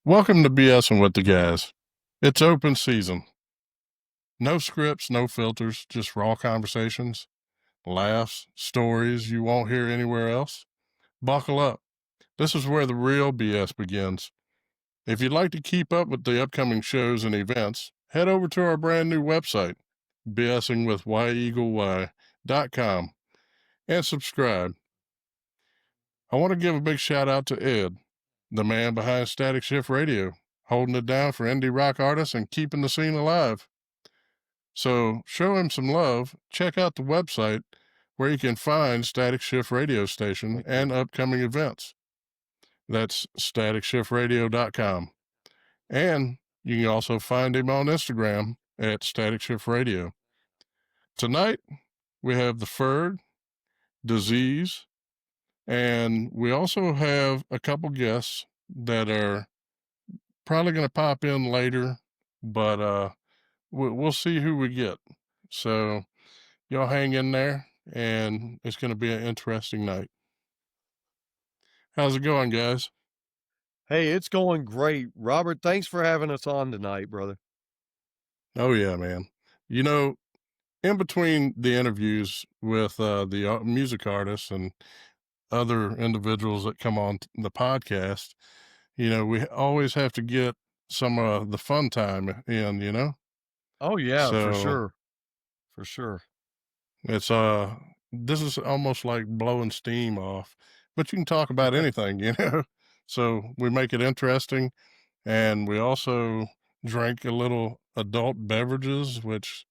Welcome to BSing with the guys. It's open season. No scripts, no filters, just raw conversations, laughs, stories you won't hear anywhere else. Buckle up. This is where the real BS begins. If you'd like to keep up with the upcoming shows and events, head over to our brand new website, BSingWithYeagley.com, and subscribe. I want to give a big shout out to Ed, the man behind Static Shift Radio, holding it down for indie rock artists and keeping the scene alive. So show him some love. Check out the website where you can find Static Shift Radio Station and upcoming events. That's staticshiftradio.com. And you can also find him on Instagram at Static Shift Radio. Tonight, we have the Ferg, DuhZeez, and we also have a couple guests that are probably going to pop in later, but we'll see who we get. So y'all hang in there, and it's going to be an interesting night. How's it going, guys? Hey, it's going great. Robert, thanks for having us on tonight, brother. Oh, yeah, man. You know, in between the interviews with the music artists and other individuals that come on the podcast, we always have to get some of the fun time in. Oh, yeah, for So sure. For sure. it's this is almost like blowing steam off, but you can talk about anything. So we make it interesting, and we also drink a little adult beverages, which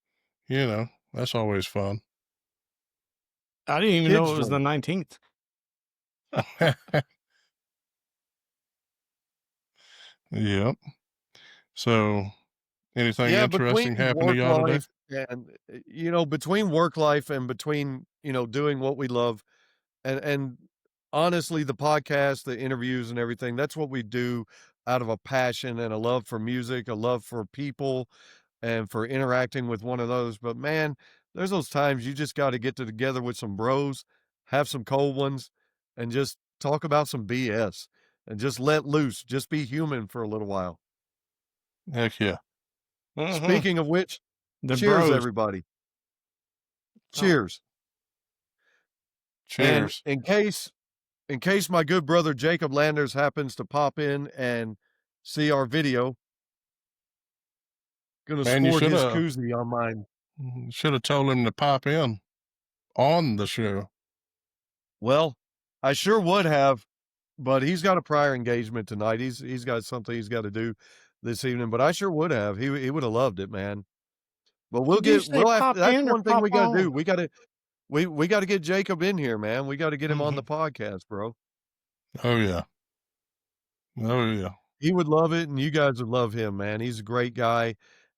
that's always fun. I didn't even know it was the 19th. Yep. So anything interesting happened to y'all today? And between work life and between doing what we love, and honestly, the podcast, the interviews, and everything, that's what we do out of a passion and a love for music, a love for people, and for interacting with one of those. But man, there's those times you just got to get together with some bros, have some cold ones, and just talk about some BS and just let loose, just be human for a little while. Heck yeah. Mhm. Speaking of which, The cheers, bros. everybody. Cheers. Cheers. And in case my good brother Jacob Landers happens to pop in and see our video, gonna sport his koozie on mine. Should have told him to pop in on the show. Well, I sure would have, but he's got a prior engagement tonight. He's got something he's got to do this evening, but I sure would have. He would have loved it, man. But that's one thing we got to do. We got to get Jacob in here, man. We got to get him on the podcast, bro. Oh yeah. Oh yeah. He would love it, and you guys would love him, man. He's a great guy,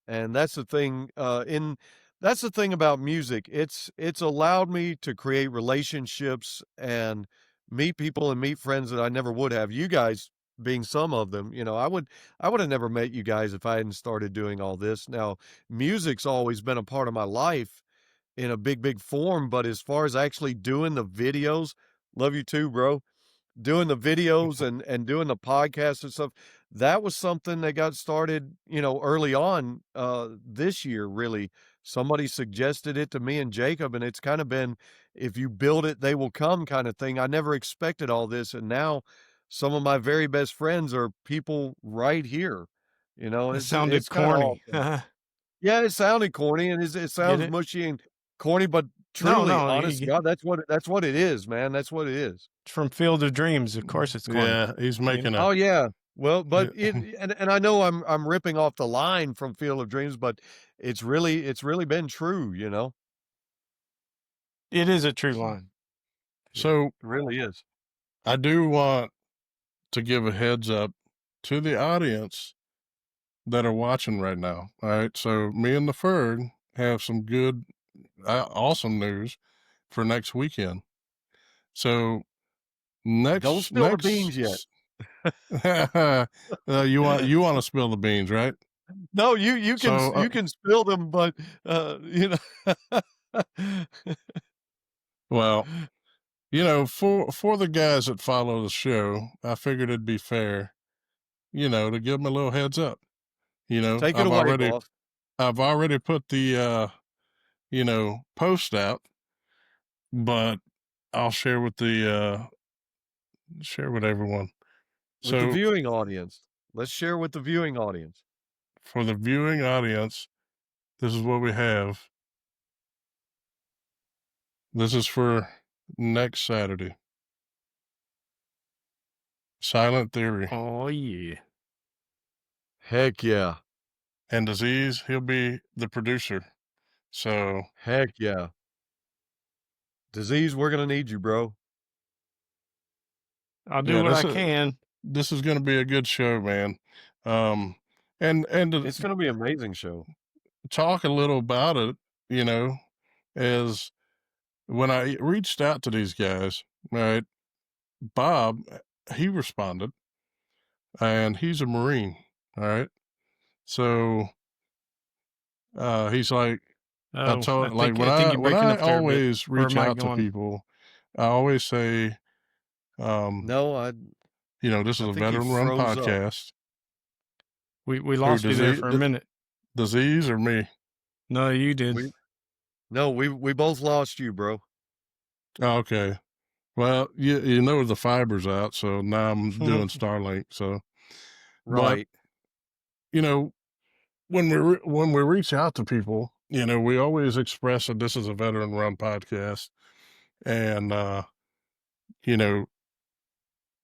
and that's the thing. That's the thing about music. It's allowed me to create relationships and meet people and meet friends that I never would have. You guys being some of them, I would have never met you guys if I hadn't started doing all this. Now, music's always been a part of my life in a big form, but as far as actually doing the videos, love you too, bro, doing the videos and doing the podcast and stuff, that was something that got started, early on this year, really. Somebody suggested it to me and Jacob, and it's kind of been, if you build it, they will come kind of thing. I never expected all this, and now some of my very best friends are people right here. It sounded corny. Yeah, it sounded corny, and it sounds mushy and corny, but truly, honest God, that's what it is, man. That's what it is. It's from Field of Dreams. Of course it's corny. Yeah, he's making Oh yeah. Well, but and I know I'm ripping off the line from Field of Dreams, but it's really been true, It is a true line. So it really is. I do want to give a heads up to the audience that are watching right now. All right. So me and the Ferg have some good, awesome news for next weekend. So don't spill the beans yet. You want to spill the beans, right? No, you can spill them, but Well, for the guys that follow the show, I figured it'd be fair to give them a little heads up. Take it away, boss. I've already put the post out, but I'll share with everyone. With the So viewing audience. Let's share with the viewing audience. for the viewing audience, this is what we have. This is for next Saturday. Silent Theory. Oh, yeah. Heck yeah. And DuhZeez, he'll be the producer. So Heck yeah. DuhZeez, we're going to need you, bro. I'll do what I can. This is going to be a good show, man. And It's going to be an amazing show. Talk a little about it, is when I reached out to these guys, right? Bob, he responded, and he's a Marine, all right? So he's like, I think when I always reach out to people, I always say, no, this is a veteran-run podcast. We lost you there for a minute. DuhZeez or me? No, you did. We both lost you, bro. Oh, okay. Well, the fiber's out, so now I'm doing Starlink. So, right. But, when we reach out to people, we always express that this is a veteran-run podcast, and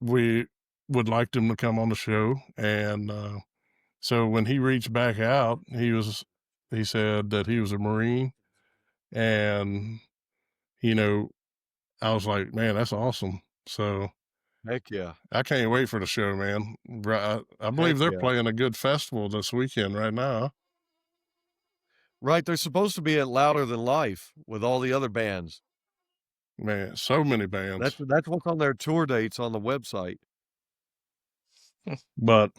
we would like them to come on the show. And so when he reached back out, he said that he was a Marine, and I was like, man, that's awesome. So heck yeah, I can't wait for the show, man. I believe they're playing a good festival this weekend right now. Right, they're supposed to be at Louder Than Life with all the other bands. Man, so many bands. That's what's on their tour dates on the website. But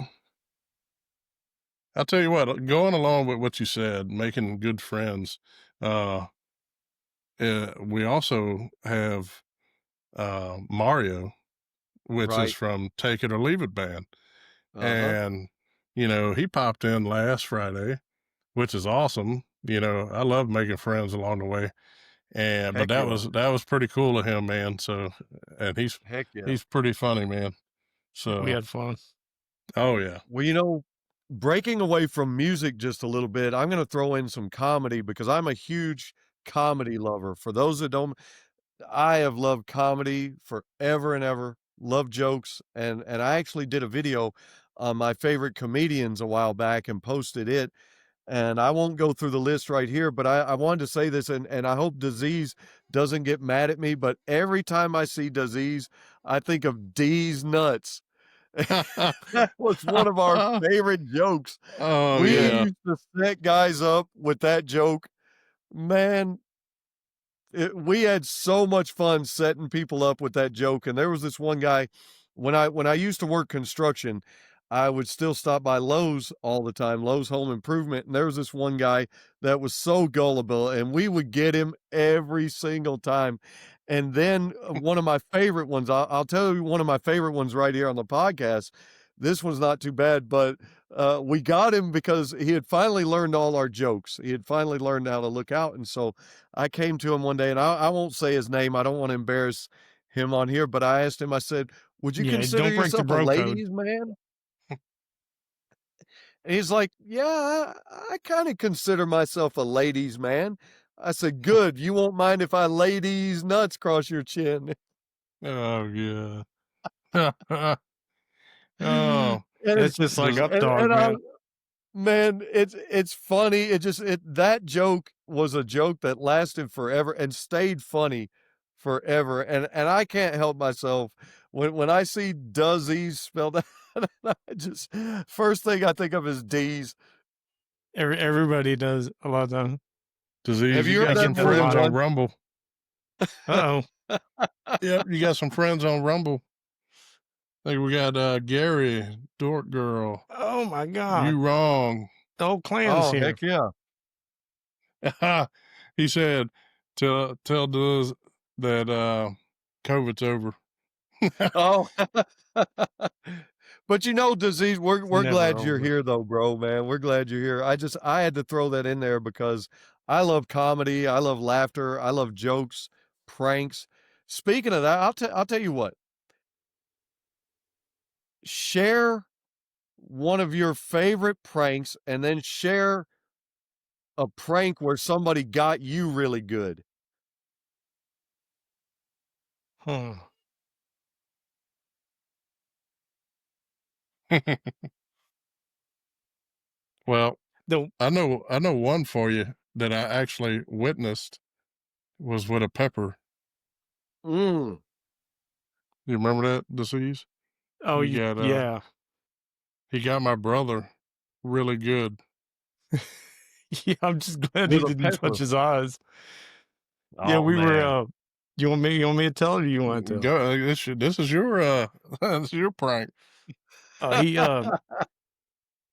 I'll tell you what, going along with what you said, making good friends, we also have Mario, which is from Take It or Leave It Band. And, he popped in last Friday, which is awesome. I love making friends along the way. But that was pretty cool of him, man. So, and he's pretty funny, man. So we had fun. Oh yeah. Well, breaking away from music just a little bit, I'm going to throw in some comedy because I'm a huge comedy lover. For those that don't, I have loved comedy forever and ever. Love jokes, and I actually did a video on my favorite comedians a while back and posted it. And I won't go through the list right here, but I wanted to say this, and I hope DuhZeez doesn't get mad at me, but every time I see DuhZeez, I think of D's nuts. That was one of our favorite jokes. Oh, we used to set guys up with that joke. Man, we had so much fun setting people up with that joke. And there was this one guy, when I used to work construction, I would still stop by Lowe's all the time, Lowe's Home Improvement. And there was this one guy that was so gullible, and we would get him every single time. And then one of my favorite ones, I'll tell you one of my favorite ones right here on the podcast. This one's not too bad, but we got him because he had finally learned all our jokes. He had finally learned how to look out. And so I came to him one day, and I won't say his name. I don't want to embarrass him on here, but I asked him, I said, would you consider yourself a ladies' man? And he's like, yeah, I kind of consider myself a ladies' man. I said, good. You won't mind if I lay these nuts across your chin. Oh, yeah. Oh, it's just like up dog, man. Man, it's funny. That joke was a joke that lasted forever and stayed funny forever. And I can't help myself when I see DuhZeez spelled out. First thing I think of is D's. Everybody does a lot of time. DuhZeez, have you got some friends on Rumble? Uh-oh. Yep, you got some friends on Rumble. I think we got Gary, Dork Girl. Oh my God. You wrong. The whole clan's here. Heck yeah. He said, tell Duz that COVID's over. Oh. But DuhZeez, we're Never glad you're over. here though, bro, man. We're glad you're here. I had to throw that in there because I love comedy, I love laughter, I love jokes, pranks. Speaking of that, I'll tell you what. Share one of your favorite pranks and then share a prank where somebody got you really good. Huh. Well, The I know one for you that I actually witnessed was with a pepper. Mm. You remember that DuhZeez? oh He you got yeah. he got my brother really good. Yeah, I'm just glad he With a didn't touch pepper. his eyes. Yeah, Oh we were man. you want me to tell it or you want to tell? Go this is your this is your prank. He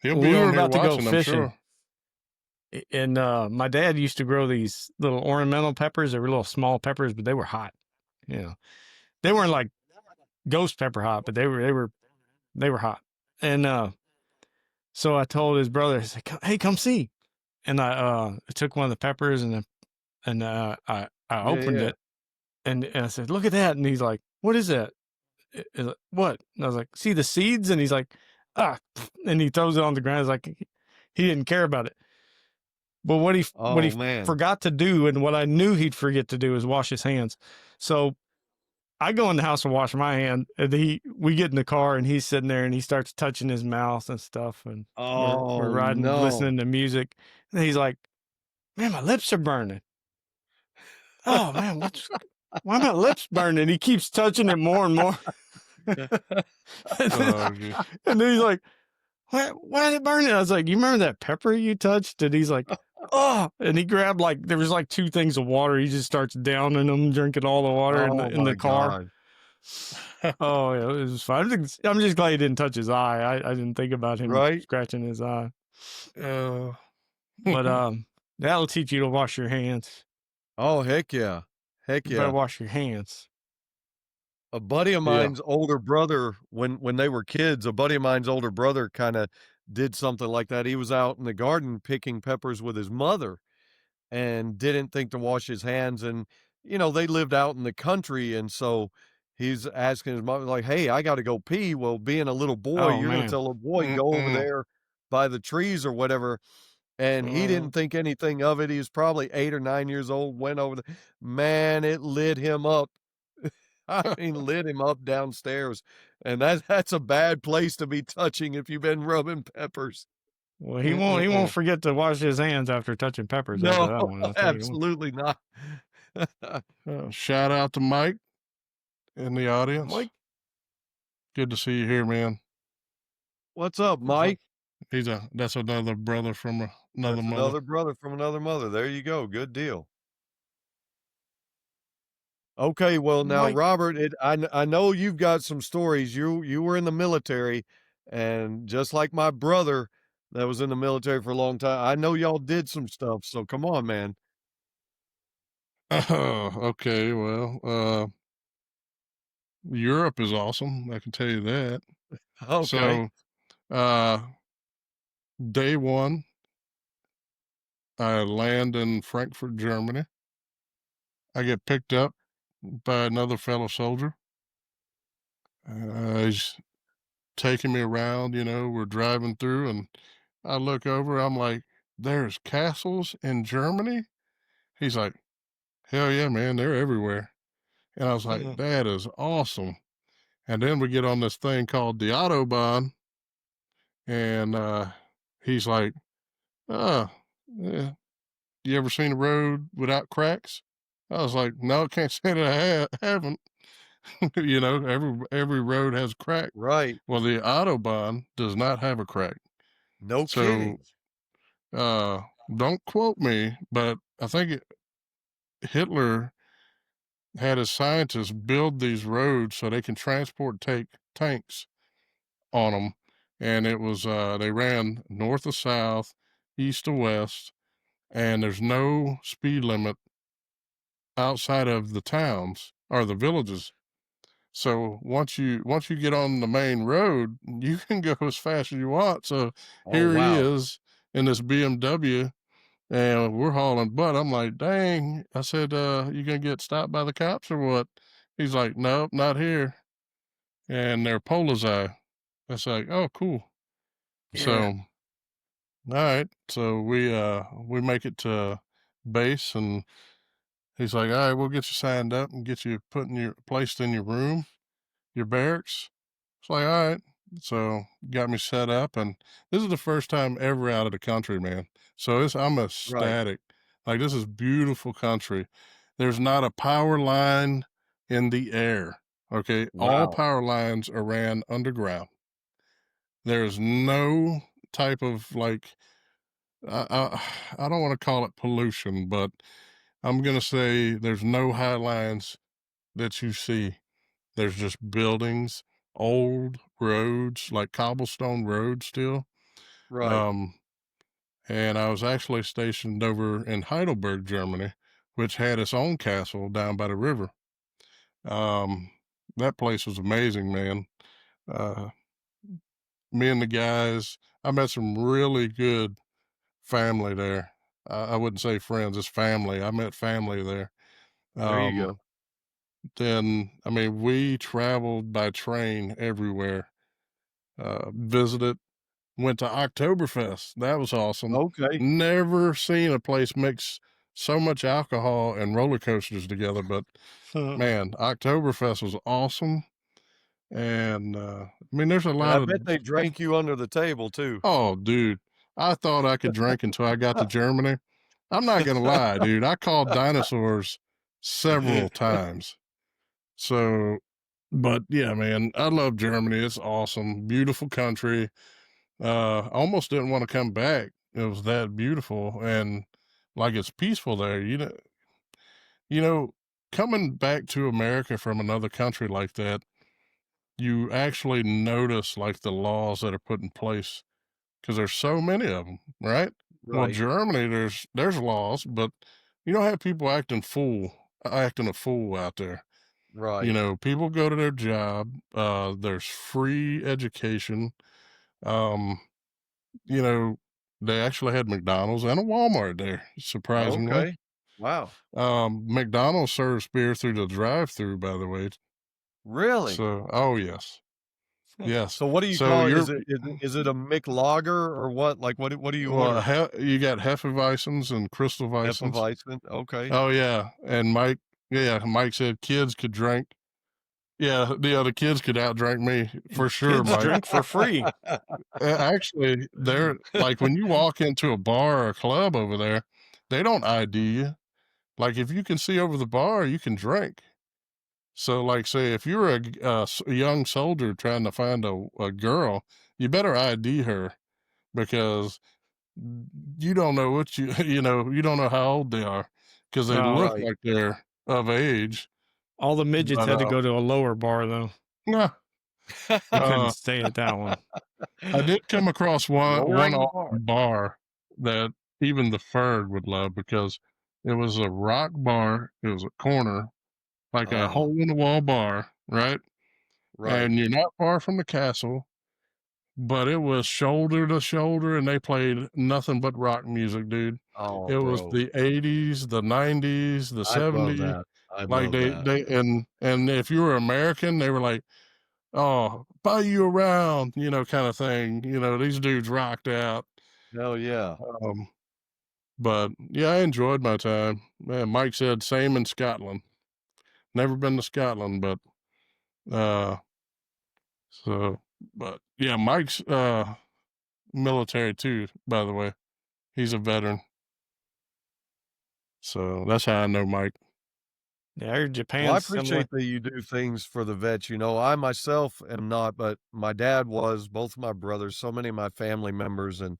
He'll be we were on here about to go watching, I'm fishing. sure. And my dad used to grow these little ornamental peppers. They were little small peppers, but they were hot. You know, they weren't like ghost pepper hot, but they were hot. And so I told his brother, I said, "Hey, come see." And I took one of the peppers I Yeah, opened yeah. it and I said, "Look at that." And he's like, "What is that?" What? And I was like, "See the seeds?" And he's like, "Ah," and he throws it on the ground. It's like he didn't care about it. But what Oh he man. forgot to do, and what I knew he'd forget to do, is wash his hands. So I go in the house and wash my hand, and we get in the car, and he's sitting there, and he starts touching his mouth and stuff, and we're Oh riding, no. listening to music, and he's like, "Man, my lips are burning." Oh man, why my lips burning? He keeps touching it more and more, and Oh, then he's like, why is it burning? I was like, "You remember that pepper you touched?" And he's like, "Oh," and he grabbed there was like 2 things of water. He just starts downing them, drinking all the water Oh in the my car. God. Oh yeah, it was fun. I'm just glad he didn't touch his eye. I didn't think about him Right? scratching his eye. uh, But that'll teach you to wash your hands. Oh heck yeah. Heck You better yeah. wash your hands. A buddy of yeah. mine's older brother, when they were kids, a buddy of mine's older brother kind of did something like that. He was out in the garden picking peppers with his mother and didn't think to wash his hands. And, they lived out in the country. And so he's asking his mother, like, "Hey, I got to go pee." Well, being a little boy, Oh you're going to man. tell a boy, go over Mm-mm. there by the trees or whatever. And he didn't think anything of it. He was probably 8 or 9 years old, went over there. Man, it lit him up. I mean, lit him up downstairs. And that's a bad place to be touching if you've been rubbing peppers. Well, he won't Mm-mm-mm. forget to wash his hands after touching peppers after No, that one. I'll tell you what. absolutely not. Shout out to Mike in the audience. Mike, Good to see you here, man. What's up, Mike? That's another brother from another That's mother. another brother from another mother. There you go. Good deal. Okay, well now, Mike, Robert, I know you've got some stories. You were in the military, and just like my brother that was in the military for a long time, I know y'all did some stuff. So come on, man. Oh, okay. Well, Europe is awesome. I can tell you that. Okay. So, uh, day one, I land in Frankfurt, Germany. I get picked up by another fellow soldier. He's taking me around, we're driving through, and I look over, I'm like, there's castles in Germany? He's like, hell yeah, man, they're everywhere. And I was like, that is awesome. And then we get on this thing called the Autobahn, and he's like, oh, yeah, you ever seen a road without cracks? I was like, no, can't say that I haven't. Every road has a crack. Right. Well, the Autobahn does not have a crack. No So, kidding. don't quote me, but I think Hitler had his scientists build these roads so they can transport tanks on them, and it was they ran north to south, east to west, and there's no speed limit outside of the towns or the villages. So once you get on the main road, you can go as fast as you want. So Oh, here he wow. is in this BMW, and we're hauling butt. I'm like, dang. I said, you gonna get stopped by the cops or what? He's like, nope, not here. And they're Polizei. It's like, oh, cool. Yeah. So, all right. So we make it to base, and he's like, all right, we'll get you signed up and get you placed in your room, your barracks. It's like, all right. So got me set up, and this is the first time ever out of the country, man. So I'm Right. ecstatic. Like, this is beautiful country. There's not a power line in the air. Okay, all Wow. power lines are ran underground. There's no type of like, I don't want to call it pollution, but I'm gonna say there's no high lines that you see. There's just buildings, old roads, like cobblestone roads still. Right. Um, and I was actually stationed over in Heidelberg, Germany, which had its own castle down by the river. Um, that place was amazing, man. Uh, Me and the guys, I met some really good family there. I wouldn't say friends, it's family. I met family there. There you Um, go. then, I mean, we traveled by train everywhere, visited, went to Oktoberfest. That was awesome. Okay. Never seen a place mix so much alcohol and roller coasters together, but man, Oktoberfest was awesome. And I mean, there's a And lot I of, bet they drank you under the table too. oh, dude, I thought I could drink until I got to Germany. I'm not gonna lie, dude. I called dinosaurs several times. So, but yeah, man, I love Germany. It's awesome, beautiful country. I almost didn't want to come back. It was that beautiful, and like, it's peaceful there. You know, coming back to America from another country like that, you actually notice like the laws that are put in place because there's so many of them, right? Well, Right. Germany, there's laws, but you don't have people acting a fool out there. You Right. know, people go to their job. There's free education. Um, you know, they actually had McDonald's and a Walmart there, surprisingly. Okay. Wow. McDonald's serves beer through the drive-through, by the way. Really? So, oh yes, yes. So what do you So call it? you're Is it a McLager or what? Like what do you well, order? you got Hefeweizens and Crystal Weissens. Hefeweizen. Okay. Oh yeah, and Mike said kids could drink. Yeah, the other kids could outdrink me for sure, Kids Mike. drink for free. Actually, they're like when you walk into a bar or a club over there, they don't ID you. Like, if you can see over the bar, you can drink. So, like, say if you're a young soldier trying to find a girl, you better ID her because you don't know what you don't know how old they are because they Oh, look Right. like they're of age. all the midgets But had to go to a lower bar though. yeah, You couldn't uh, stay at that one. I did come across one Lowering the awesome bar. bar that even the Ferg would love because it was a rock bar. It was a corner, like a Oh, hole in the wall bar, right? right. And you're not far from the castle, but it was shoulder to shoulder, and they played nothing but rock music, dude. Oh, It was bro. the 80s, the 90s, the I'd love 70s. that. I'd Like love that. and if you were American, they were like, "Oh, buy you around," kind of thing. These dudes rocked out. Hell yeah. Um, but yeah, I enjoyed my time. Man, Mike said same in Scotland. Never been to Scotland, but uh, so but yeah, Mike's military too. By the way, he's a veteran, so that's how I know Mike. Yeah, I heard Well, I Japan's similar. appreciate that you do things for the vets. I myself am not, but my dad was, both my brothers, so many of my family members and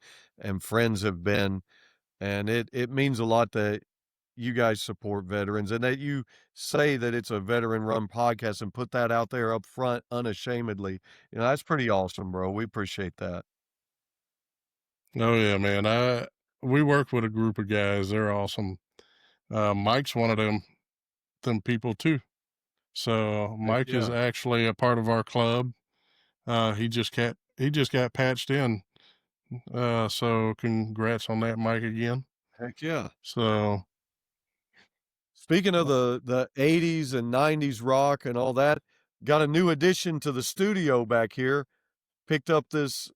friends have been, and it means a lot that you guys support veterans and that you say that it's a veteran run podcast and put that out there up front unashamedly. That's pretty awesome, bro. We appreciate that. Oh yeah, man. We work with a group of guys. They're awesome. Mike's one of them people too. So Heck Mike is yeah. actually a part of our club. He just got patched in. So congrats on that, Mike, again. Heck yeah. So Speaking of the 80s and 90s rock and all that, got a new addition to the studio back here. Picked up this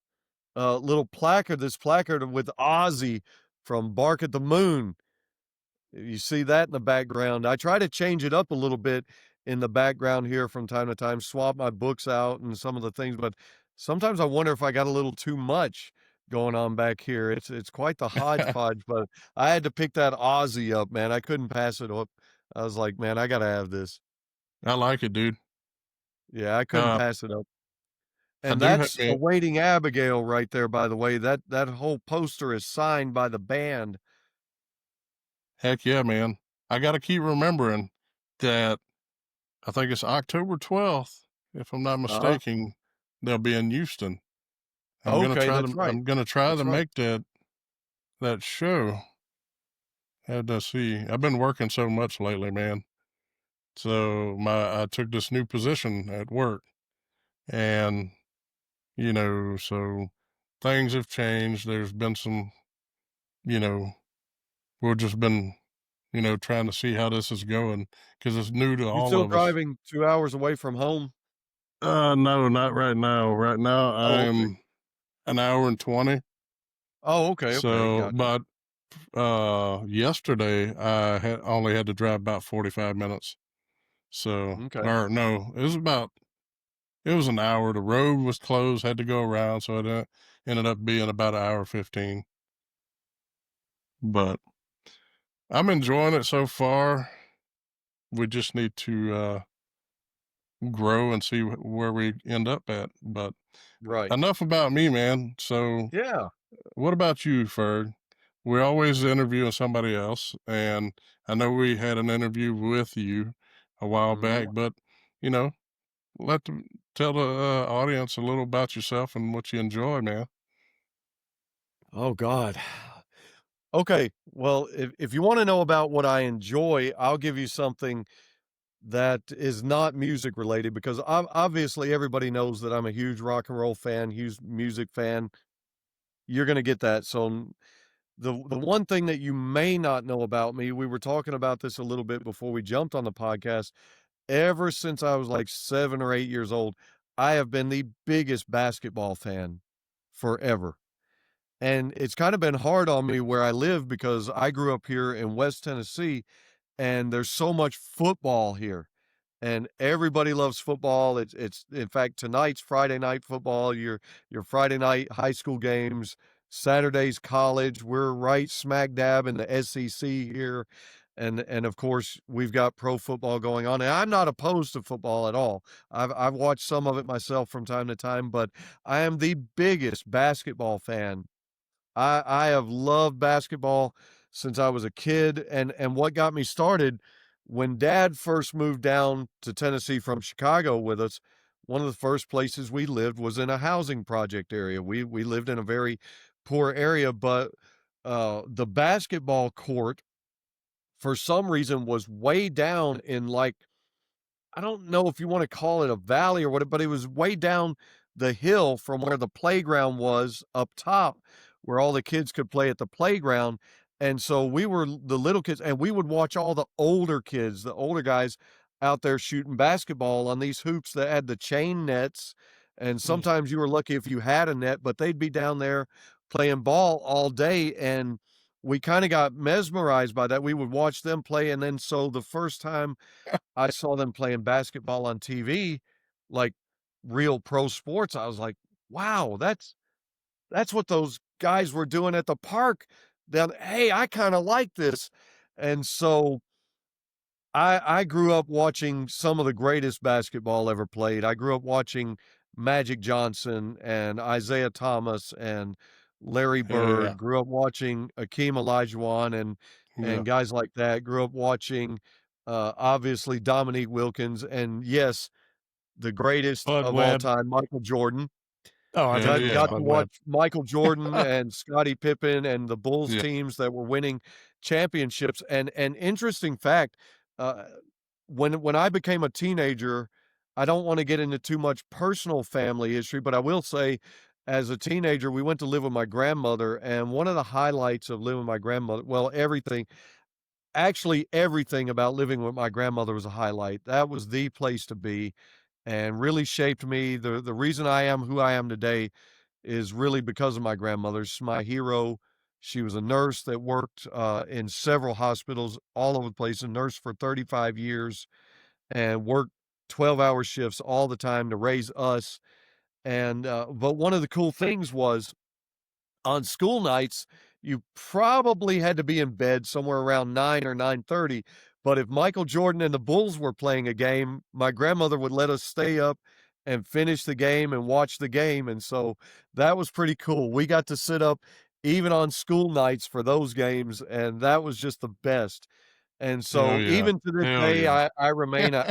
this placard with Ozzy from Bark at the Moon. You see that in the background. I try to change it up a little bit in the background here from time to time, swap my books out and some of the things, but sometimes I wonder if I got a little too much going on back here. It's quite the hodgepodge, but I had to pick that Ozzy up, man. I couldn't pass it up. I was like, man, I gotta have this. I like it, dude. Yeah, I couldn't Uh, pass it up. I And do have that's me. Awaiting Abigail right there, by the way. That whole poster is signed by the band. Heck yeah, man. I got to keep remembering that I think it's October 12th, if I'm not Uh-huh. mistaken. They'll be in Houston. I'm gonna Okay, try that's to. right. I'm gonna try That's to right. make that show. Had to see. I've been working so much lately, man. So I took this new position at work, and so things have changed. There's been some, you know, we've just been, trying to see how this is going because it's new to You all still of us. driving 2 hours away from home? No, not right now. Right now, Oh, okay. I'm an hour and 20. Oh, okay, So, gotcha. but yesterday I only had to drive about 45 minutes. So, Okay. or no, it was an hour. The road was closed, had to go around, so it ended up being about an hour 15. But I'm enjoying it so far. We just need to grow and see where we end up at. But Right. enough about me, man. So, Yeah. what about you, Ferg? We're always interviewing somebody else, and I know we had an interview with you a while Mhm. back, but you know, let them tell the audience a little about yourself and what you enjoy, man. Oh, God. Okay, well, if you wanna know about what I enjoy, I'll give you something that is not music related because obviously everybody knows that I'm a huge rock and roll fan, huge music fan. You're gonna get that. So the one thing that you may not know about me, we were talking about this a little bit before we jumped on the podcast. Ever since I was like 7 or 8 years old, I have been the biggest basketball fan forever. And it's kind of been hard on me where I live because I grew up here in West Tennessee and there's so much football here. And everybody loves football. It's in fact tonight's Friday night football, your Friday night high school games, Saturday's college. We're right smack dab in the SEC here. And of course we've got pro football going on. And I'm not opposed to football at all. I've watched some of it myself from time to time, but I am the biggest basketball fan. I have loved basketball since I was a kid, and what got me started, when Dad first moved down to Tennessee from Chicago with us, one of the first places we lived was in a housing project area. We lived in a very poor area, but, the basketball court, for some reason, was way down in, like, I don't know if you wanna call it a valley or what, but it was way down the hill from where the playground was up top, where all the kids could play at the playground, and so we were the little kids, and we would watch all the older kids, the older guys out there shooting basketball on these hoops that had the chain nets, and Mm. sometimes you were lucky if you had a net, but they'd be down there playing ball all day, and we kinda got mesmerized by that. We would watch them play, and then so the first time I saw them playing basketball on TV, like real pro sports. I was like, "Wow, that's what those guys were doing at the park." Then, hey, I kinda like this. And so I grew up watching some of the greatest basketball ever played. I grew up watching Magic Johnson and Isaiah Thomas and Larry Hell yeah, Bird, grew up watching Akeem Olajuwon yeah. and guys like that, grew up watching, obviously Dominique Wilkins, and yes, the greatest Bud of all Webb. time, Michael Jordan. Oh, I Hell thought you were yeah, Got to Bud watch Webb. Michael Jordan and Scottie Pippen and the Bulls yeah. teams that were winning championships, and interesting fact, uh when I became a teenager, I don't want to get into too much personal family history, but I will say, as a teenager, we went to live with my grandmother, and one of the highlights of living with my grandmother, well, everything about living with my grandmother was a highlight. That was the place to be, and really shaped me. The reason I am who I am today is really because of my grandmother. She's my hero. She was a nurse that worked in several hospitals all over the place, a nurse for 35 years and worked 12-hour shifts all the time to raise us. And but one of the cool things was on school nights, you probably had to be in bed somewhere around 9 or 9:30. But if Michael Jordan and the Bulls were playing a game, my grandmother would let us stay up and finish the game and watch the game. And so that was pretty cool. We got to sit up even on school nights for those games, and that was just the best. And Hell so yeah. even to this Hell day, yeah. I remain an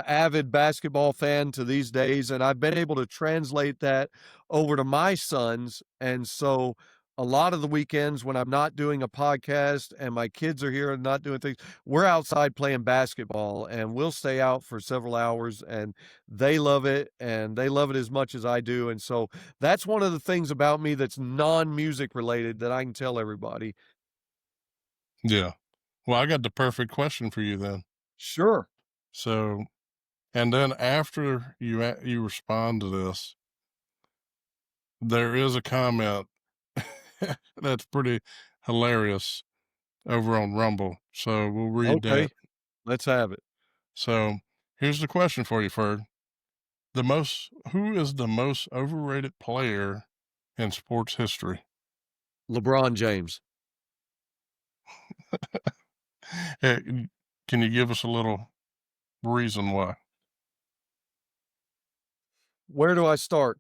avid basketball fan to these days, and I've been able to translate that over to my sons. And so a lot of the weekends when I'm not doing a podcast and my kids are here and not doing things, we're outside playing basketball, and we'll stay out for several hours, and they love it, and they love it as much as I do. And so that's one of the things about me that's non-music related that I can tell everybody. Yeah. Well, I got the perfect question for you then. Sure. So, and then after you respond to this, there is a comment that's pretty hilarious over on Rumble. So we'll read Okay. that. Let's have it. So here's the question for you, Ferg. Who is the most overrated player in sports history? LeBron James. Hey, can you give us a little reason why? Where do I start?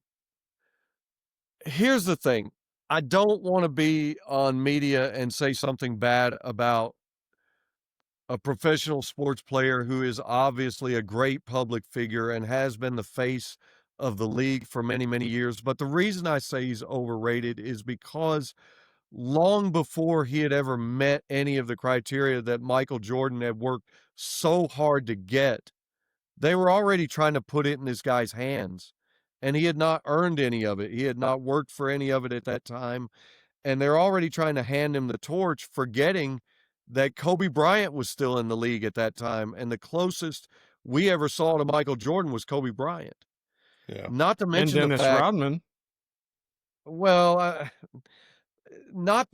Here's the thing. I don't want to be on media and say something bad about a professional sports player who is obviously a great public figure and has been the face of the league for many, many years. But the reason I say he's overrated is because long before he had ever met any of the criteria that Michael Jordan had worked so hard to get, they were already trying to put it in this guy's hands, and he had not earned any of it. He had not worked for any of it at that time, and they're already trying to hand him the torch, forgetting that Kobe Bryant was still in the league at that time, and the closest we ever saw to Michael Jordan was Kobe Bryant. Yeah. Not to And mention the Dennis fact, Rodman. well, not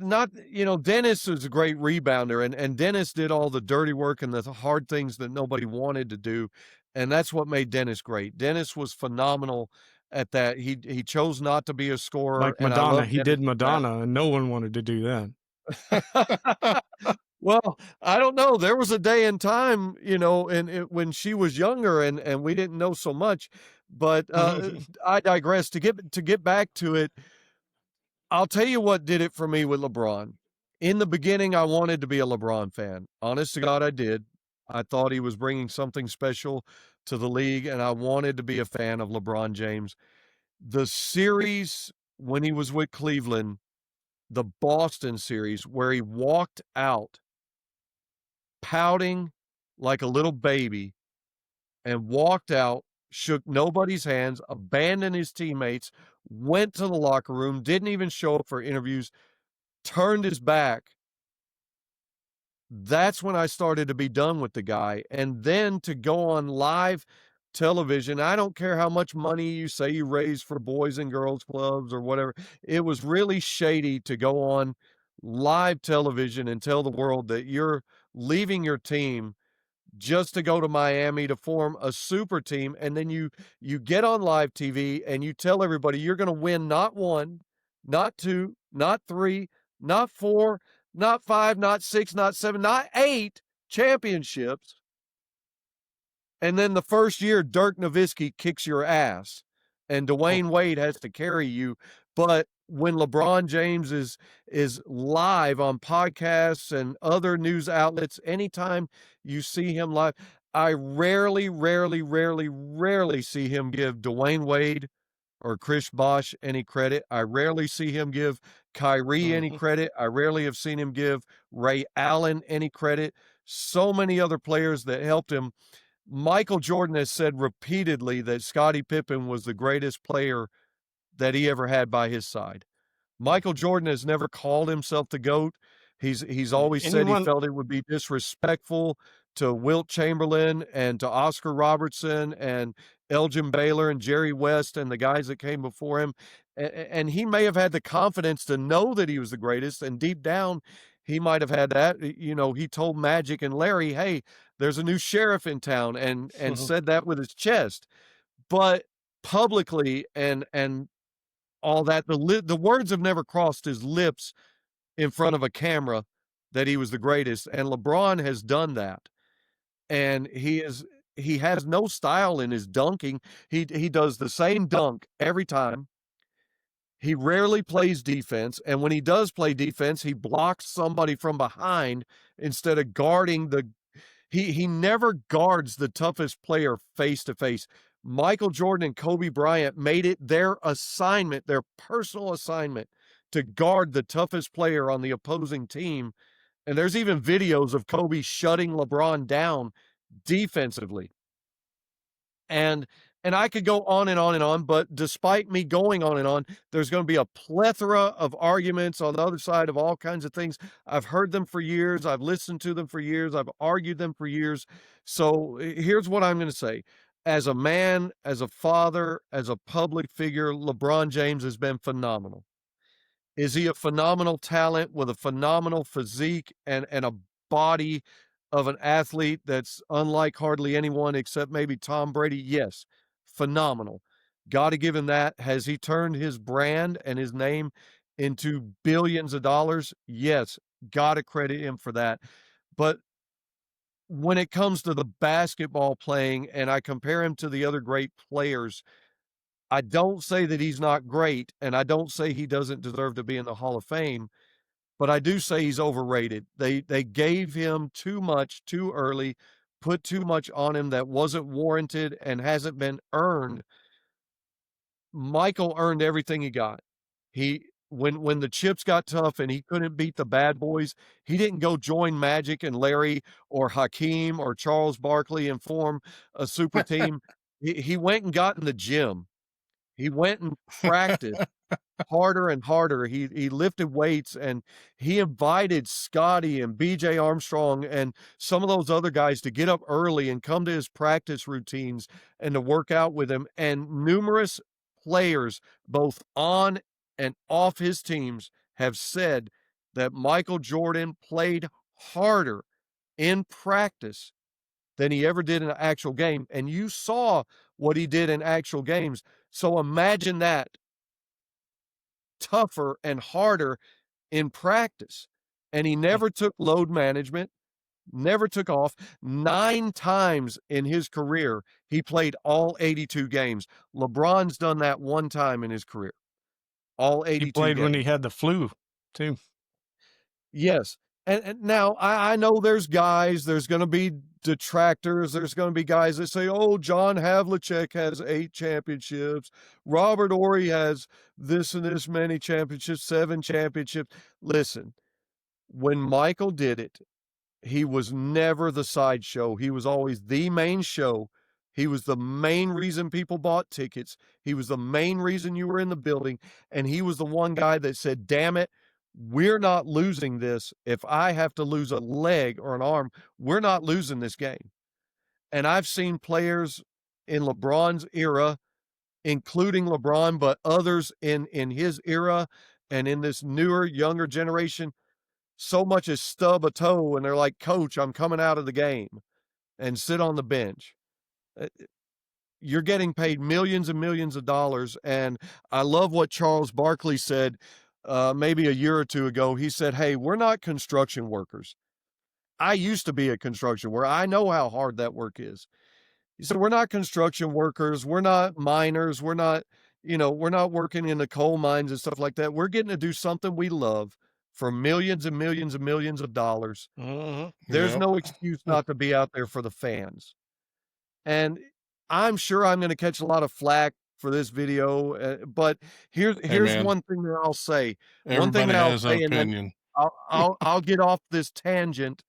Dennis is a great rebounder, and Dennis did all the dirty work and the hard things that nobody wanted to do, and that's what made Dennis great. Dennis was phenomenal at that. He chose not to be a scorer, Like and I Madonna. love He Dennis did for that. Madonna, and no one wanted to do that. Well, I don't know. There was a day and time, when she was younger and we didn't know so much, but I digress. To get back to it, I'll tell you what did it for me with LeBron. In the beginning, I wanted to be a LeBron fan. Honest to God, I did. I thought he was bringing something special to the league, and I wanted to be a fan of LeBron James. The series when he was with Cleveland, the Boston series, where he walked out pouting like a little baby and walked out, shook nobody's hands, abandoned his teammates, went to the locker room, didn't even show up for interviews, turned his back. That's when I started to be done with the guy. And then to go on live television, I don't care how much money you say you raise for boys and girls clubs or whatever. It was really shady to go on live television and tell the world that you're leaving your team just to go to Miami to form a super team, and then you get on live TV and you tell everybody you're going to win not one, not two, not three, not four, not five, not six, not seven, not eight championships. And then the first year, Dirk Nowitzki kicks your ass, and Dwayne Wade has to carry you. But when LeBron James is live on podcasts and other news outlets, anytime you see him live, I rarely, rarely, rarely, rarely see him give Dwayne Wade or Chris Bosh any credit. I rarely see him give Kyrie any credit. I rarely have seen him give Ray Allen any credit. so many other players that helped him. Michael Jordan has said repeatedly that Scottie Pippen was the greatest player that he ever had by his side. Michael Jordan has never called himself the GOAT. He's always said he Anyone, felt it would be disrespectful to Wilt Chamberlain and to Oscar Robertson and Elgin Baylor and Jerry West and the guys that came before him. And he may have had the confidence to know that he was the greatest. And deep down, he might have had that. You know, he told Magic and Larry, hey, there's a new sheriff in town, and said that with his chest. But publicly and all that, the words have never crossed his lips in front of a camera that he was the greatest, and LeBron has done that. And he has no style in his dunking. He does the same dunk every time. He rarely plays defense, and when he does play defense, he blocks somebody from behind instead of guarding the he never guards the toughest player face to face. Michael Jordan and Kobe Bryant made it their assignment, their personal assignment, to guard the toughest player on the opposing team. And there's even videos of Kobe shutting LeBron down defensively. And I could go on and on and on, but despite me going on and on, there's going to be a plethora of arguments on the other side of all kinds of things. I've heard them for years. I've listened to them for years. I've argued them for years. So here's what I'm going to say. As a man, as a father, as a public figure, LeBron James has been phenomenal. Is he a phenomenal talent with a phenomenal physique and a body of an athlete that's unlike hardly anyone except maybe Tom Brady? Yes, phenomenal. Got to give him that. Has he turned his brand and his name into billions of dollars? Yes, got to credit him for that. But when it comes to the basketball playing, and I compare him to the other great players, I don't say that he's not great, and I don't say he doesn't deserve to be in the Hall of Fame, but I do say he's overrated. They gave him too much too early, put too much on him that wasn't warranted and hasn't been earned. Michael earned everything he got. He when the chips got tough and he couldn't beat the bad boys, he didn't go join Magic and Larry or Hakeem or Charles Barkley and form a super team. He went and got in the gym. He went and practiced harder and harder. He lifted weights, and he invited Scotty and BJ Armstrong and some of those other guys to get up early and come to his practice routines and to work out with him. And numerous players, both on and off his teams, have said that Michael Jordan played harder in practice than he ever did in an actual game. And you saw what he did in actual games. So imagine that, tougher and harder in practice. And he never took load management, never took off. 9 times in his career, he played all 82 games. LeBron's done that 1 time in his career. All 82 he played games. when he had the flu, too. Yes. And now I know there's guys, there's going to be detractors. There's going to be guys that say, oh, John Havlicek has 8 championships. Robert Horry has this and this many championships, 7 championships. Listen, when Michael did it, he was never the sideshow. He was always the main show. He was the main reason people bought tickets. He was the main reason you were in the building. And he was the one guy that said, damn it, we're not losing this. If I have to lose a leg or an arm, we're not losing this game. And I've seen players in LeBron's era, including LeBron, but others in his era and in this newer, younger generation, so much as stub a toe and they're like, coach, I'm coming out of the game, and sit on the bench. You're getting paid millions and millions of dollars. And I love what Charles Barkley said maybe a year or 2 ago. He said, hey, we're not construction workers. I used to be a construction worker. I know how hard that work is. He said, we're not construction workers. We're not miners. We're not, we're not working in the coal mines and stuff like that. We're getting to do something we love for millions and millions and millions of dollars. There's no excuse not to be out there for the fans. And I'm sure I'm going to catch a lot of flack for this video, but here's one thing that I'll say. Everybody has an opinion. I'll get off this tangent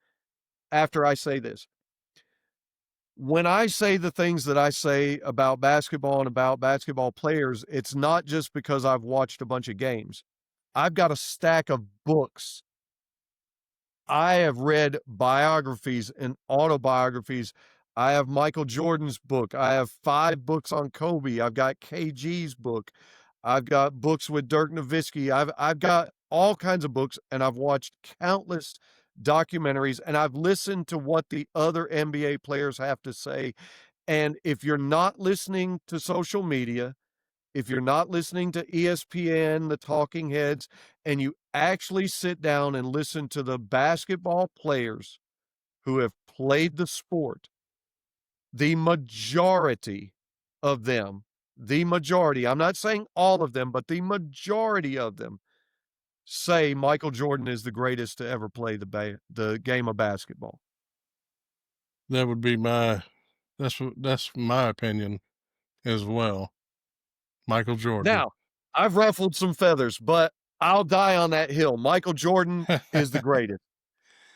after I say this. When I say the things that I say about basketball and about basketball players, it's not just because I've watched a bunch of games. I've got a stack of books. I have read biographies and autobiographies. I have Michael Jordan's book. I have 5 books on Kobe. I've got KG's book. I've got books with Dirk Nowitzki. I've got all kinds of books, and I've watched countless documentaries, and I've listened to what the other NBA players have to say. And if you're not listening to social media, if you're not listening to ESPN, the talking heads, and you actually sit down and listen to the basketball players who have played the sport, the majority of them, I'm not saying all of them, but the majority of them say Michael Jordan is the greatest to ever play the game of basketball. That would be that's my opinion as well. Michael Jordan. Now, I've ruffled some feathers, but I'll die on that hill. Michael Jordan is the greatest.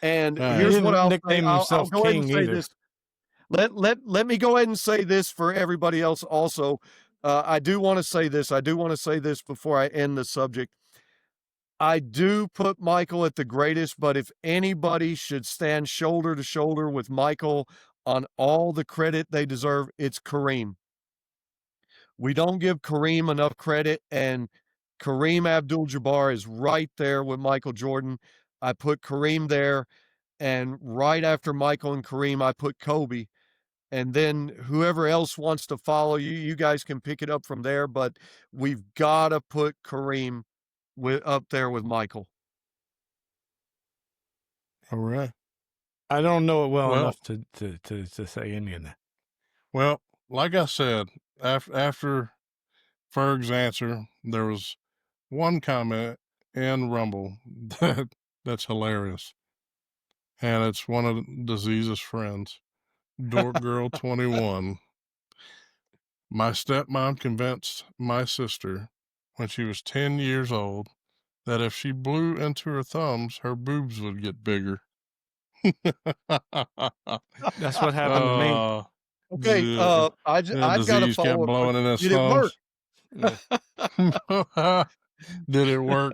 And All right. here's He what didn't I'll say. nickname I'll himself go ahead and king say either. this. Let me go ahead and say this for everybody else also. I do want to say this. I do want to say this before I end the subject. I do put Michael at the greatest, but if anybody should stand shoulder to shoulder with Michael on all the credit they deserve, it's Kareem. We don't give Kareem enough credit, and Kareem Abdul-Jabbar is right there with Michael Jordan. I put Kareem there, and right after Michael and Kareem, I put Kobe. And then whoever else wants to follow you, you guys can pick it up from there, but we've got to put Kareem up there with Michael. All right. I don't know it well Well- enough to say any of that. Well, like I said, after Ferg's answer, there was one comment in Rumble that's hilarious. And it's one of DuhZeez's friends, Dork Girl 21. My stepmom convinced my sister when she was 10 years old that if she blew into her thumbs, her boobs would get bigger. That's what happened to me. Okay, I've got a DuhZeez kept follow-up. blowing in his Did it work? thumbs. Did it work?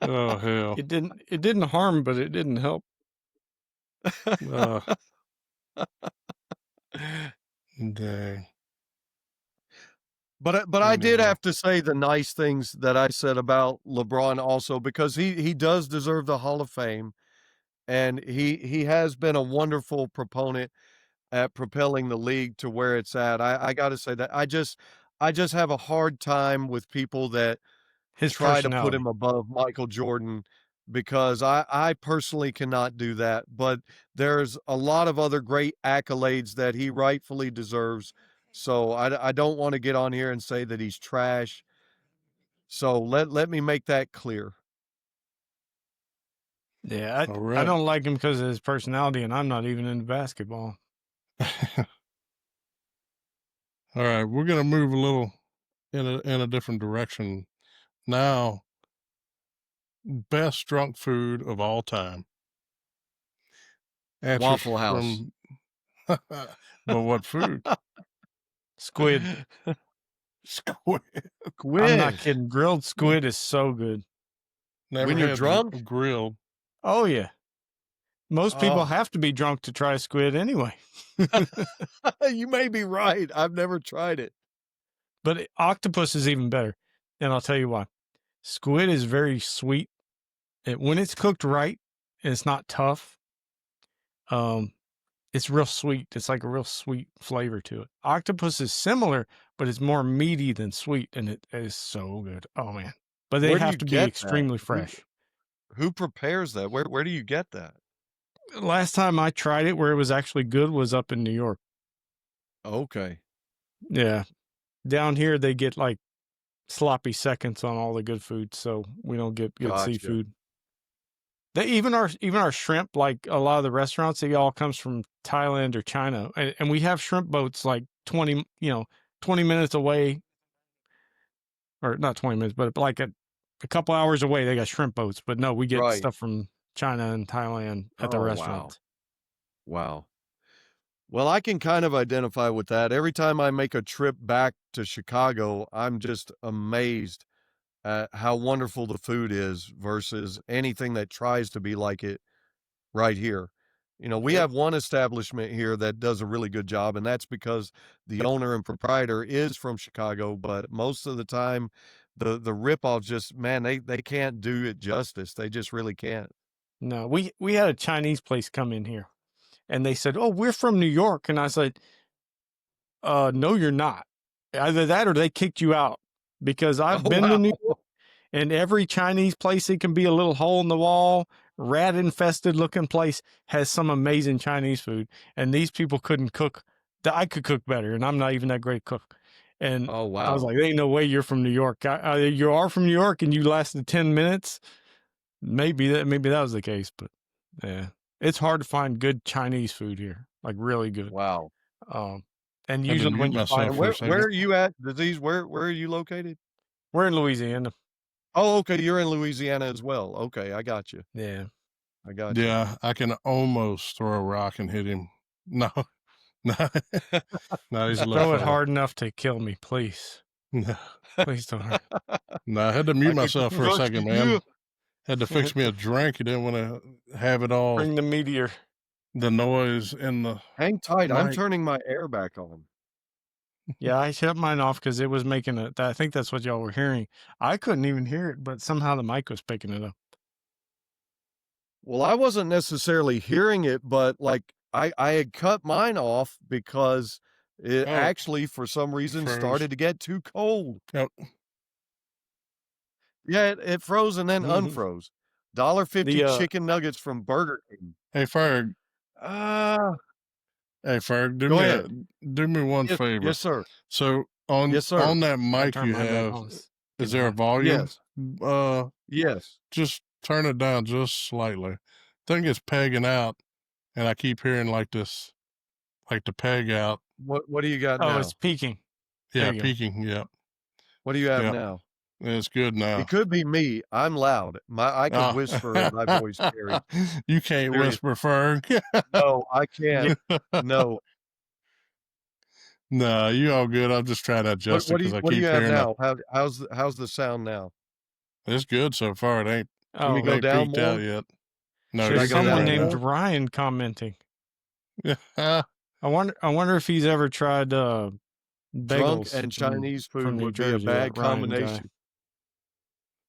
Oh hell! It didn't harm, but it didn't help. Dang. But I did Anyway. have to say the nice things that I said about LeBron also, because he does deserve the Hall of Fame, and he has been a wonderful proponent at propelling the league to where it's at. I got to say that I just have a hard time with people that His try to put personality. him above Michael Jordan, because I personally cannot do that. But there's a lot of other great accolades that he rightfully deserves. So I don't want to get on here and say that he's trash. So let me make that clear. Yeah, All right. I don't like him because of his personality, and I'm not even into basketball. All right, we're gonna move a little in a different direction now. Best drunk food of all time. Answers Waffle House. But what food? Squid. Squid. I'm not kidding. Grilled squid is so good. Never When you're had drunk? grilled. Oh yeah. Most people Oh. have to be drunk to try squid anyway. You may be right. I've never tried it. But octopus is even better, and I'll tell you why. Squid is very sweet. When it's cooked right and it's not tough, it's real sweet. It's like a real sweet flavor to it. Octopus is similar, but it's more meaty than sweet, and it is so good. Oh man! But they Where do have you to be get that? extremely fresh. Who prepares that? Where do you get that? Last time I tried it, where it was actually good, was up in New York. Okay. Yeah, down here they get like sloppy seconds on all the good food, so we don't get good Gotcha. seafood. They even our shrimp, like a lot of the restaurants, it all comes from Thailand or China, and we have shrimp boats like 20 minutes away, or not 20 minutes, but like a couple hours away. They got shrimp boats, but no, we get Right. stuff from China and Thailand at the Oh, wow. restaurant. Wow. Well, I can kind of identify with that. Every time I make a trip back to Chicago, I'm just amazed at how wonderful the food is versus anything that tries to be like it right here. You know, we Yep. have one establishment here that does a really good job, and that's because the owner and proprietor is from Chicago, but most of the time the ripoffs just, man, they can't do it justice. They just really can't. No, we had a Chinese place come in here, and they said, "Oh, we're from New York," and I said, no, you're not. Either that or they kicked you out, because I've Oh, been to wow. New York, and every Chinese place, it can be a little hole in the wall, rat infested looking place, has some amazing Chinese food. And these people couldn't cook. I could cook better, and I'm not even that great cook. And Oh, I was wow. like, there ain't no way you're from New York. You are from New York and you lasted 10 minutes. Maybe that was the case, but yeah, it's hard to find good Chinese food here, like really good. Wow. And Had to usually mute when you find myself And for a where second. are you at, DuhZeez? Where are you located? we're in Louisiana. Oh, okay, you're in Louisiana as well. Okay, I got you. Yeah. I got you. Yeah, I can almost throw a rock and hit him. No, no, no, he's a little Throw it fella. hard enough to kill me, please. No, Please don't hurt. no, I had to mute myself for a trust second, you. man. Had to fix me a drink. You didn't want to have it all, Bring the meteor. the noise in the Hang tight. I'm mic. turning my air back on. Yeah, I shut mine off because it was making it. I think that's what y'all were hearing. I couldn't even hear it, but somehow the mic was picking it up. Well, I wasn't necessarily hearing it, but like I had cut mine off because it Oh, actually, for some reason, froze. started to get too cold. Yep. Yeah, it froze and then unfroze. $1.50 The chicken nuggets from Burger King. Hey, Ferg. Ah, Hey, Ferg. Go ahead. Do me one favor. Yes, sir. So on Yes, sir. on that I mic turned you mine back have, on. It's is getting there a hot. volume? Yes. Yes. Just turn it down just slightly. I think it's pegging out, and I keep hearing like this, like the peg out. What do you got Oh, now? it's peaking. Yeah, There you go. peaking. Yep. What do you have Yep. now? It's good now. It could be me. I'm loud. I could whisper and my voice carries. You can't Seriously. whisper, Ferg. No, I can't. No. No, you all good. I'm just trying to adjust it What do because you I what do keep you have hearing it. now? How's the sound now? It's good so far. It ain't, Can we Oh, go ain't down peaked out more? yet. No, Should I there's you're go good someone down right named more? Ryan commenting. now. I wonder if he's ever tried Drunk bagels and Chinese from food New would be a Jersey. bad That Ryan guy. combination.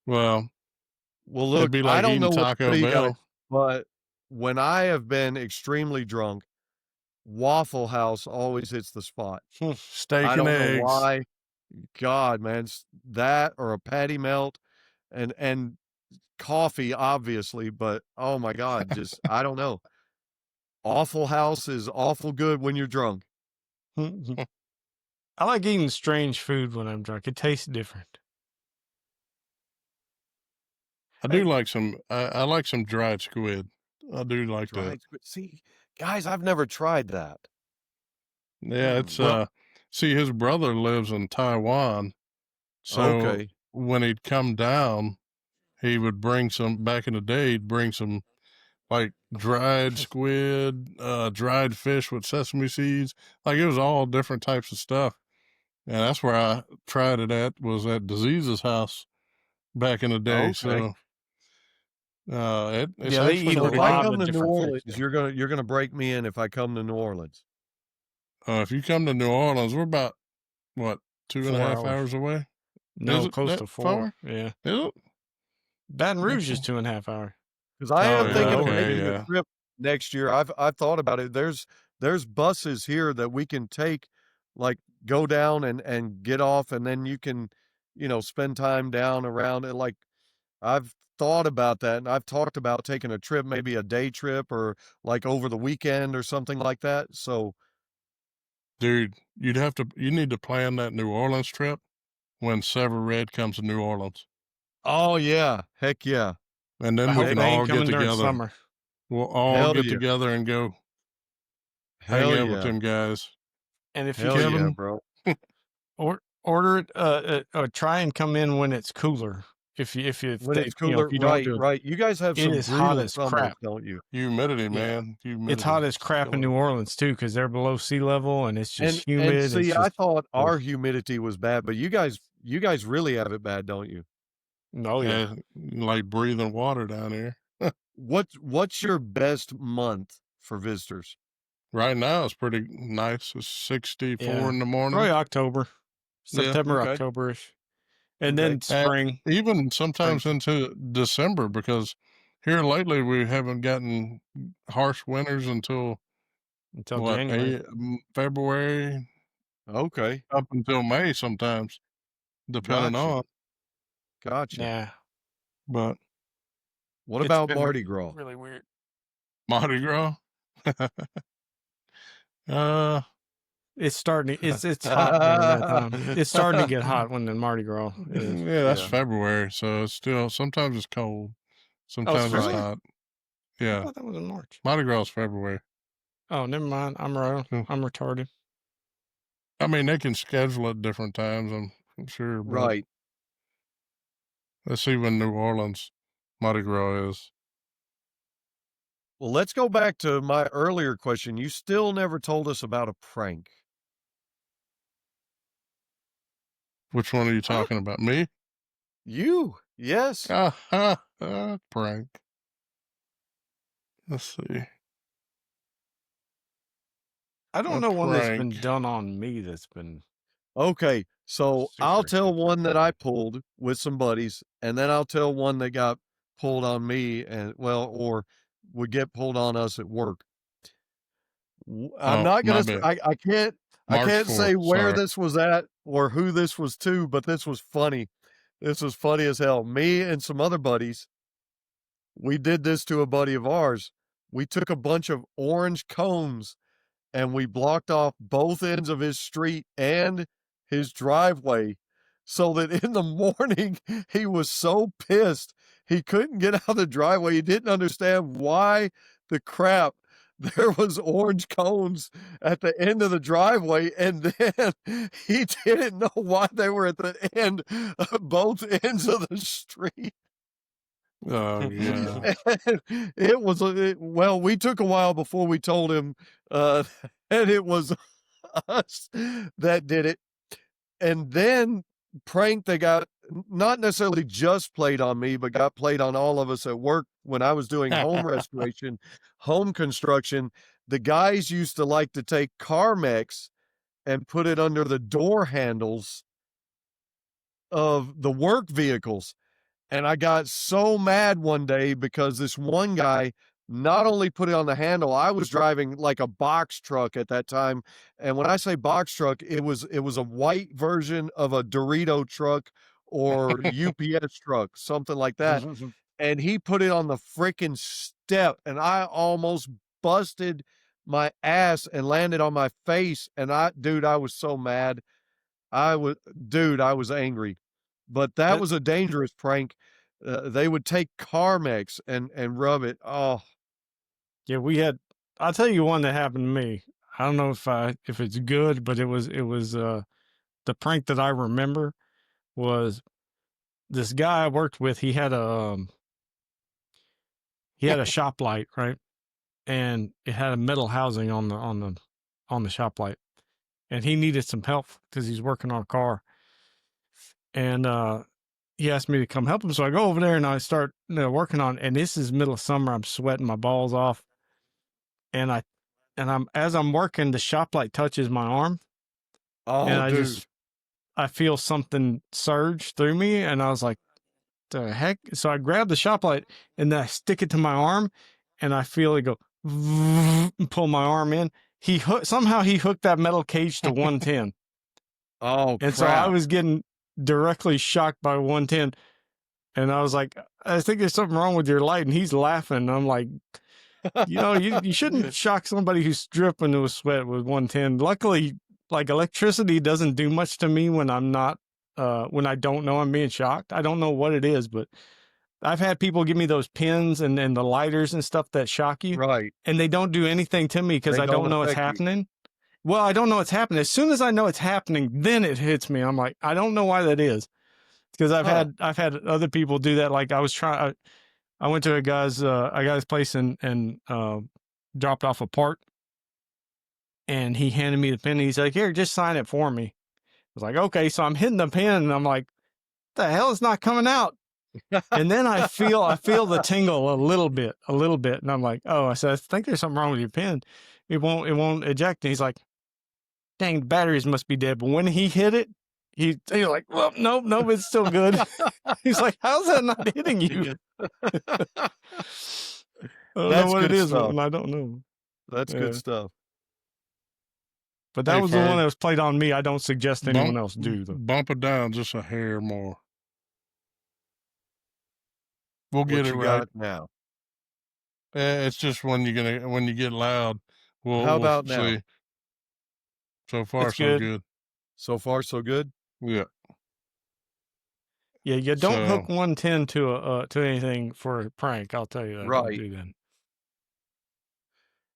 Well, Well, it'd look, be I like don't eating know what Taco city you got it, Bell. but when I have been extremely drunk, Waffle House always hits the spot. Steak I and don't know eggs. why. God, man, that or a patty melt and coffee, obviously, but oh my God, just I don't know. Awful House is awful good when you're drunk. I like eating strange food when I'm drunk. It tastes different. I do like some. I like some dried squid. I do like that. Dried squid. See, guys, I've never tried that. Yeah, it's Well- See, his brother lives in Taiwan, so Okay. when he'd come down, he would bring some. Back in the day, he'd bring some like dried squid, dried fish with sesame seeds. Like it was all different types of stuff, and that's where I tried it at. Was at DuhZeez's house back in the day. Okay. So it's Yeah, they actually eat a So if pretty I lot good. of come to New different Orleans, fish. you're gonna break me in if I come to New Orleans. If you come to New Orleans, we're about what 2.5 4 hours hours. away. Is No, it close that to 4. far? Yeah. Is it? Baton Rouge is Okay. 2.5 hours. Because I Oh, am yeah, thinking of okay, making a trip next year. I've thought about it. There's buses here that we can take, like go down and get off, and then you can, spend time down around it. Like I've thought about that, and I've talked about taking a trip, maybe a day trip or like over the weekend or something like that. So, Dude, you need to plan that New Orleans trip when Sever Red comes to New Orleans. oh yeah, heck yeah. And then I we hope can they all ain't get coming during together. summer. We'll all Hell get yeah. together and go hang Hell out with yeah. them guys. And if you Hell yeah, Kevin? bro. order it, try and come in when it's cooler. If When they it's cooler, if you don't right, do it, right. You guys have it some is hot brutal as summers, crap. don't you? Humidity, Yeah. man. Humidity. It's hot as crap in Killing New it. Orleans too, because they're below sea level and it's just And humid. It's see, I just thought our ugh. humidity was bad, but you guys really have it bad, don't you? Oh yeah. Like breathing water down here. What's your best month for visitors? Right now, it's pretty nice. It's 64 Yeah. in the morning. Probably October, Yeah. September, Okay. October-ish, and Okay. then spring. Even sometimes into December, because here lately we haven't gotten harsh winters until January. February Okay. up until May sometimes, depending Gotcha. on. Gotcha. Yeah. But What It's about been Mardi Gras? really weird. Mardi Gras, It's starting. It's hot during that time. It's starting to get hot when the Mardi Gras is. yeah, that's Yeah. February, so it's still sometimes it's cold, Oh, it's sometimes it's Right. February? hot. I Yeah, thought that was in March. Mardi Gras is February. Oh, never mind. I'm wrong. Hmm. I'm retarded. I mean, they can schedule it different times, I'm sure, but Right. let's see when New Orleans Mardi Gras is. Well, let's go back to my earlier question. You still never told us about a prank. Which one are you talking about? Me? You? Yes. Prank. Let's see. I don't A know one that's been prank. done on me that's been. Okay. So Super I'll tell expensive. one that I pulled with some buddies, and then I'll tell one that got pulled on me or would get pulled on us at work. I'm Oh, not my gonna. bad. I can't. I March can't 4th. say where Sorry. this was at or who this was to, but this was funny. This was funny as hell. Me and some other buddies, we did this to a buddy of ours. We took a bunch of orange cones and we blocked off both ends of his street and his driveway so that in the morning he was so pissed he couldn't get out of the driveway. He didn't understand why the crap there was orange cones at the end of the driveway, and then he didn't know why they were at the end of both ends of the street. Oh, yeah. It was well, we took a while before we told him and it was us that did it. And then prank they got not necessarily just played on me, but got played on all of us at work when I was doing home restoration, home construction. The guys used to like to take Carmex and put it under the door handles of the work vehicles. And I got so mad one day because this one guy not only put it on the handle, I was driving like a box truck at that time. And when I say box truck, it was a white version of a Dorito truck or UPS truck, something like that. And he put it on the freaking step, and I almost busted my ass and landed on my face. And I was so mad. I was angry. But that was a dangerous prank. They would take Carmex and rub it. Oh, Yeah, we had. I'll tell you one that happened to me. I don't know if it's good, but it was the prank that I remember was this guy I worked with. He had a shop light, right, and it had a metal housing on the shop light, and he needed some help because he's working on a car, and he asked me to come help him. So I go over there and I start working on it, and this is middle of summer. I'm sweating my balls off, and as I'm working, the shop light touches my arm, and dude. I feel something surge through me, and I was like, the heck? So I grab the shop light and then I stick it to my arm, and I feel it go and pull my arm in. Somehow he hooked that metal cage to 110. Oh, and so I was getting directly shocked by 110, and I was like, I think there's something wrong with your light, and he's laughing. And I'm like, you shouldn't shock somebody who's dripping with sweat with 110. Luckily, like, electricity doesn't do much to me when I'm not, when I don't know I'm being shocked. I don't know what it is, but I've had people give me those pins and the lighters and stuff that shock you. Right. And they don't do anything to me because I don't know it's happening. Well, I don't know it's happening. As soon as I know it's happening, then it hits me. I'm like, I don't know why that is. because I've had other people do that. Like I went to a guy's place and dropped off a part, and he handed me the pen. And he's like, "Here, just sign it for me." I was like, "Okay." So I'm hitting the pen, and I'm like, "The hell, it's not coming out." And then I feel the tingle a little bit, and I'm like, "Oh," I said, "I think there's something wrong with your pen. It won't eject." And he's like, "Dang, the batteries must be dead." But when he hit it, he's like, "Well, nope, it's still good." He's like, "How's that not hitting you?" I don't know what it is, and I don't know. That's good stuff. But that was the one that was played on me. I don't suggest anyone else do though. Bump it down just a hair more. We'll get it right now. It's just when you get loud. How about now? See. So far, so good. So far, so good. Yeah. Yeah, you don't hook 110 to anything for a prank. I'll tell you that. Right. Don't do that.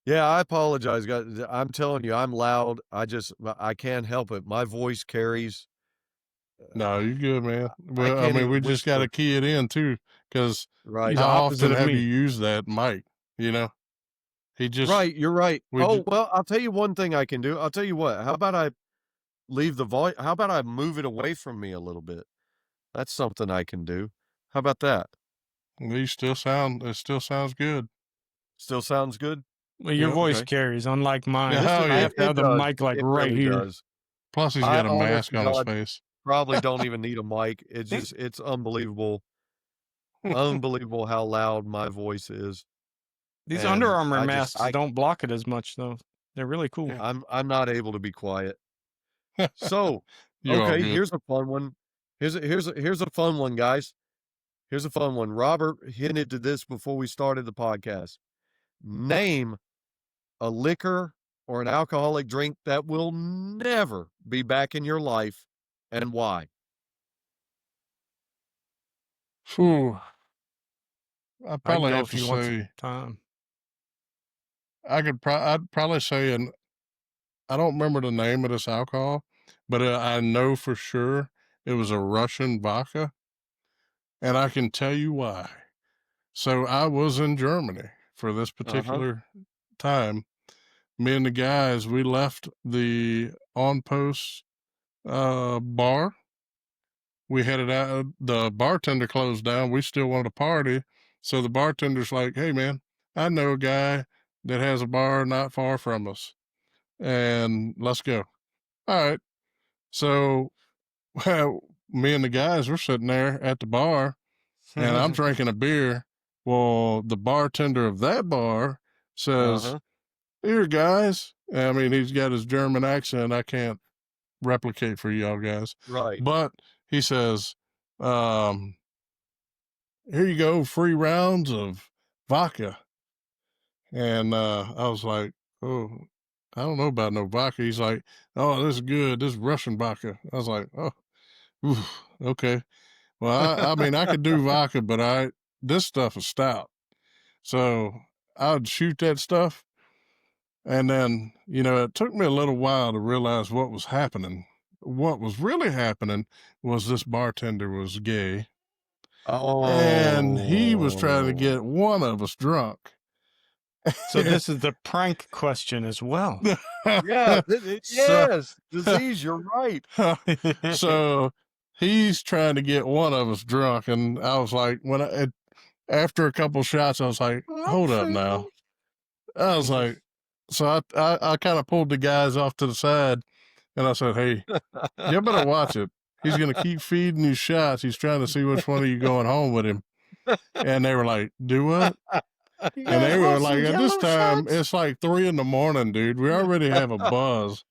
Yeah, I apologize, guys. I'm telling you, I'm loud. I can't help it. My voice carries. No, you're good, man. Well, I mean, we just got to key it in too, because how often have you used that mic? You know, right. You're right. Well, I'll tell you one thing I can do. I'll tell you what. How about I leave the voice? How about I move it away from me a little bit? That's something I can do. How about that? It still sounds good. Still sounds good. Well, your voice carries, unlike mine. Yeah, I have to have the mic like right here. Does. Plus, he's got a mask on his face. Probably don't even need a mic. It's unbelievable. Unbelievable how loud my voice is. These Under Armour masks don't block it as much though. They're really cool. I'm not able to be quiet. So, okay, here's a fun one. Here's a fun one, guys. Here's a fun one. Robert hinted to this before we started the podcast. Name a liquor or an alcoholic drink that will never be back in your life, and why? Phew. I'd probably have to say time. I'd probably say I don't remember the name of this alcohol, but I know for sure it was a Russian vodka, and I can tell you why. So I was in Germany for this particular time. Me and the guys, we left the on-post bar. We headed out. The bartender closed down. We still wanted to party. So the bartender's like, "Hey, man, I know a guy that has a bar not far from us, and let's go." All right. So me and the guys were sitting there at the bar, and I'm drinking a beer. Well, the bartender of that bar says, "Here, guys." I mean, he's got his German accent. I can't replicate for y'all guys. Right. But he says, "Here you go, 3 rounds of vodka." And I was like, "Oh, I don't know about no vodka." He's like, "Oh, this is good. This is Russian vodka." I was like, "Oh, oof, okay." Well, I mean, I could do vodka, but this stuff is stout. So I'd shoot that stuff. And then, it took me a little while to realize what was happening. What was really happening was this bartender was gay. Oh. And he was trying to get one of us drunk. So this is the prank question as well. Yeah. Yes. DuhZeez, you're right. So he's trying to get one of us drunk. And I was like, after a couple shots, I was like, hold up now. I was like, so I kind of pulled the guys off to the side, and I said, "Hey, you better watch it. He's going to keep feeding you shots. He's trying to see which one of you going home with him." And they were like, "Do what?" And they were like, at this time, it's like 3 a.m, dude. We already have a buzz,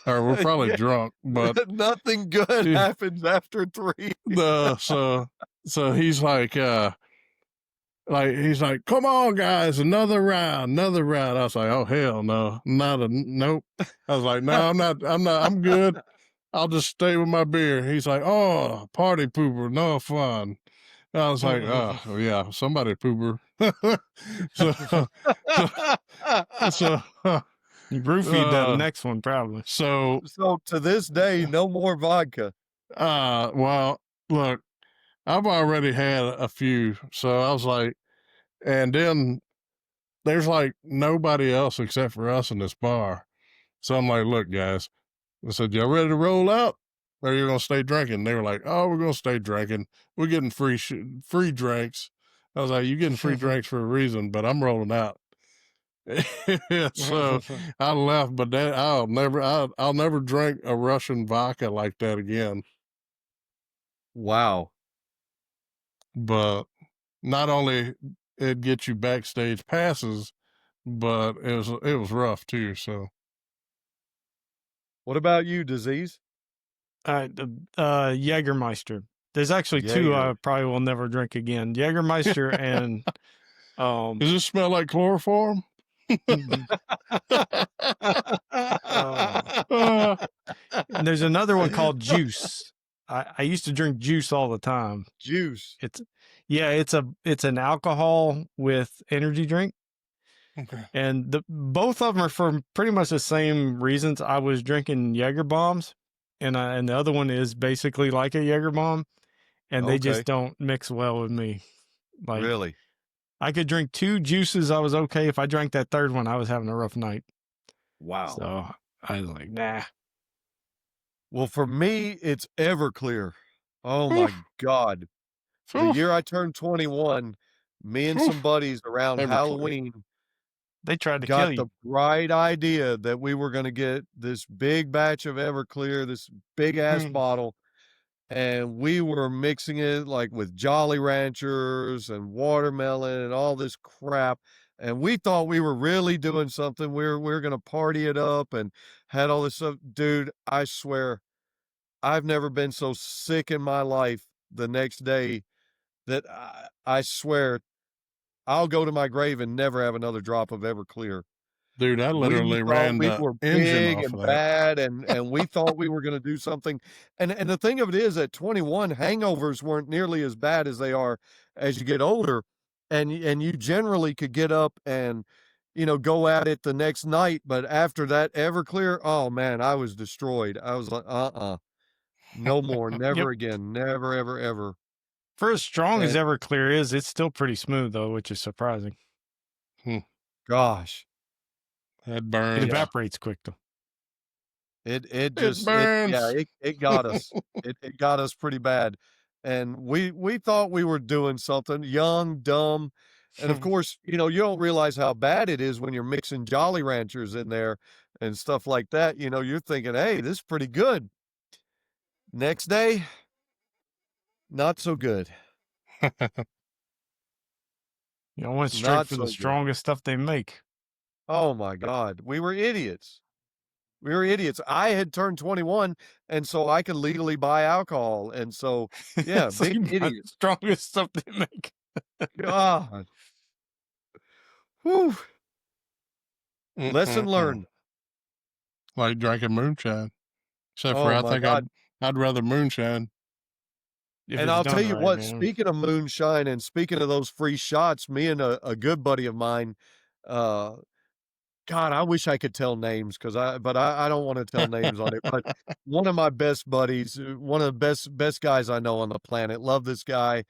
or we're probably drunk, but nothing good happens after 3. So he's like, he's like, "Come on, guys, another round. I was like, "Oh, hell no, nope." I was like, "No, I'm good. I'll just stay with my beer." He's like, "Oh, party pooper, no fun." I was like, "Oh, yeah, somebody pooper." so you roofied that next one probably. So to this day, no more vodka. Well, look, I've already had a few, so I was like, and then there's like nobody else except for us in this bar. So I'm like, look, guys, I said, y'all ready to roll out? Or you're going to stay drinking? They were like, oh, we're going to stay drinking. We're getting free drinks. I was like, you're getting free drinks for a reason, but I'm rolling out. So I left, but that I'll never drink a Russian vodka like that again. Wow. But not only it gets you backstage passes, but it was rough too. So What about you, DuhZeez? Jägermeister. There's actually two I Jaeger. probably will never drink again. Jägermeister and does this smell like chloroform? and there's another one called Juice. I used to drink Juice all the time. Juice. It's an alcohol with energy drink. Okay. And both of them are for pretty much the same reasons. I was drinking Jaeger bombs, and the other one is basically like a Jaeger bomb, and they just don't mix well with me. Like, really? I could drink two juices, I was okay. If I drank that third one, I was having a rough night. Wow. So I was like, nah. Well, for me, it's Everclear. Oh my God. The year I turned 21, me and some buddies around Everclear. Halloween They tried to got kill you. the bright idea that we were going to get this big batch of Everclear, this big ass bottle, and we were mixing it like with Jolly Ranchers and watermelon and all this crap. And we thought we were really doing something. We were going to party it up and had all this stuff. Dude, I swear, I've never been so sick in my life the next day that I swear I'll go to my grave and never have another drop of Everclear. Dude, I literally ran we the were engine big off and of that. bad, and we thought we were going to do something. And the thing of it is, at 21, hangovers weren't nearly as bad as they are as you get older, and you generally could get up and go at it the next night. But after that Everclear, oh man, I was destroyed. I was like, no more, never again, never, ever, ever. For as strong as Everclear is, it's still pretty smooth though, which is surprising. Gosh. That burns. It evaporates quick though. It just burns. it got us. It got us pretty bad. And we thought we were doing something, young, dumb. And of course, you don't realize how bad it is when you're mixing Jolly Ranchers in there and stuff like that. You're thinking, hey, this is pretty good. Next day, not so good. I went straight for the strongest stuff they make. Oh my God. We were idiots. I had turned 21, and so I could legally buy alcohol. And so, yeah, So big you buy idiot. the strongest stuff they make. God. Whew. Lesson learned. Like drinking moonshine. Except for Oh I my think God. I'd rather moonshine. And I'll tell you what, speaking of moonshine and speaking of those free shots, me and a good buddy of mine, God, I wish I could tell names but I don't want to tell names on it. But one of my best buddies, one of the best guys I know on the planet, love this guy.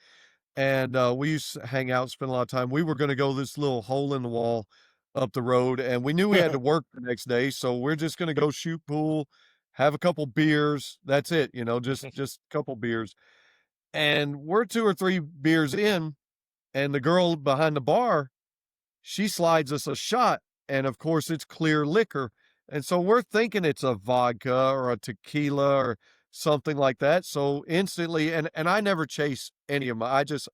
And we used to hang out, spend a lot of time. We were going to go this little hole in the wall up the road, and we knew we had to work the next day. So we're just going to go shoot pool, have a couple beers. That's it, just a couple beers. And we're 2 or 3 beers in, and the girl behind the bar, she slides us a shot. And of course, it's clear liquor. And so we're thinking it's a vodka or a tequila or something like that. So instantly, and I never chase any of them.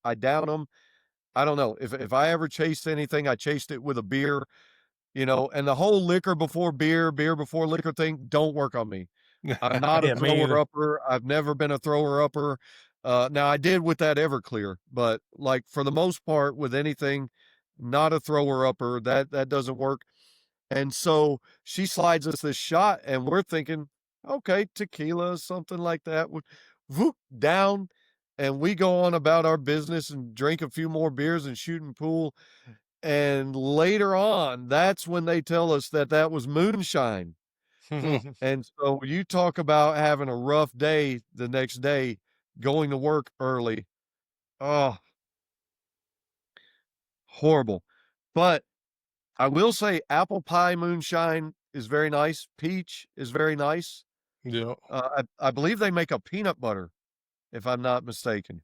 I down them. I don't know. If I ever chased anything, I chased it with a beer, and the whole liquor before beer before liquor thing don't work on me. I'm not a thrower-upper. I've never been a thrower-upper. Now, I did with that Everclear, but like for the most part with anything, not a thrower-upper. That doesn't work. And so she slides us this shot, and we're thinking, okay, tequila, something like that. Whoop, down, and we go on about our business and drink a few more beers and shooting pool. And later on, that's when they tell us that was moonshine. And so you talk about having a rough day the next day, going to work early. Oh, horrible. But I will say apple pie moonshine is very nice. Peach is very nice. Yeah. I believe they make a peanut butter, if I'm not mistaken.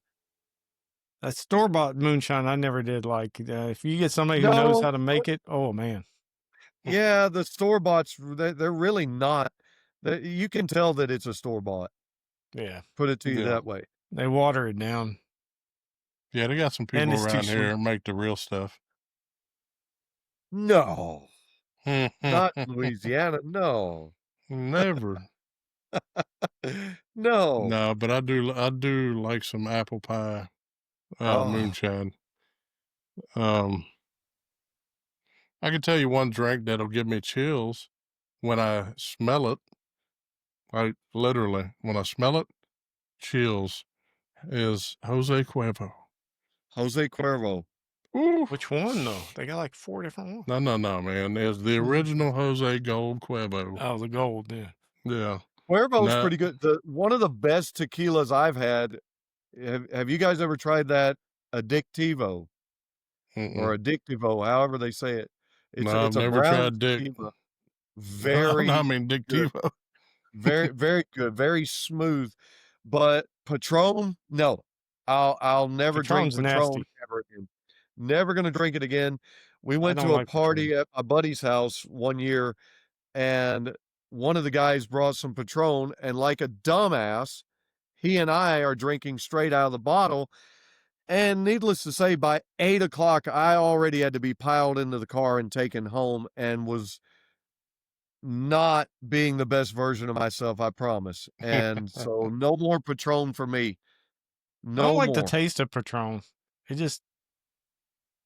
That store-bought moonshine I never did like. If you get somebody who knows No, how to make it, oh man. yeah, the store-boughts, they're really not. You can tell that it's a store-bought. Yeah. Put it to you Yeah. that way. They water it down. Yeah, they got some And people it's too around here sweet. make the real stuff. No, not in Louisiana. No, Never. no. No, but I do like some apple pie Oh, moonshine. I can tell you one drink that'll give me chills when I smell it. Like literally, when I smell it, chills is Jose Cuervo. Jose Cuervo. Ooh. Which one though? They got like 4 different ones. No, man. There's the original Jose Gold Cuervo. Oh, the gold, yeah. Yeah. Cuervo's No. pretty good. One of the best tequilas I've had. Have you guys ever tried that Addictivo or Addictivo, however they say it? No, I've It's a never brown tried Dick. tequila. No, Very I mean Dick good. Tivo. Very, very good. Very smooth. But Patron, no. I'll never drink Patron's Patron nasty. ever again. Never gonna drink it again. We I went don't to a like party Patron. at my buddy's house one year, and one of the guys brought some Patron, and like a dumbass, he and I are drinking straight out of the bottle. And needless to say, by 8 o'clock, I already had to be piled into the car and taken home, and was not being the best version of myself, I promise. And so no more Patron for me. I don't No like the more. taste of Patron. It just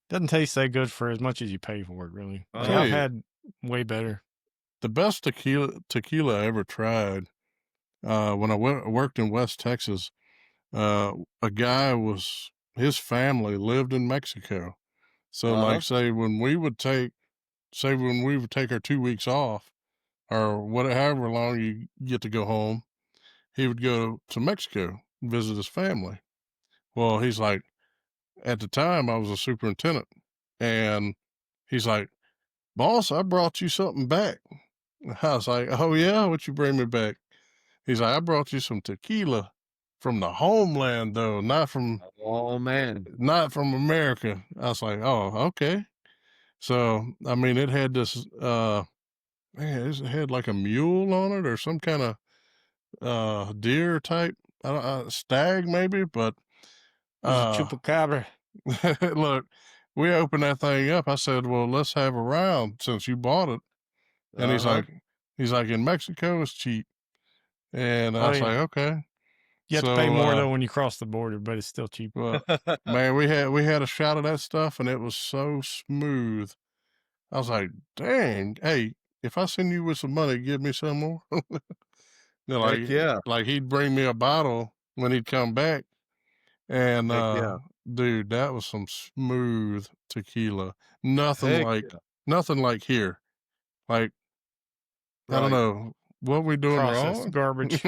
doesn't taste that good for as much as you pay for it, really. Like, I've Hey. had way better. The best tequila I ever tried, when I worked in West Texas, a guy his family lived in Mexico. So like say when we would take our 2 weeks off or however long you get to go home, he would go to Mexico, visit his family. Well, he's like, at the time I was a superintendent, and he's like, "Boss, I brought you something back." I was like, "Oh yeah, what you bring me back?" He's like, "I brought you some tequila from the homeland, though, not from Oh man. America." I was like, "Oh, okay." So I mean, it had this man, it had like a mule on it or some kind of deer type, stag maybe, but It was a chupacabra. look, we opened that thing up. I said, "Well, let's have a round since you bought it." And he's like, "In Mexico, it's cheap." And I Oh, was yeah. like, "Okay." You have to pay more though when you cross the border, but it's still cheap. Well, man, we had a shot of that stuff, and it was so smooth. I was like, "Dang, hey, if I send you with some money, give me some more." Heck yeah. like he'd bring me a bottle when he'd come back, and Heck yeah. dude, that was some smooth tequila. Nothing Heck like yeah. nothing like here. Like I don't Right. know what we doing Processed wrong. garbage.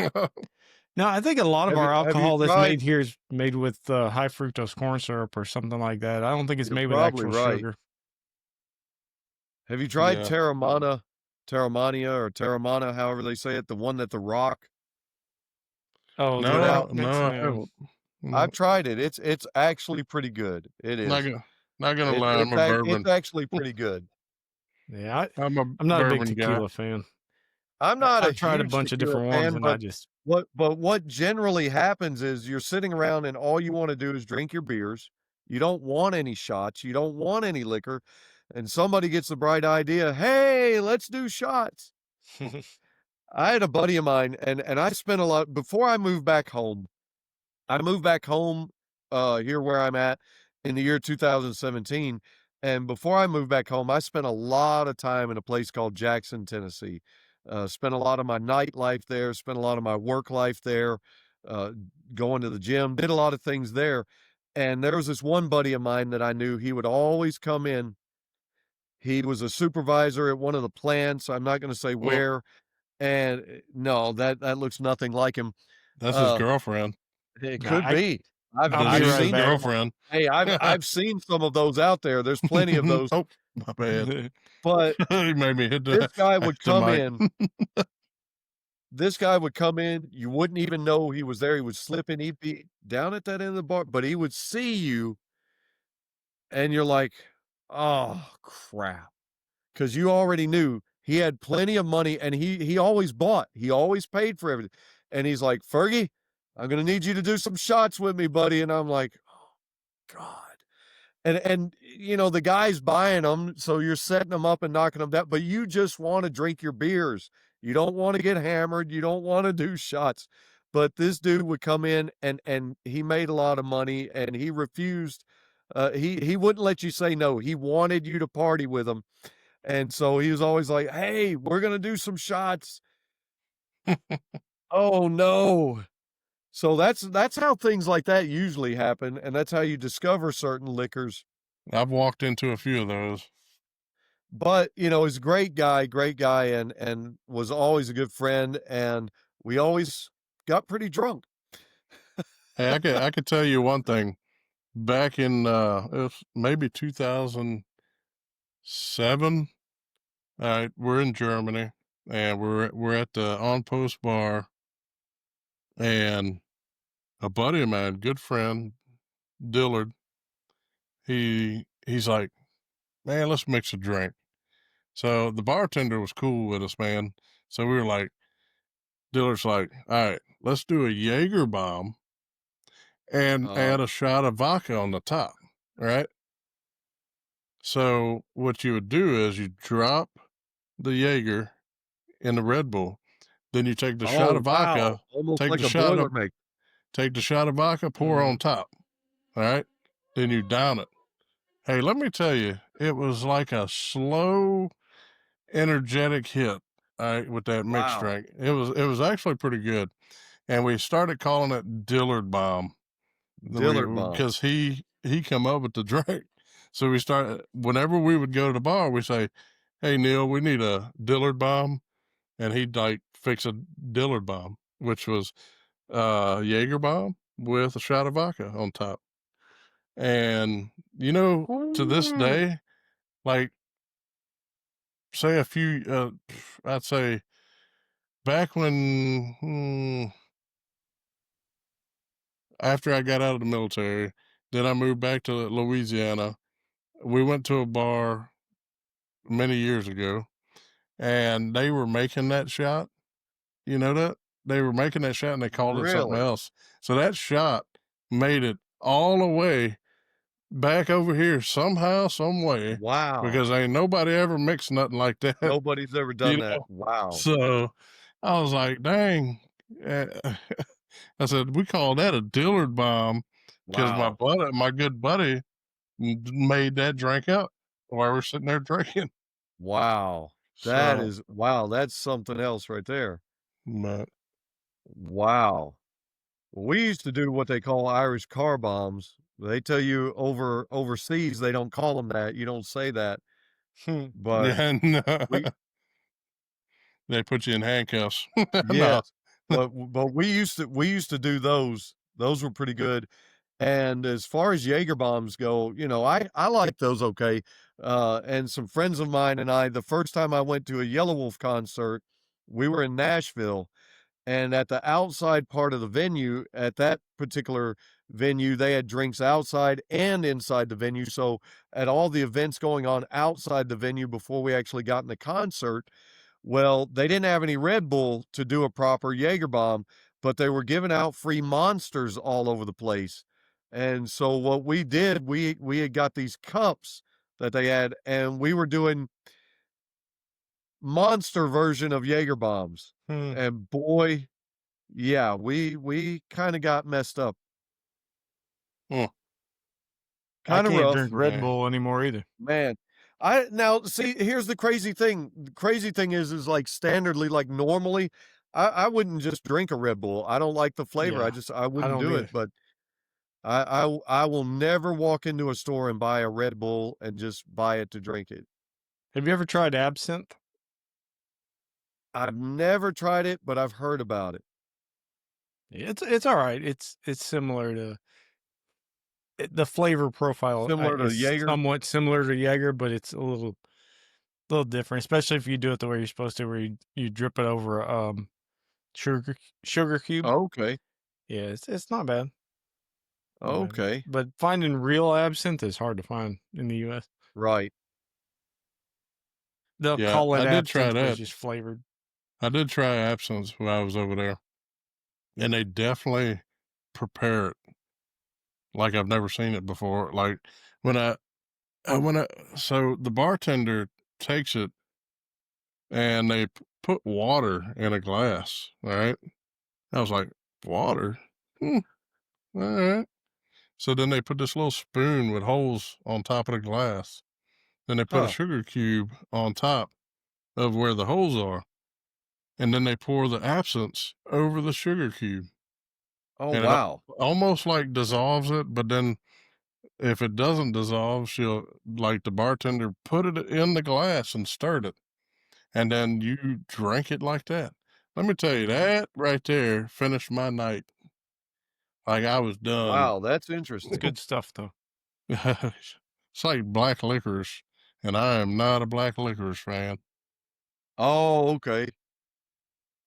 No, I think a lot of Have our you alcohol that's tried? made here is made with high fructose corn syrup or something like that. I don't think it's You're made with probably actual right. sugar. Have you tried Yeah. Terramana, or Terramana, however they say it, the one that The Rock Oh, put the out? rock mix? No, I No. haven't. I've tried it. It's actually pretty good. It Not is. gonna lie, I'm a It's bourbon. actually pretty good. Yeah, I'm a I'm not a big bourbon guy. tequila fan. I'm not a I've tried a huge bunch of tequila different ones, fan, and I but just what generally happens is you're sitting around and all you want to do is drink your beers. You don't want any shots. You don't want any liquor. And somebody gets the bright idea, hey, let's do shots. I had a buddy of mine, and I spent a lot before I moved back home. I moved back home here where I'm at in the year 2017. And before I moved back home, I spent a lot of time in a place called Jackson, Tennessee. Spent a lot of my nightlife there, spent a lot of my work life there, going to the gym, did a lot of things there. And there was this one buddy of mine that I knew. He would always come in. He was a supervisor at one of the plants. I'm not going to say where. And no, that looks nothing like him. That's his girlfriend. It Nah, could be. I've I'll Does be he I've use right his seen back. some. girlfriend? Hey, I've seen some of those out there. There's plenty of those. Oh, my bad. But He made me hit this guy would the come mic. in. This guy would come in. You wouldn't even know he was there. He would slip in. He'd be down at that end of the bar, but he would see you, and you're like, "Oh crap," because you already knew he had plenty of money, and he always bought. He always paid for everything. And he's like, "Fergie, I'm gonna need you to do some shots with me, buddy." And I'm like, "Oh God." And you know, the guy's buying them, so you're setting them up and knocking them down, but you just wanna drink your beers. You don't wanna get hammered, you don't wanna do shots. But this dude would come in and he made a lot of money, and he refused, he wouldn't let you say no. He wanted you to party with him, and so he was always like, "Hey, we're gonna do some shots." Oh, no. So that's how things like that usually happen, and that's how you discover certain liquors. I've walked into a few of those. But, you know, he's a great guy, and was always a good friend, and we always got pretty drunk. Hey, I could tell you one thing. Back in it was maybe 2007. All right, we're in Germany, and we're at the On Post bar, and a buddy of mine, good friend, Dillard, he's like, man, let's mix a drink. So the bartender was cool with us, man. So we were like, Dillard's like, all right, let's do a Jaeger bomb and add a shot of vodka on the top, right? So what you would do is you drop the Jaeger in the Red Bull, then you take the shot of Oh, wow. vodka, Almost take like the a shot of Boilermaker. take the shot of vodka, pour on top. All right, then you down it. Hey, let me tell you, it was like a slow, energetic hit. All right, with that mixed Wow. drink, it was actually pretty good, and we started calling it Dillard Bomb. Dillard bomb. Because he come up with the drink. So we start whenever we would go to the bar, we say, "Hey Neil, we need a Dillard bomb," and he'd like fix a Dillard bomb, which was Jaeger bomb with a shot of vodka on top. And you know, to this day, like say a few, I'd say back when after I got out of the military, then I moved back to Louisiana. We went to a bar many years ago, and they were making that shot. You know that? They were making that shot and they called it something Really? else. So that shot made it all the way back over here somehow, some way, Wow. because ain't nobody ever mixed nothing like that. Nobody's ever done that. Wow. So I was like, dang. I said, we call that a Dillard bomb because Wow. my good buddy made that drink up while we're sitting there drinking. Wow. So, wow, that's something else right there. but Wow. We used to do what they call Irish car bombs. They tell you overseas they don't call them that. You don't say that. But yeah, no. we They put you in handcuffs. No. yes, but we used to do those. Those were pretty good. And as far as Jaeger bombs go, you know, I like those okay. And some friends of mine and I, the first time I went to a Yellow Wolf concert, we were in Nashville, and at the outside part of the venue, at that particular venue, they had drinks outside and inside the venue. So at all the events going on outside the venue before we actually got in the concert, well, they didn't have any Red Bull to do a proper Jaeger bomb, but they were giving out free monsters all over the place. And so what we did, we had got these cups that they had, and we were doing monster version of Jaeger bombs. And boy, yeah, we kind of got messed up. Hmm. I Kind of can't rough, drink Red Yeah. Bull anymore either. man. I now see here's the crazy thing. The crazy thing is like standardly, like normally, I wouldn't just drink a Red Bull. I don't like the flavor. Yeah, I wouldn't don't do either. it. But I will never walk into a store and buy a Red Bull and just buy it to drink it. Have you ever tried absinthe? I've never tried it, but I've heard about it. It's all right. It's similar to the flavor profile Similar to is Jaeger? somewhat similar to Jaeger, but it's a little different, especially if you do it the way you're supposed to, where you drip it over sugar cube. Okay. Yeah, it's not bad. Okay. But finding real absinthe is hard to find in the U.S. Right. They'll Yeah, call it I did try absinthe, but it's that. just flavored. I did try absinthe when I was over there, and they definitely prepare it like I've never seen it before. Like when so the bartender takes it and they put water in a glass, right? I was like, water? All right. So then they put this little spoon with holes on top of the glass. Then they put a Huh. sugar cube on top of where the holes are. And then they pour the absinthe over the sugar cube. Oh, And wow. it almost like dissolves it, but then if it doesn't dissolve, she'll, like the bartender, put it in the glass and stirred it. And then you drink it like that. Let me tell you, that right there finished my night. Like I was done. Wow, that's It's interesting. good stuff, though. It's like black licorice, and I am not a black licorice fan. Oh, okay.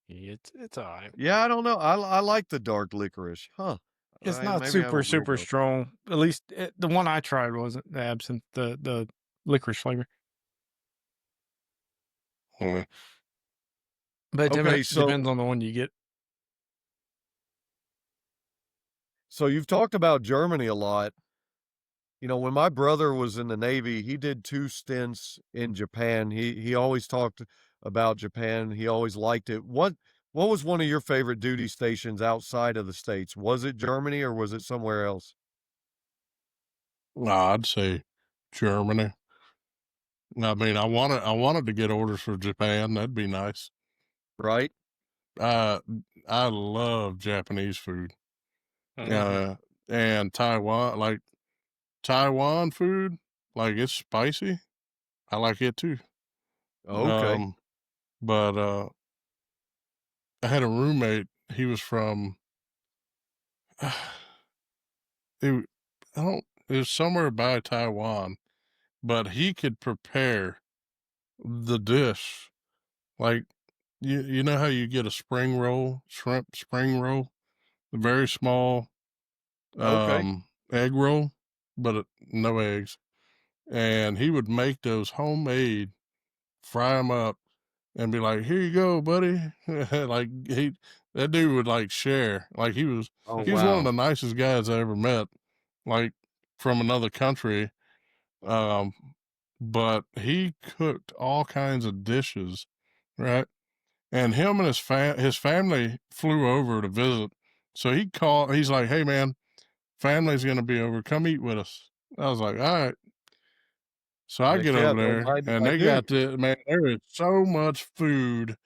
It's all right. Yeah, I don't know. I like the dark licorice. Huh. It's not Maybe I super overdo it. strong. At least the one I tried wasn't the absinthe, the licorice flavor. Mm. But Okay, it depends on the one you get. So you've talked about Germany a lot. You know, when my brother was in the Navy, he did 2 stints in Japan. He always talked about Japan. He always liked it. What was one of your favorite duty stations outside of the States? Was it Germany or was it somewhere else? I'd say Germany. I mean, I wanted to get orders for Japan. That'd be nice. Right? I love Japanese food. Mhm. And Taiwan food, like it's spicy. I like it too. Okay. But I had a roommate. He was from it, it was somewhere by Taiwan, but he could prepare the dish like you know how you get a spring roll, shrimp spring roll, a very small Okay. egg roll, but no eggs. And he would make those homemade, fry them up, and be like, "Here you go, buddy." Like that dude would like share. Like Oh, he was one of wow. the nicest guys I ever met. Like from another country, um, but he cooked all kinds of dishes, right? And him and his family flew over to visit. So he called. He's like, "Hey man, family's gonna be over. Come eat with us." I was like, "All right." So I Heck get yeah, over don't there, mind if and I they do. got the man. There is so much food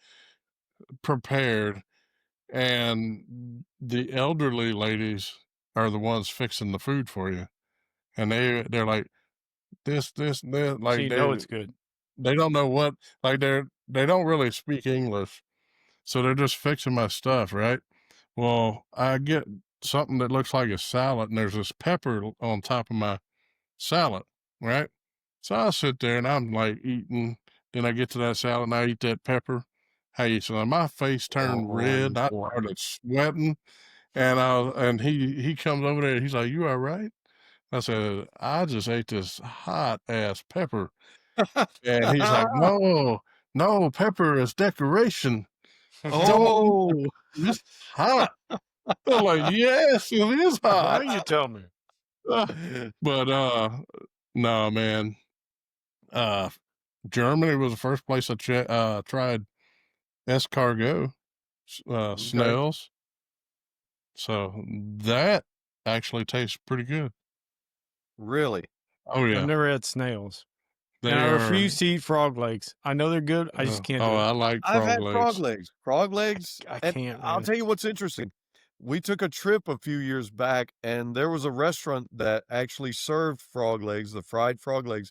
prepared, and the elderly ladies are the ones fixing the food for you, and they're like this, So like you know it's good. they don't know what, like they don't really speak English, so they're just fixing my stuff, right? Well, I get something that looks like a salad, and there's this pepper on top of my salad, right? So I sit there and I'm like eating. Then I get to that salad and I eat that pepper. Hey, so my face turned red. I started sweating, and he comes over there. He's like, "You all right?" I said, "I just ate this hot ass pepper," and he's like, "No, no, pepper is decoration. Don't eat the Oh. pepper. It's hot." I'm like, "Yes, it is Now hot." you tell me. But no, man. Uh, Germany was the first place I tried escargot, Okay. snails. So that actually tastes pretty good. Really? Oh I've yeah, never had snails. And I they are. refuse to eat frog legs. I know they're good. I just can't do it. I like I've frog had frog legs. legs. Frog legs, I and can't, I'll man. tell you what's interesting. We took a trip a few years back, and there was a restaurant that actually served frog legs, the fried frog legs,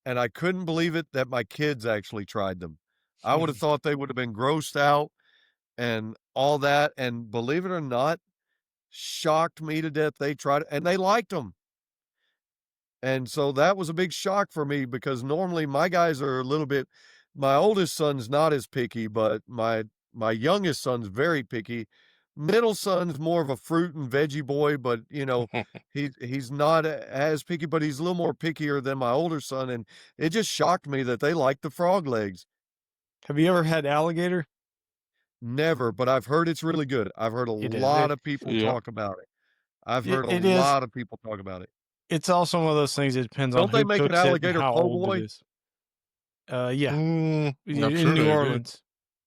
and I couldn't believe it that my kids actually tried them. I would have thought they would have been grossed out and all that, and believe it or not, shocked me to death. They tried it, and they liked them. And so that was a big shock for me because normally my guys are a little bit, my oldest son's not as picky, but my youngest son's very picky. Middle son's more of a fruit and veggie boy, but he's not as picky, but he's a little more pickier than my older son. And it just shocked me that they like the frog legs. Have you ever had alligator? Never, but I've heard it's really good. I've heard a It is. lot of people Yep. talk about it. I've heard a It is. lot of people talk about it. It's also one of those things that depends on Don't they who make an cooks it and alligator how po' old boy? it is. Yeah, I'm in sure New they do. Orleans.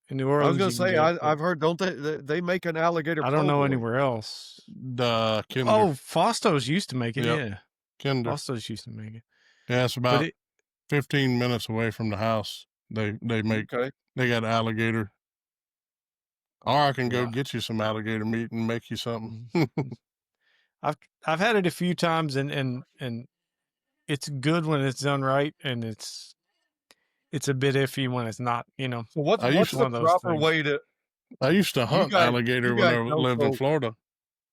In New I was Orleans, gonna you can say, get it. I've heard, don't they make an alligator I po' don't know boy? anywhere else. The Kinder. Oh, Fausto's used to make it. Yep. Yeah, Kinder. Fausto's used to make it. Yeah, it's But about 15 minutes away from the house. They make Okay. they got alligator. Or I can go Yeah. get you some alligator meat and make you something. I've had it a few times and it's good when it's done right, and it's a bit iffy when it's not. So What's the one of those proper things. way to I used to hunt alligator when I know, lived in so Florida.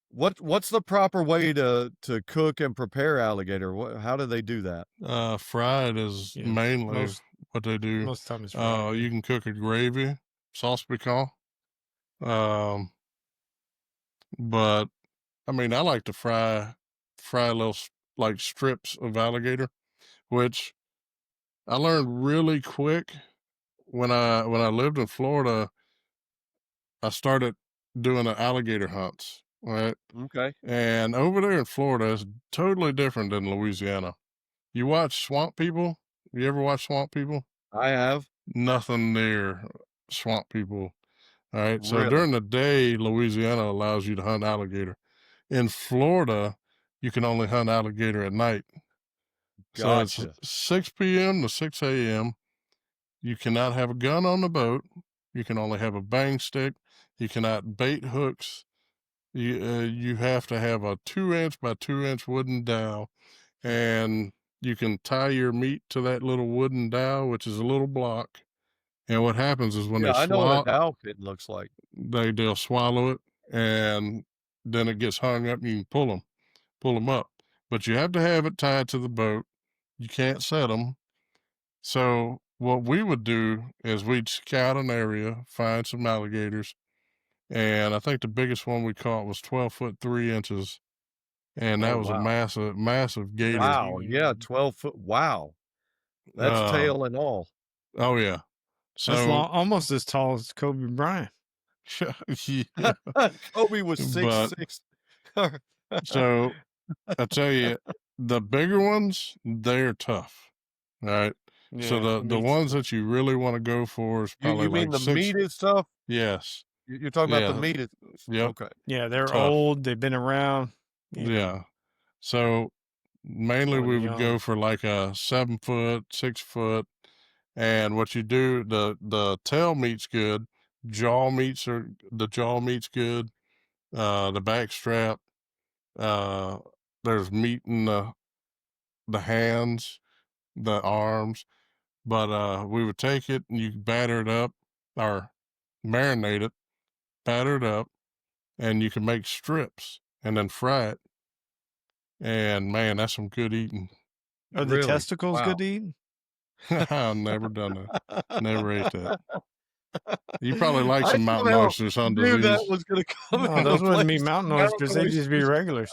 what's the proper way to cook and prepare alligator? How do they do that? Fried is Yeah, mainly what they do. most of the time it's fried. You can cook a gravy, sauce piquant. But I mean, I like to fry little like strips of alligator, which I learned really quick when I lived in Florida. I started doing the alligator hunts, right? Okay. And over there in Florida, it's totally different than Louisiana. You watch Swamp People? You ever watch Swamp People? I have. Nothing near Swamp People. All right. So Really? during the day, Louisiana allows you to hunt alligator. In Florida, you can only hunt alligator at night. Gotcha. So it's 6 p.m. to 6 a.m. You cannot have a gun on the boat. You can only have a bang stick. You cannot bait hooks. You have to have a 2-inch by 2-inch wooden dowel, and you can tie your meat to that little wooden dowel, which is a little block. And what happens is when they I know what a swallow, dowel pin looks like. they'll swallow it, and then it gets hung up. And you can pull them up, but you have to have it tied to the boat. You can't set them. So what we would do is we'd scout an area, find some alligators, and I think the biggest one we caught was 12 foot 3 inches, and that Oh, was a wow. massive gator. Wow. Yeah. 12 foot. Wow. That's tail and all. Oh yeah. That's So almost as tall as Kobe Bryant. yeah. Kobe was 6'6". So I tell you, the bigger ones, they're tough. All right. Yeah, So the ones that you really want to go for is probably You mean like the 6. meated stuff? Yes. You're talking about the Yeah. meated. Yep. Okay. yeah, they're Tough. old. They've been around. Yeah. So mainly we would go for like a 7 foot, 6 foot. And what you do, the tail meat's good. The jaw meat's good. The back strap, there's meat in the hands, the arms. But we would take it and you batter it up or marinate it, batter it up, and you can make strips and then fry it. And man, that's some good eating. Are the testicles good to eat? I've never done that. Never ate that. You probably like some mountain oysters, huh, knew DuhZeez? that was going to come. No, those wouldn't be mountain oysters. They'd just be regulars.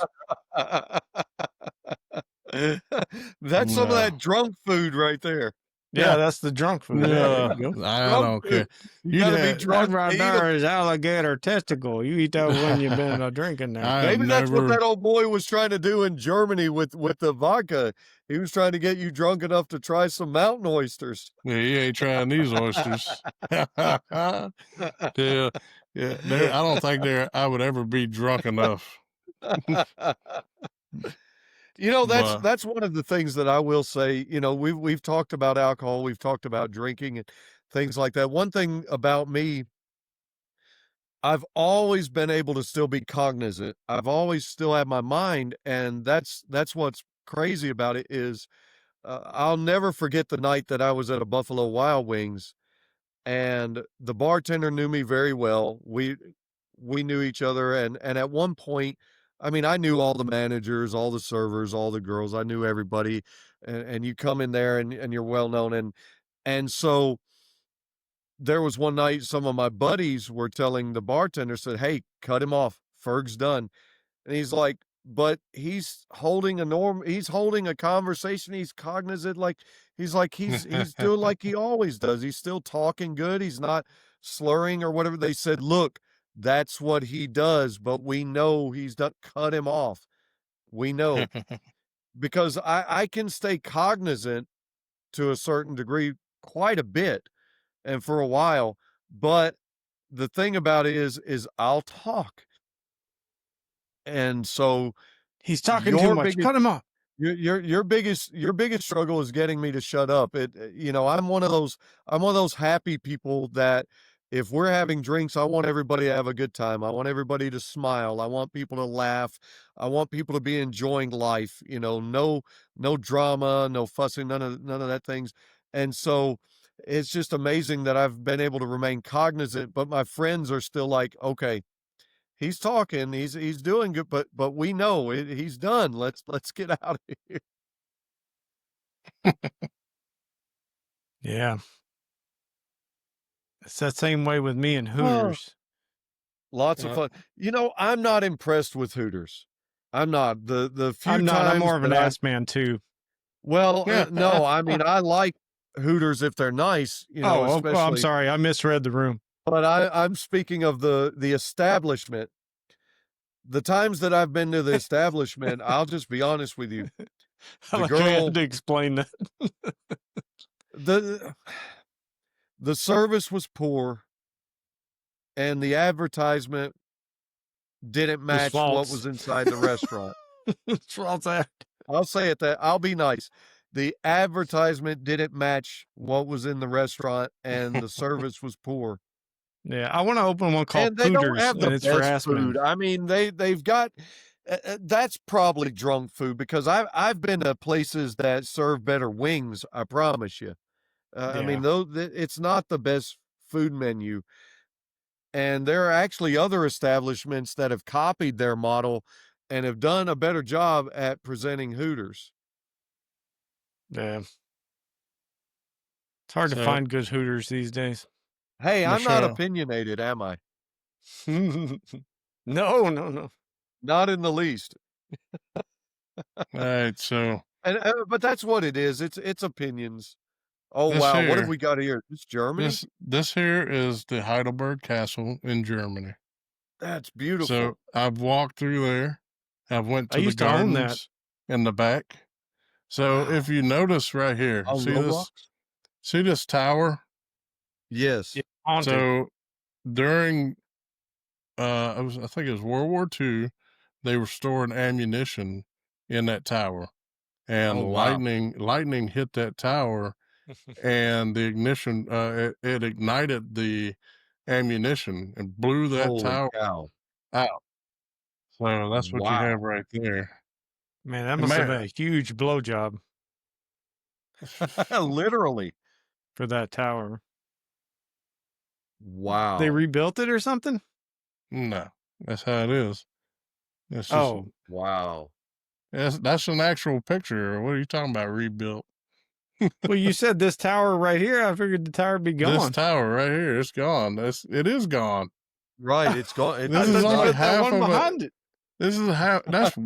That's some of that drunk food right there. Yeah, that's the drunk food. Yeah, There you go. I don't care. You gotta be That drunk. right there is alligator testicle. You eat that when you've been drinking now. Maybe that's what that old boy was trying to do in Germany with the vodka. He was trying to get you drunk enough to try some mountain oysters. Yeah, he ain't trying these oysters. Yeah, I don't think I would ever be drunk enough. That's one of the things that I will say. We've talked about alcohol, we've talked about drinking and things like that. One thing about me, I've always been able to still be cognizant. I've always still had my mind, and that's what's crazy about it is I'll never forget the night that I was at a Buffalo Wild Wings, and the bartender knew me very well. We knew each other, and at one point, I mean, I knew all the managers, all the servers, all the girls. I knew everybody, and you come in there and you're well known, and so there was one night some of my buddies were telling the bartender, said, "Hey, cut him off. Ferg's done." And he's like, "But he's holding a conversation. He's cognizant, like he's doing like he always does. He's still talking good. He's not slurring or whatever." They said, "Look, that's what he does, but we know he's done. Cut him off. We know." Because I can stay cognizant to a certain degree quite a bit and for a while, but the thing about it is I'll talk. And so He's talking too your much. biggest Cut him off. your biggest struggle is getting me to shut up. I'm one of those happy people that if we're having drinks, I want everybody to have a good time. I want everybody to smile. I want people to laugh. I want people to be enjoying life. No drama, no fussing, none of that things. And so it's just amazing that I've been able to remain cognizant, but my friends are still like, "Okay, he's talking, he's doing good, but we know he's done. Let's get out of here." Yeah. It's that same way with me and Oh, Hooters. lots of fun. I'm not impressed with Hooters. I'm not. The few I'm not. I'm times more of an that ass man too. no, I mean, I like Hooters if they're nice, Oh, I'm especially, sorry. I misread the room. but I'm speaking of the establishment. The times that I've been to the establishment, I'll just be honest with you. I The like I had girl, to explain that. the the service was poor and the advertisement didn't Was match what false. was inside the restaurant. It's false act. I'll say it that I'll be nice. The advertisement didn't match what was in the restaurant and the service was poor. Yeah, I want to open one called And they don't Pooters, have the and it's for best ass men. food. I mean, they've got that's probably drunk food because I've been to places that serve better wings, I promise you. I mean, Yeah, though it's not the best food menu. And there are actually other establishments that have copied their model and have done a better job at presenting Hooters. yeah. It's hard to So, find good Hooters these days. Hey, I'm not Michelle, opinionated, am I? No, no. Not in the least. all right. So And but that's what it is. It's opinions. Oh this wow, what have here, we got here? It's Germany? this here is the Heidelberg Castle in Germany. That's beautiful. So I've walked through there. I've went I to the used to own that. gardens in the back. So if Wow. you notice right here, On see Roblox? this tower? Yes. Yeah, haunted. So during I think it was World War II, they were storing ammunition in that tower. And Oh wow. lightning hit that tower and the ignition it ignited the ammunition and blew that Holy tower cow. out. So that's what you have Wow. right there. Man, that And must have been man, a huge blowjob Literally. for that tower. Wow. They rebuilt it or something? no, that's how it is. It's just Oh, Wow. that's an actual picture. What are you talking about? Rebuilt? well, you said this tower right here. I figured the tower would be This gone. tower right here, it's gone. It is gone. Right, it's gone. This I is thought you only meant that half one of it. behind it. This is how that's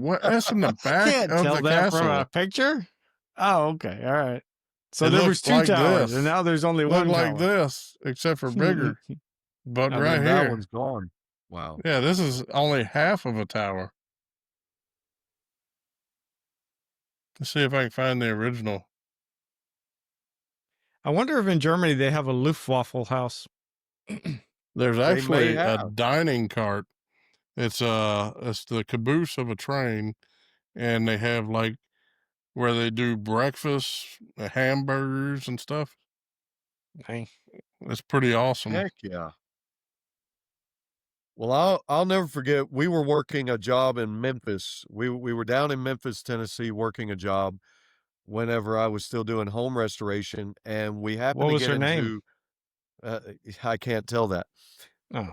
in the back Can't of tell the that from a castle. picture. Oh, okay, all right. So It there was looks two like towers, this. and now there's only Look one like tower. this, except for bigger. But I right mean, that here, one's gone. Wow. yeah, this is only half of a tower. Let's see if I can find the original. I wonder if in Germany they have a Luftwaffe house. There's They actually may a have. dining cart. It's the caboose of a train, and they have like where they do breakfast, hamburgers and stuff. Dang. It's pretty awesome. Heck yeah. Well, I'll never forget. We were working a job in Memphis. We were down in Memphis, Tennessee, working a job whenever I was still doing home restoration, and we happened What to was get her name? into. I can't tell that. Oh,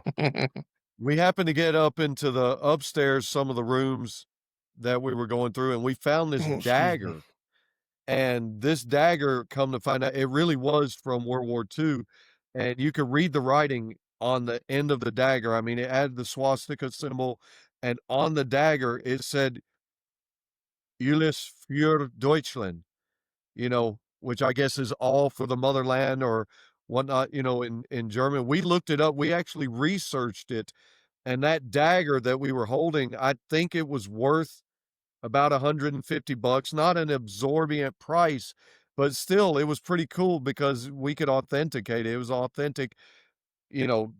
we happened to get up into the upstairs, some of the rooms that we were going through, and we found this Oh, excuse me. dagger. And this dagger, come to find out, it really was from World War II, and you could read the writing on the end of the dagger. I mean, it had the swastika symbol, and on the dagger, it said, Alles für Deutschland, which I guess is all for the motherland or whatnot, in German. We looked it up. We actually researched it, and that dagger that we were holding, I think it was worth about $150, not an exorbitant price, but still it was pretty cool because we could authenticate it. It was authentic,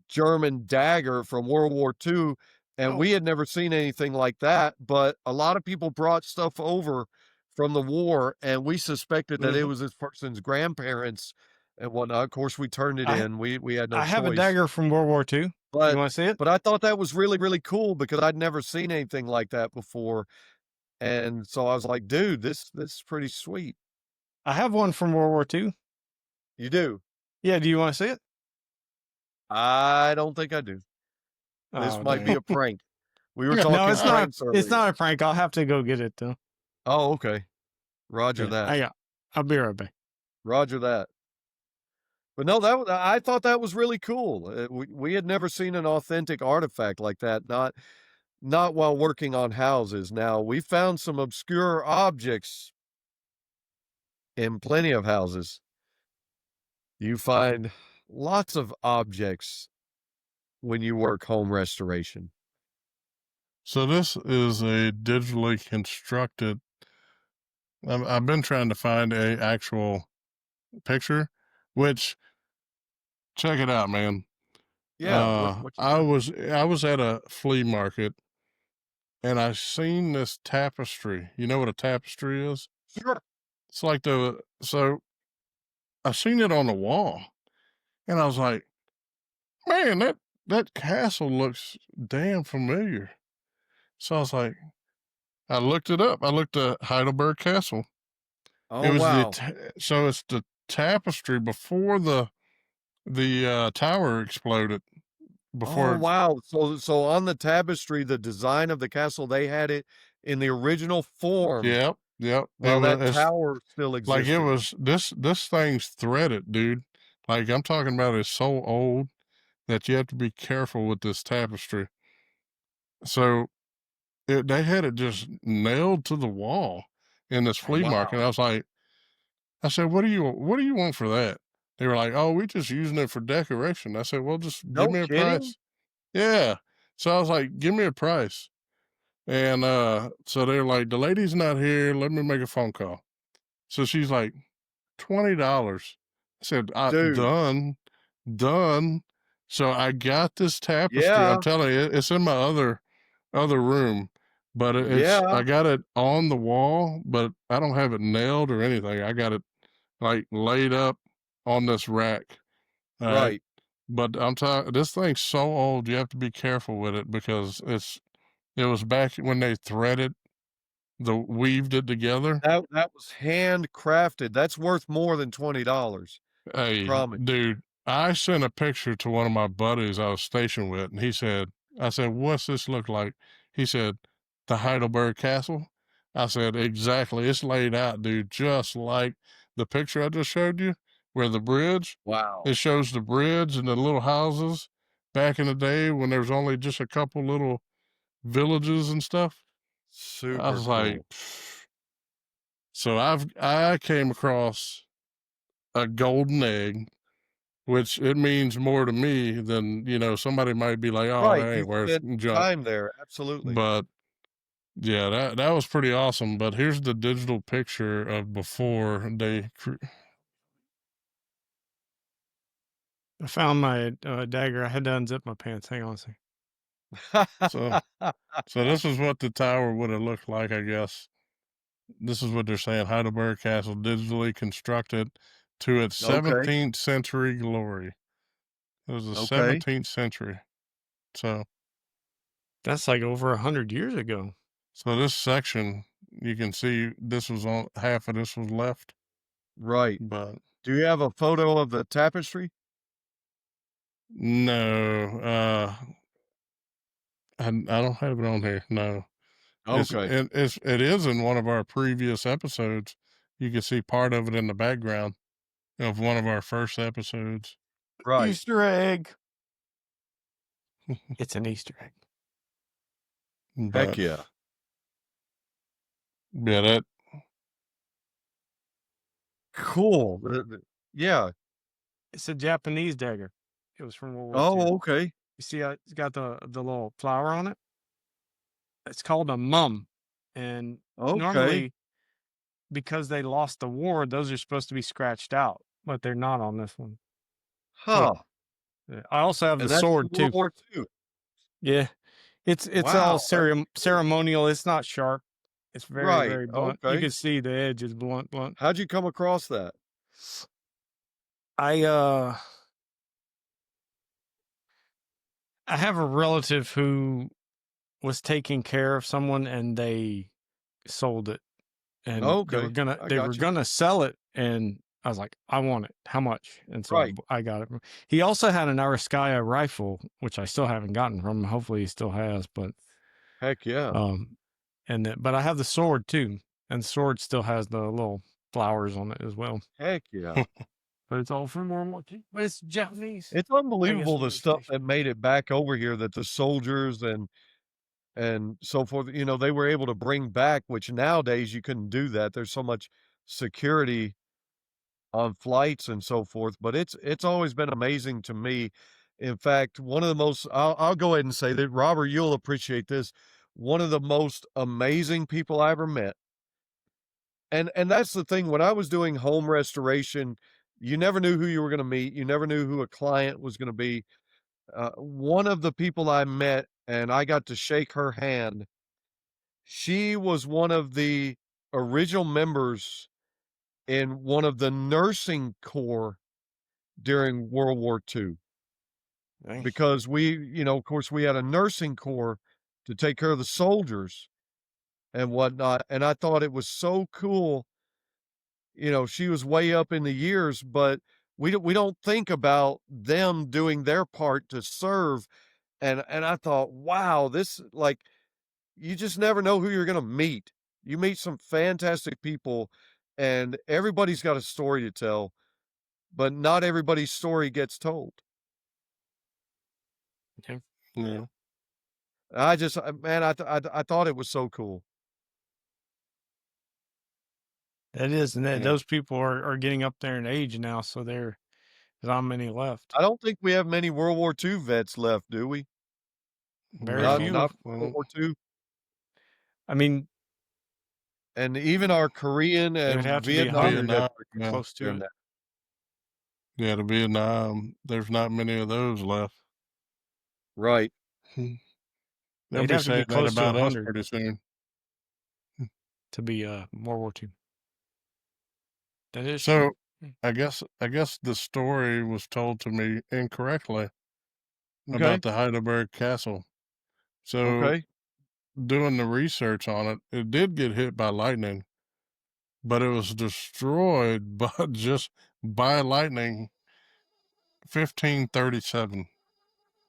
German dagger from World War II, and Oh, we had never seen anything like that, but a lot of people brought stuff over from the war, and we suspected that it Mhm. was this person's grandparents and whatnot. Of course, we turned it I in. We had no I have a choice. dagger from World War II. You But want to see it? but I thought that was really, really cool because I'd never seen anything like that before, and so I was like, "Dude, this is pretty sweet." I have one from World War II. You do? Yeah, do you want to see it? I don't think I do. This Oh, might be dang. a prank. We were No, talking it's not. pranks It's earlier. not a prank. I'll have to go get it though. Oh, okay. Roger Yeah, that. I'll be right back. Roger that. But no, I thought that was really cool. We had never seen an authentic artifact like that, not while working on houses. Now, we found some obscure objects in plenty of houses. You find lots of objects when you work home restoration. So this is a digitally constructed. I've been trying to find a actual picture, which check it out, man. Yeah, what you I got? was at a flea market and I seen this tapestry. You know what a tapestry is? Sure. It's like so I seen it on the wall and I was like, man, that castle looks damn familiar. So I was like, I looked it up. I looked at Heidelberg Castle. It Oh, was wow. so it's the tapestry before the tower exploded. Oh, Before it, wow. So on the tapestry, the design of the castle, they had it in the original form yep, yep. It while was that tower still like it existed. was this thing's threaded, dude. Like I'm talking about, it's so old that you have to be careful with this tapestry. So they had it just nailed to the wall in this Oh, flea market. wow. I said, what do you want for that? They were like, oh, we just using it for decoration. I said, well, just give No me a kidding? price. Yeah. So I was like, give me a price. And so they're like, the lady's not here. Let me make a phone call. So she's like, $20. I said, Dude. done. So I got this tapestry. I'm Yeah. telling you, it's in my other room, but I Yeah. got it on the wall, but I don't have it nailed or anything. I got it like laid up on this rack. All right. Right. But I'm telling this thing's so old, you have to be careful with it because it was back when they weaved it together. That was handcrafted. That's worth more than $20. Hey, Promise. dude, I sent a picture to one of my buddies I was stationed with, and I said, what's this look like? He said, the Heidelberg Castle. I said, exactly. It's laid out, dude, just like the picture I just showed you, where the bridge, Wow. it shows the bridge and the little houses back in the day when there was only just a couple little villages and stuff. I Super was like, cool. so I came across a golden egg, which it means more to me than, somebody might be like, oh, Right. that You ain't worth spent junk. time there. Absolutely. But yeah, that was pretty awesome. But here's the digital picture of before I found my dagger. I had to unzip my pants. Hang on a second. so so this is what the tower would have looked like, I guess. This is what they're saying. Heidelberg Castle digitally constructed to its Okay. 17th century glory. It was the Okay. 17th century. So That's like over 100 years ago. so this section, you can see this was on half of this was left, Right. but Do you have a photo of the tapestry? no, I don't have it on here. No, Okay. it is in one of our previous episodes. You can see part of it in the background of one of our first episodes. Right. Easter egg. It's an Easter egg. But Heck yeah. yeah, that Cool. Yeah. It's a Japanese dagger. It was from World War II. Oh, okay. You see how it's got the little flower on it? It's called a mum. And Okay. normally, because they lost the war, those are supposed to be scratched out, but they're not on this one. Huh. Yeah. I also have And the that's sword too. World War II. Yeah. It's all Wow. That's ceremonial. It's not sharp. It's very, right. very blunt. You Okay. can see the edge is blunt. How'd you come across that? I have a relative who was taking care of someone and they sold it. And they were Okay. I they were got you. gonna sell it, and I was like, I want it. How much? And so Right. I got it. He also had an Ariskaya rifle, which I still haven't gotten from him. Hopefully he still has, but Heck yeah. but I have the sword too, and the sword still has the little flowers on it as well. Heck yeah. But it's all from World War II. But it's Japanese. It's unbelievable the stuff station. that made it back over here that the soldiers and so forth, you know, they were able to bring back, which nowadays you couldn't do that. There's so much security on flights and so forth, but it's always been amazing to me. In fact, one of the most I'll go ahead and say that, Robert, you'll appreciate this. One of the most amazing people I ever met. And that's the thing, when I was doing home restoration, you never knew who you were gonna meet. You never knew who a client was gonna be. One of the people I met, and I got to shake her hand, she was one of the original members in one of the nursing corps during World War II. Nice. Because we, you know, of course, we had a nursing corps to take care of the soldiers and whatnot. And I thought it was so cool. You know, she was way up in the years, but we don't think about them doing their part to serve. And I thought, wow, this, like, you just never know who you're gonna meet. You meet some fantastic people, and everybody's got a story to tell, but not everybody's story gets told. Yeah. yeah. I just, man, I thought it was so cool. That is, and Yeah. those people are getting up there in age now, so there's not many left. I don't think we have many World War II vets left, do we? Very No, few. Not from well, World War II. I mean, And even our Korean it would and have to be Vietnam 100 Vietnam, vets yeah, close to in it. that. yeah, the Vietnam. There's not many of those left. Right. They'll They'd be have to be saying that close to about us 100 pretty soon. to be World War II. That is So true. I guess the story was told to me incorrectly Okay. about the Heidelberg Castle. So Okay. doing the research on it, it did get hit by lightning, but it was destroyed by lightning 1537.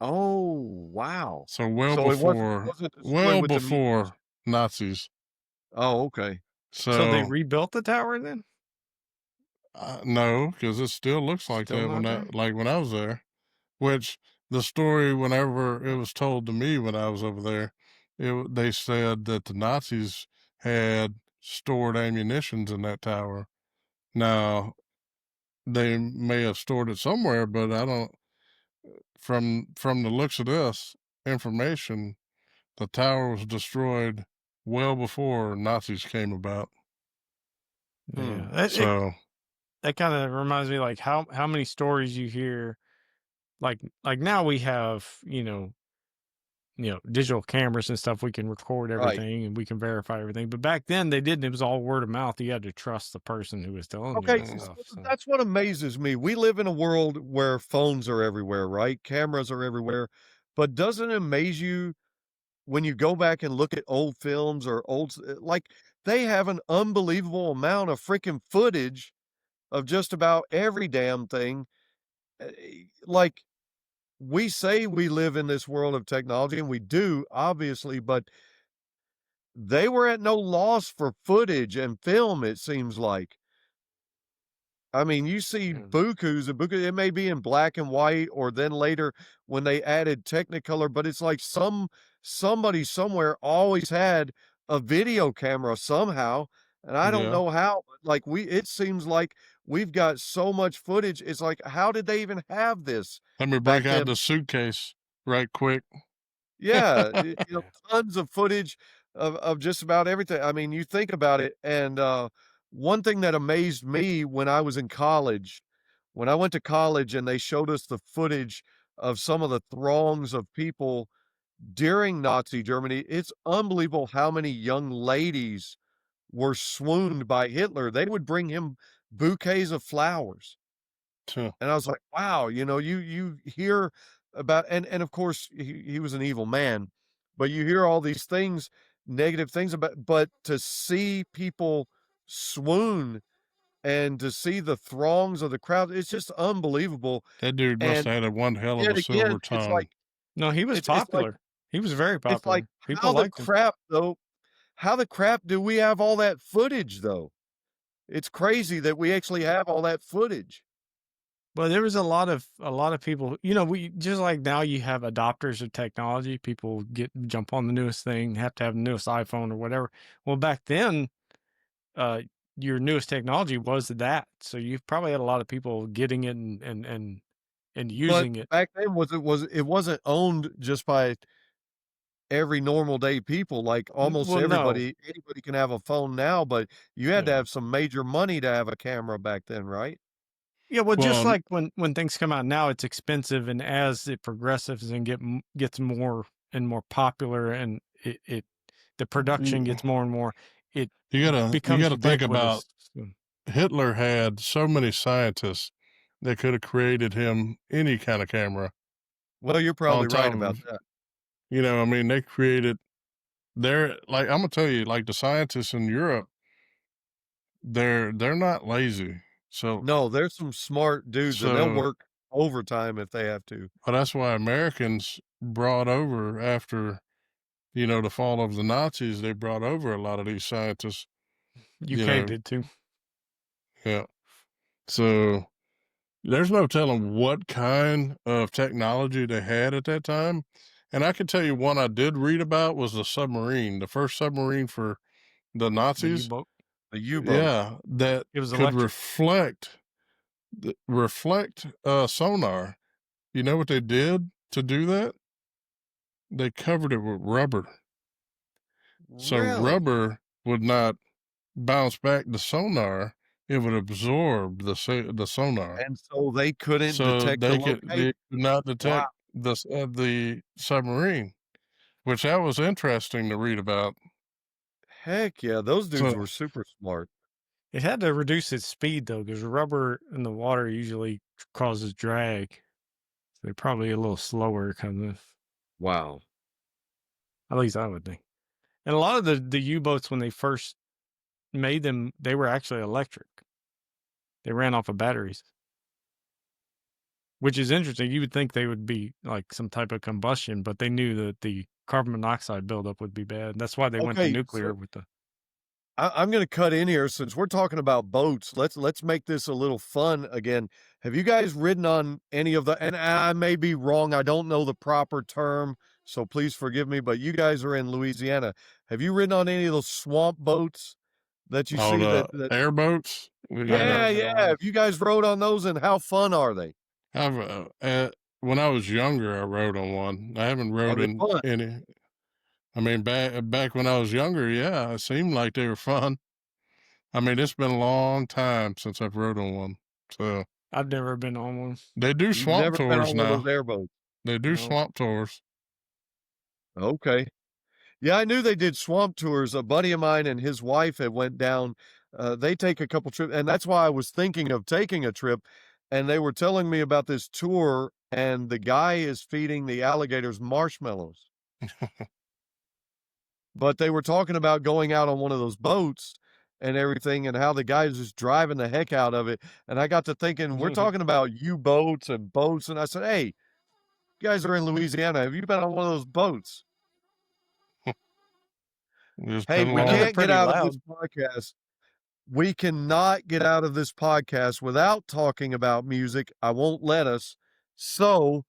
Oh, wow. So well So it before wasn't destroyed with the meteors. Nazis. Oh, okay. So they So rebuilt the tower then? no, because it still looks like Still that not there? when I was there. Which the story, whenever it was told to me when I was over there, they said that the Nazis had stored ammunitions in that tower. Now they may have stored it somewhere, but I don't. From the looks of this information, the tower was destroyed well before Nazis came about. Yeah. So That kind of reminds me like how many stories you hear like now we have, digital cameras and stuff, we can record Right. everything and we can verify everything. But back then they didn't. It was all word of mouth. You had to trust the person who was telling you Okay, that Mm. stuff. So that's what amazes me. We live in a world where phones are everywhere, right? Cameras are everywhere. But doesn't it amaze you when you go back and look at old films or like, they have an unbelievable amount of freaking footage of just about every damn thing. Like, we say we live in this world of technology, and we do, obviously, but they were at no loss for footage and film, it seems like. I mean, you see Yeah. bukus and buku, it may be in black and white, or then later when they added Technicolor, but it's like somebody somewhere always had a video camera somehow, and I don't Yeah. know how, but like it seems like we've got so much footage. It's like, how did they even have this Let me back break out then? the suitcase right quick. Yeah, tons of footage of just about everything. I mean, you think about it, and, one thing that amazed me when I was in college, when I went to college and they showed us the footage of some of the throngs of people during Nazi Germany, it's unbelievable how many young ladies were swooned by Hitler. They would bring him bouquets of flowers. Tuh. And I was like, wow, you hear about, and of course he was an evil man, but you hear all these things, negative things about, but to see people swoon and to see the throngs of the crowd, it's just unbelievable. That dude must And have had one hell of yet a again, silver tongue. No, he was it's like popular. He was very it's like popular. People how the liked him. crap though, how the crap do we have all that footage though? It's crazy that we actually have all that footage. But there was a lot of people, we just like now you have adopters of technology. People jump on the newest thing, have to have the newest iPhone or whatever. Well, back then, your newest technology was that. So you've probably had a lot of people getting it and But using it. back then it wasn't owned just by every normal day people, like almost Well, no. anybody can have a phone now, but you had to Yeah. have some major money to have a camera back then, right? Yeah, well, just Well, like when things come out now, it's expensive, and as it progresses and gets more and more popular, and the production gets more and more, it you becomes gotta think about ubiquitous. So, Hitler had so many scientists that could have created him any kind of camera Well, you're on probably top right about of, that. I mean, they created like, I'm gonna tell you, like the scientists in Europe, they're not lazy. So, No, there's some smart dudes and they'll so, work overtime if they have to. but that's why Americans brought over after, the fall of the Nazis, they brought over a lot of these scientists, you UK know, did too. yeah. So there's no telling what kind of technology they had at that time. And I can tell you one I did read about was the submarine, the first submarine for the The Nazis. U-boat. The U-boat. Yeah, that It was could electric. reflect sonar. You know what they did to do that? They covered it with rubber. So Really? rubber would not bounce back the sonar; it would absorb the sonar. And so they couldn't So detect the they location. could not Wow. detect the submarine, which that was interesting to read about. Heck yeah, those dudes So were super smart. It had to reduce its speed though, because rubber in the water usually causes drag. So they're probably a little slower, kind of. Wow. At least I would think. And a lot of the U-boats when they first made them, they were actually electric. They ran off of batteries, which is interesting. You would think they would be like some type of combustion, but they knew that the carbon monoxide buildup would be bad. That's why they went to Okay, nuclear so with the. I'm going to cut in here since we're talking about boats. Let's make this a little fun again. Have you guys ridden on any of the? And I may be wrong. I don't know the proper term, so please forgive me. But you guys are in Louisiana. Have you ridden on any of those swamp boats that you on see? That airboats, I've never been on yeah. one. Have you guys rode on those, and how fun are they? I've when I was younger, I rode on one. I haven't Are rode they in fun? any. I mean, back when I was younger, yeah, it seemed like they were fun. I mean, it's been a long time since I've rode on one. So I've never been on one. they do You've swamp never been tours on one of now. those airboats? They do No. swamp tours. Okay. Yeah, I knew they did swamp tours. A buddy of mine and his wife had went down. They take a couple trips, and that's why I was thinking of taking a trip. And they were telling me about this tour, and the guy is feeding the alligators marshmallows. But they were talking about going out on one of those boats and everything, and how the guy's just driving the heck out of it. And I got to thinking, we're talking about U-boats and boats, and I said, hey, guys are in Louisiana. Have you been on one of those boats? It's Hey, been we I know they're long. can't get pretty out of this loud. podcast. We cannot get out of this podcast without talking about music. I won't let us. So,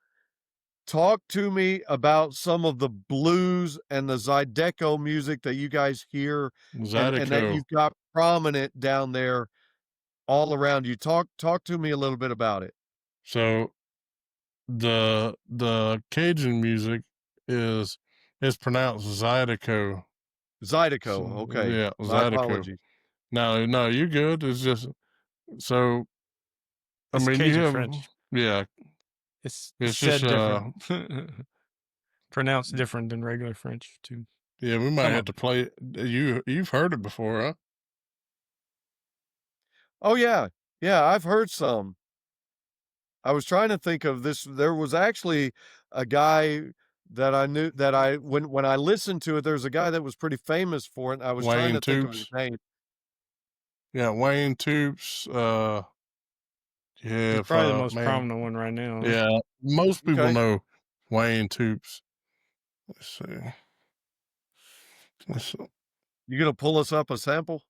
talk to me about some of the blues and the Zydeco music that you guys hear and that Zydeco. you've got prominent down there all around you. Talk to me a little bit about it. So the Cajun music is pronounced Zydeco. Zydeco. Okay. Yeah, My Zydeco. apologies. No, you're good. It's just so. I It's mean, you Cajun have French. yeah. It's It's just said different. Pronounced different than regular French too. yeah. We might Some have of to it. play it. You've heard it before, huh? Oh yeah. Yeah, I've heard some. I was trying to think of this. There was actually a guy that I knew that when I listened to it, there's a guy that was pretty famous for it. And I was trying Wayne to think of his Toops. name. Yeah, Wayne Toops. He's Yeah, probably the most man. prominent one right now. Huh? Yeah, most people Okay. know Wayne Toops. Let's see. Let's, You gonna pull us up a sample?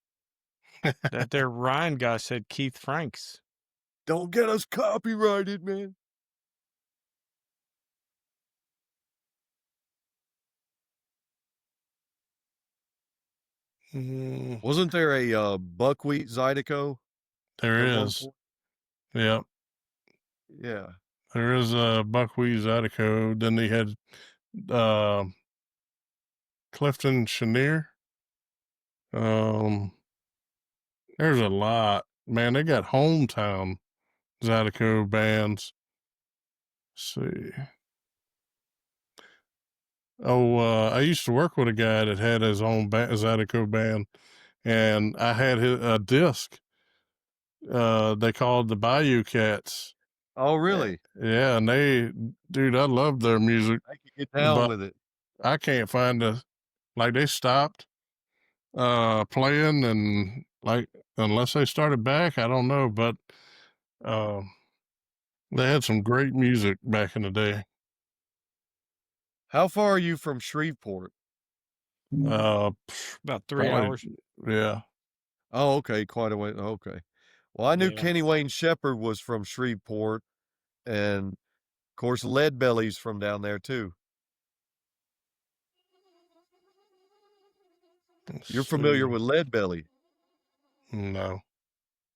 That there Ryan guy said Keith Franks. Don't get us copyrighted, man. Wasn't there a buckwheat Zydeco there at one is. point? Yep. Yeah. There is a buckwheat Zydeco. Then they had Clifton Chenier. There's a lot. Man, they got hometown Zydeco bands. Let's see. Oh, I used to work with a guy that had his own Zydeco band, and I had a disc. They called the Bayou Cats. Oh, really? Yeah, and dude, I love their music, I can get down but with it. I can't find they stopped playing, and like unless they started back, I don't know, but they had some great music back in the day. How far are you from Shreveport? About 3 Probably, hours. yeah. Oh, okay, quite a way. Okay. Well, I knew Yeah. Kenny Wayne Shepherd was from Shreveport, and of course, Leadbelly's from down there too. You're familiar with Leadbelly? No.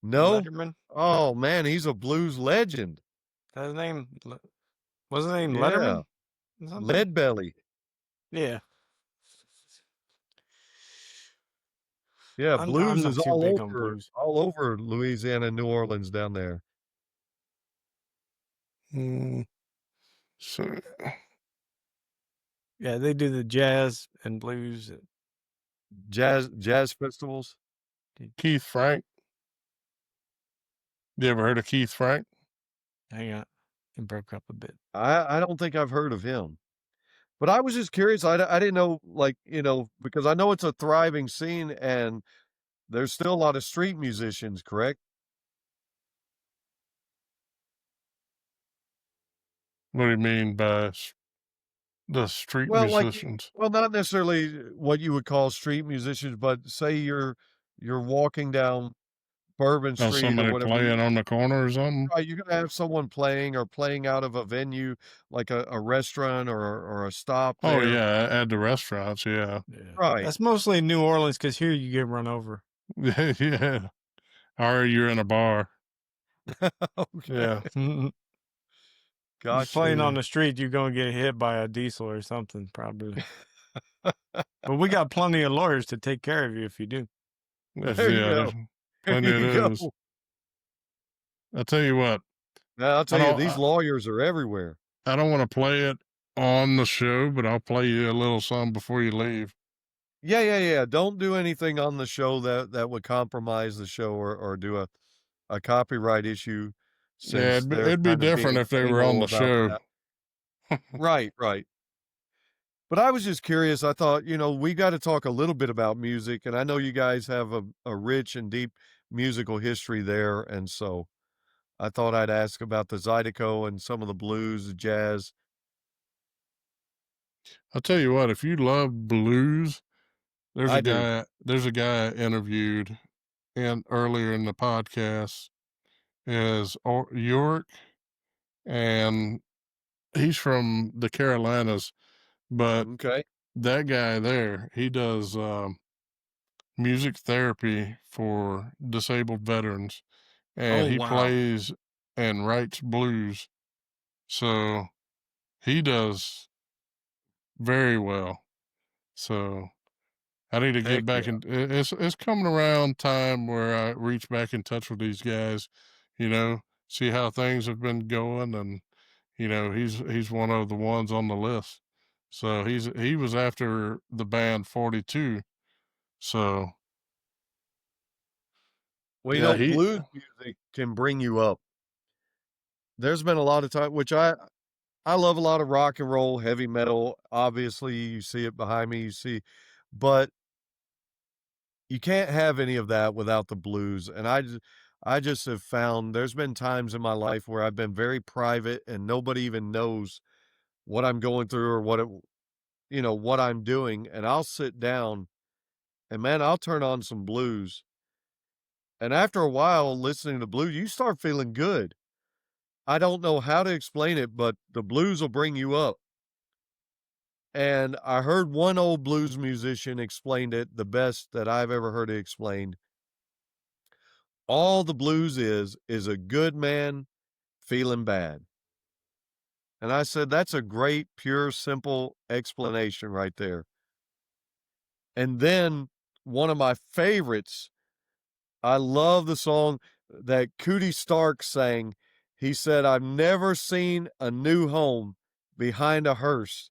No? Letterman. Oh man, he's a blues legend. That's his name. Was his name Yeah. Letterman? Something? Leadbelly. Yeah. Yeah, I'm blues not is too big on blues. all over Louisiana, New Orleans down there. So Yeah, they do the jazz and blues. Jazz festivals. Keith Frank. You ever heard of Keith Frank? Hang on. It broke up a bit. I don't think I've heard of him. But I was just curious. I didn't know, like, because I know it's a thriving scene and there's still a lot of street musicians, correct? What do you mean by the street Well, like, musicians? well, not necessarily what you would call street musicians, but say you're walking down Bourbon Oh, Street or somebody whatever. playing on the corner or something? Right, you're gonna have someone playing or playing out of a venue, like a restaurant or a stop Oh, there. yeah, at the restaurants, yeah. Yeah. Right. That's mostly New Orleans because here you get run over. Yeah. Or you're in a bar. Okay. Yeah. You're Gotcha. playing on the street, you're going to get hit by a diesel or something, probably. But we got plenty of lawyers to take care of you if you do. There you go. There's plenty There of you go. those. I'll tell you what, Now, I'll tell you, don't- these lawyers are everywhere. I don't want to play it on the show, but I'll play you a little something before you leave. Yeah. Don't do anything on the show that would compromise the show or do a copyright issue. Yeah, Since they're it'd be kind of different being if they were on anal the about show. that. Right. But I was just curious. I thought, we got to talk a little bit about music, and I know you guys have a rich and deep musical history there, and so I thought I'd ask about the Zydeco and some of the blues, the jazz. I'll tell you what, if you love blues, I do. there's a guy I interviewed and earlier in the podcast is York, and he's from the Carolinas, but Okay. that guy there, he does music therapy for disabled veterans, and Oh, he wow. plays and writes blues. So he does very well. So I need to get Heck back yeah. in. It's coming around time where I reach back in touch with these guys, see how things have been going, and he's one of the ones on the list. So he was after the band 42. So Well, yeah, blues music can bring you up. There's been a lot of time, which I love a lot of rock and roll, heavy metal. Obviously, you see it behind me, but you can't have any of that without the blues. And I just have found there's been times in my life where I've been very private and nobody even knows what I'm going through or what I'm doing. And I'll sit down and man, I'll turn on some blues. And after a while listening to blues, you start feeling good. I don't know how to explain it, but the blues will bring you up. And I heard one old blues musician explained it the best that I've ever heard it explained. All the blues is a good man feeling bad. And I said, that's a great, pure, simple explanation right there. And then one of my favorites, I love the song that Cootie Stark sang. He said, I've never seen a new home behind a hearse.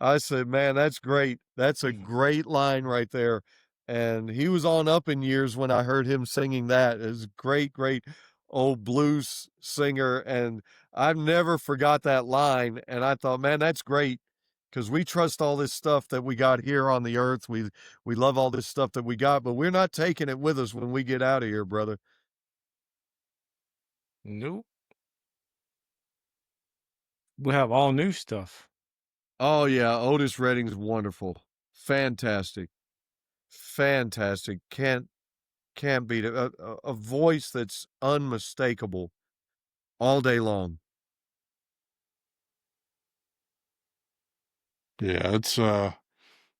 I said, man, that's great. That's a great line right there. And he was on up in years when I heard him singing that. It was a great, great old blues singer. And I've never forgot that line. And I thought, man, that's great because we trust all this stuff that we got here on the earth. We love all this stuff that we got, but we're not taking it with us when we get out of here, brother. Nope. We have all new stuff. Oh yeah, Otis Redding's wonderful. Fantastic. Fantastic. Can't beat it. A voice that's unmistakable all day long. yeah,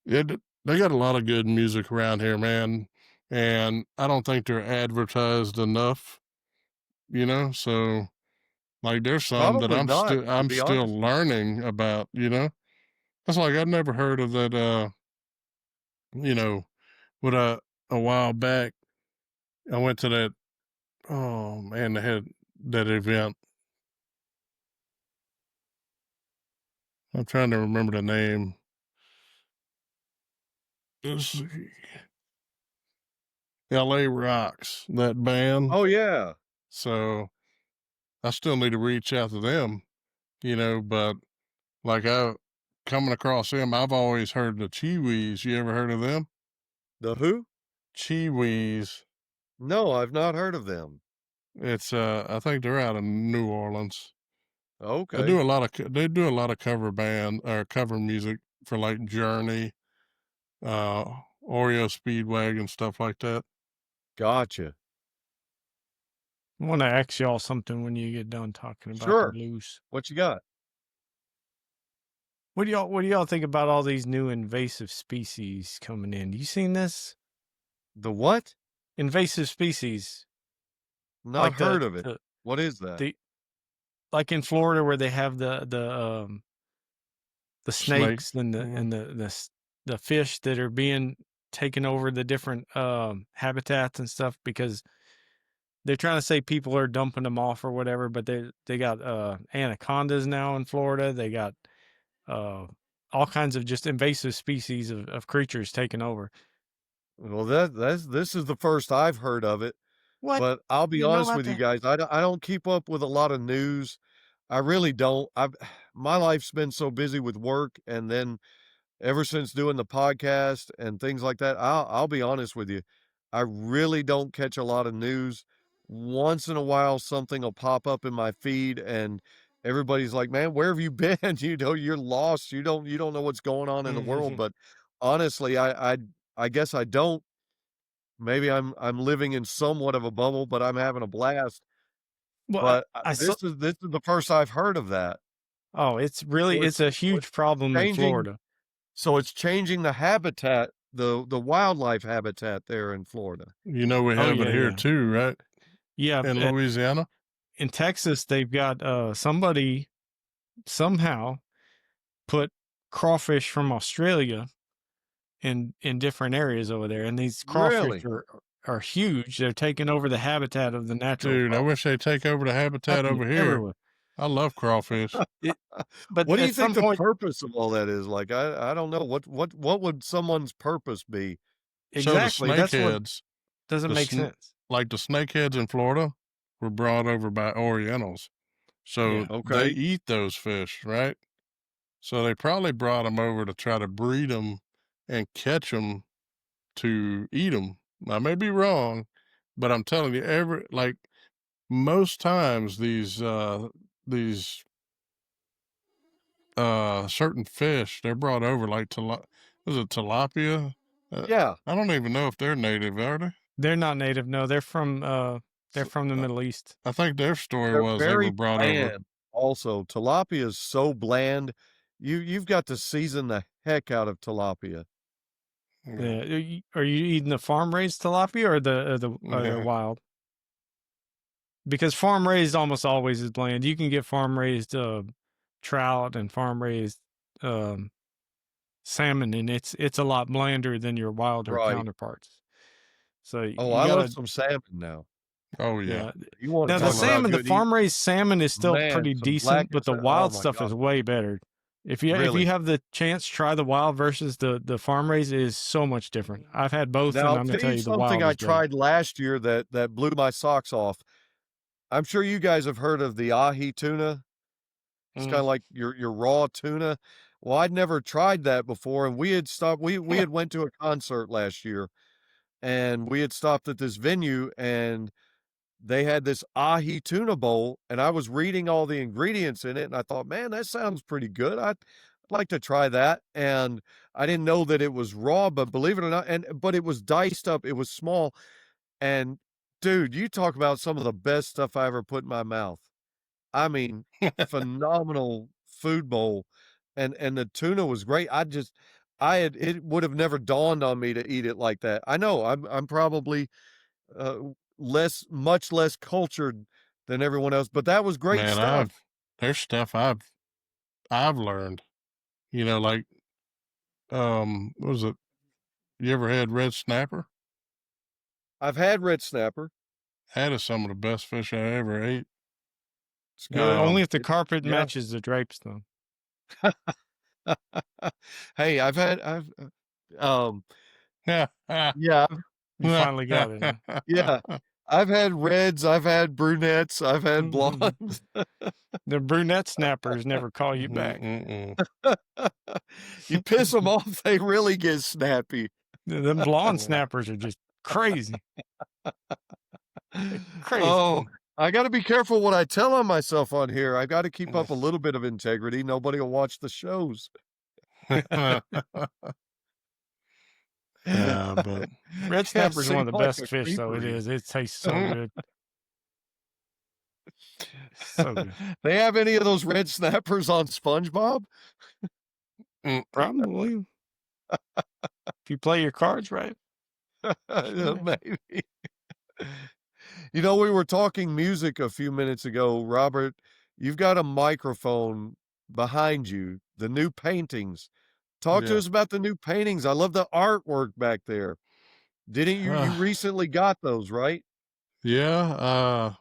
they got a lot of good music around here, man, and I don't think they're advertised enough. So like there's some that Probably not, to I'm be still honest with you. learning about. That's like I'd never heard of that. You know, what a while back I went to that. Oh man, they had that event. I'm trying to remember the name. It's L.A. Rocks, that band. Oh yeah. So I still need to reach out to them. But like I coming across them, I've always heard the Chiwis. You ever heard of them? The who? Chiwis. No, I've not heard of them. It's I think they're out of New Orleans. Okay. They do a lot of cover band or cover music for like Journey, uh Oreo Speedwagon, stuff like that. Gotcha. I want to ask y'all something when you get done talking about the Sure. blues. What you got? What do y'all think about all these new invasive species coming in? You seen this? The what? Invasive species. Not Like heard of it. What is that? the like in Florida where they have the Snake. snakes and the fish that are being taken over the different habitats and stuff because they're trying to say people are dumping them off or whatever, but they got anacondas now in Florida. They got all kinds of just invasive species of creatures taking over. Well, this is the first I've heard of it. What? But I'll be You know honest about with you that? guys. I don't keep up with a lot of news. I really don't. My life's been so busy with work, and then ever since doing the podcast and things like that, I'll be honest with you. I really don't catch a lot of news. Once in a while, something will pop up in my feed, and everybody's like, "Man, where have you been?" You know, you're lost. You don't know what's going on in the world. But honestly, I guess I don't. Maybe I'm living in somewhat of a bubble, but I'm having a blast. Well, But I saw. this is the first I've heard of that. Oh, So it's a huge problem in changing Florida. so it's changing the habitat, the wildlife habitat there in Florida. You know, we Oh have it yeah, here yeah, too, right? yeah. In Louisiana. In Texas, they've got somebody somehow put crawfish from Australia in different areas over there, and these crawfish Really? are huge. They're taking over the habitat of the natural Dude, I crawfish. wish they'd take over the habitat Happening over here. everywhere. I love crawfish. But What do at you think some the point, purpose of all that is? Like, I don't know. What would someone's purpose be? So the exactly, that's what snakeheads, doesn't make sense. like the snakeheads in Florida, were brought over by Orientals. So Yeah. they Okay. eat those fish, right? So they probably brought them over to try to breed them and catch them to eat them. I may be wrong, but I'm telling you, most times these certain fish, they're brought over like was it tilapia? Yeah. I don't even know if they're native, are they? They're not native. No, they're from S- the Middle East. I think their story They're was they were very brought over. bland. Also, tilapia is so bland. You've got to season the heck out of tilapia. Yeah. Are you eating the farm raised tilapia or the Yeah. wild? Because farm raised almost always is bland. You can get farm raised trout and farm raised salmon, and it's a lot blander than your wilder Right. counterparts. So Oh, you I love gotta, some salmon now. Oh yeah. yeah. You want to Now the talk about salmon, the good eating? farm raised salmon is still Man, pretty some decent, blackened but the salmon. Oh wild my stuff God. is way better. If you Really? have the chance, try the wild versus the farm raised. It is so much different. I've had both, Now, and I'll I'm gonna tell tell you you the something wild I is better. tried last year that blew my socks off. I'm sure you guys have heard of the ahi tuna. It's kind of like your raw tuna. Well, I'd never tried that before, and we had stopped. We had went to a concert last year, and we had stopped at this venue, and they had this ahi tuna bowl, and I was reading all the ingredients in it, and I thought, man, that sounds pretty good. I'd like to try that. And I didn't know that it was raw, but believe it or not, but it was diced up. It was small, and dude, you talk about some of the best stuff I ever put in my mouth. I mean, phenomenal food bowl, and the tuna was great. It would have never dawned on me to eat it like that. I know I'm probably uh, much less cultured than everyone else, but that was great Man, stuff. there's stuff I've learned. You know, like what was it? You ever had red snapper? I've had red snapper. That is some of the best fish I ever ate. It's good. Only if the carpet yeah. matches the drapes, though. Hey, Yeah. yeah, You finally got it. Huh? yeah. I've had reds, I've had brunettes, I've had blondes. The brunette snappers never call you back. You piss them off, they really get snappy. Them blonde snappers are just crazy. Crazy. Oh, I got to be careful what I tell on myself on here. I got to keep up a little bit of integrity. Nobody will watch the shows. Yeah, but red snapper is one of the like best a fish, though. It creeper. is. It tastes so good. So good. They have any of those red snappers on SpongeBob? Probably. If you play your cards right. Maybe. You know, we were talking music a few minutes ago, Robert. You've got a microphone behind you, the new paintings. Talk to Yeah. us about the new paintings. I love the artwork back there. Didn't you recently got those, right? Yeah.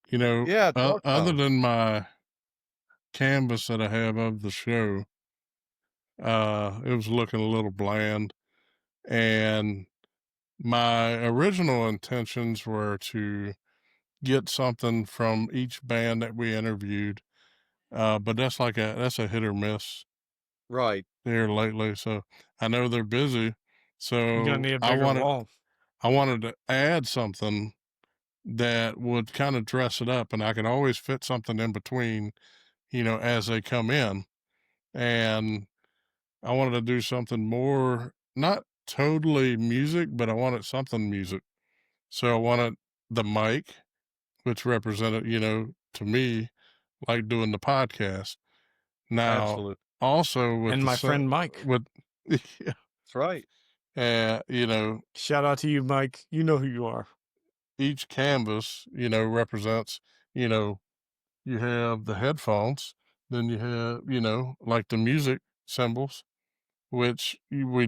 You know, Yeah, talk about other 'em. than my canvas that I have of the show, it was looking a little bland. And my original intentions were to get something from each band that we interviewed. But that's a hit or miss Right. here lately. So I know they're busy. You're gonna So need a bigger wall. I wanted to add something that would kind of dress it up, and I could always fit something in between as they come in. And I wanted to do something more, not totally music, but I wanted something music. So I wanted the mic, which represented, to me, like doing the podcast. Now, Absolutely. also with And the my friend Mike. with yeah, That's right. Shout out to you, Mike. You know who you are. each canvas, represents, you know, you have the headphones, then you have, like the music symbols, which we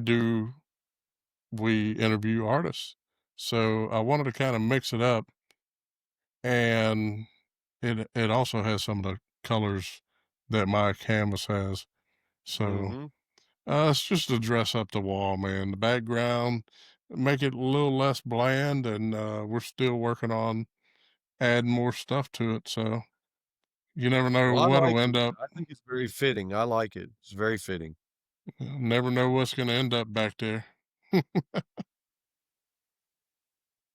interview artists. So I wanted to kind of mix it up, and it also has some of the colors that my canvas has. So Mm-hmm. it's just to dress up the wall, man. The background, make it a little less bland, and we're still working on adding more stuff to it. So you never know Well, I what'll like it. end up. I think it's very fitting. I like it. It's very fitting. Never know what's going to end up back there.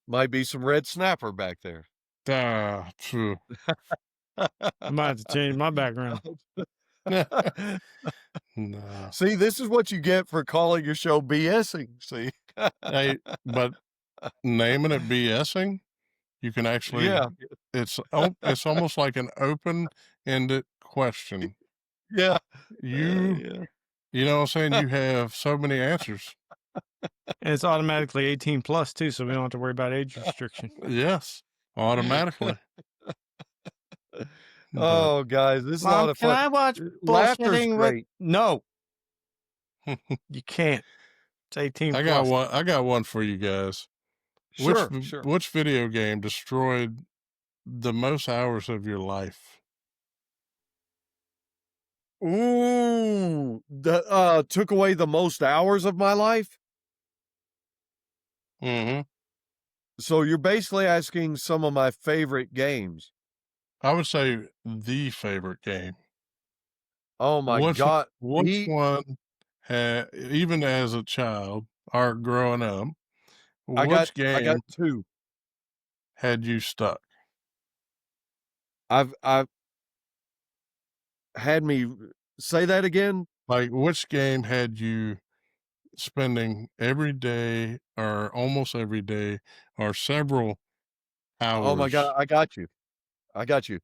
Might be some red snapper back there. Phew. I might have to change my background. Nah. See, this is what you get for calling your show BSing. See? Hey, but naming it BSing, you can actually, Yeah. it's almost like an open-ended question. Yeah. You, Yeah. you know what I'm saying? You have so many answers. And it's automatically 18 plus too, so we don't have to worry about age restriction. Yes, automatically. But Oh, guys, this is a lot Mom, of can fun. I watch Laughter's bullshitting with? great. No, you can't. It's 18 I plus. got one for you guys. Sure. Which video game destroyed the most hours of your life? Ooh, took away the most hours of my life. Mm-hmm. So you're basically asking some of my favorite games. I would say the favorite game. Oh my God. Which one had, even as a child or growing up, I got game two. had you stuck? I've had me say that again. Like, which game had you spending every day or almost every day or several hours? Oh my God, I got you. I got you.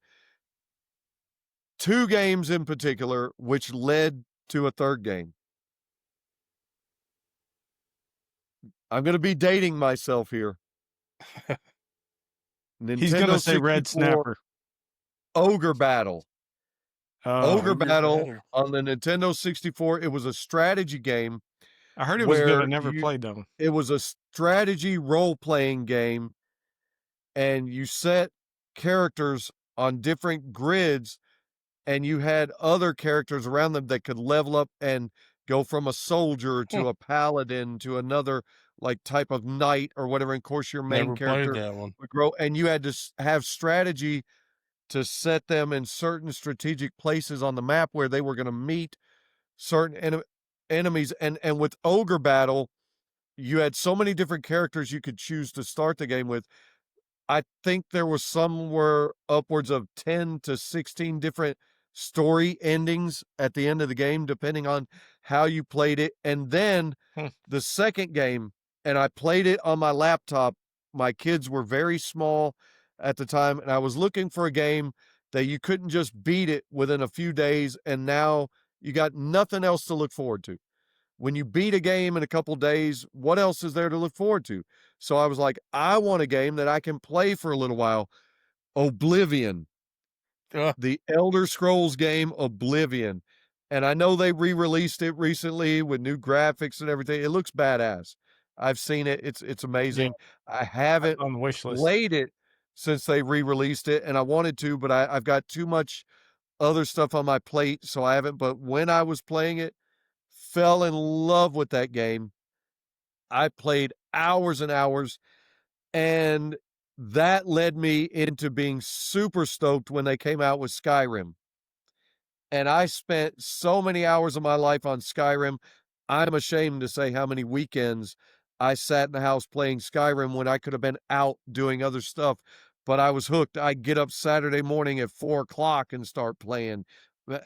Two games in particular, which led to a third game. I'm going to be dating myself here. He's going to Nintendo say Red 64 Snapper. Ogre Battle. Oh, Ogre Battle on the Nintendo 64. It was a strategy game. I heard it was good. I never played that one. It was a strategy role-playing game, and you set characters on different grids, and you had other characters around them that could level up and go from a soldier to a paladin to another like type of knight or whatever. And of course, your main Never character played that one. would grow, and you had to have strategy to set them in certain strategic places on the map where they were going to meet certain enemies. And with Ogre Battle, you had so many different characters you could choose to start the game with. I think there was somewhere upwards of 10 to 16 different story endings at the end of the game, depending on how you played it. And then the second game, and I played it on my laptop. My kids were very small at the time, and I was looking for a game that you couldn't just beat it within a few days, and now you got nothing else to look forward to. When you beat a game in a couple days, what else is there to look forward to? So I was like, I want a game that I can play for a little while. Oblivion, the Elder Scrolls game Oblivion. And I know they re-released it recently with new graphics and everything. It looks badass. I've seen it. It's amazing. Yeah. I haven't on the wish list. played it since they re-released it, and I wanted to, but I've got too much other stuff on my plate, so I haven't. But when I was playing it, fell in love with that game. I played hours and hours, and that led me into being super stoked when they came out with Skyrim. And I spent so many hours of my life on Skyrim. I'm ashamed to say how many weekends I sat in the house playing Skyrim when I could have been out doing other stuff. But I was hooked. I'd get up Saturday morning at 4 o'clock and start playing Uh,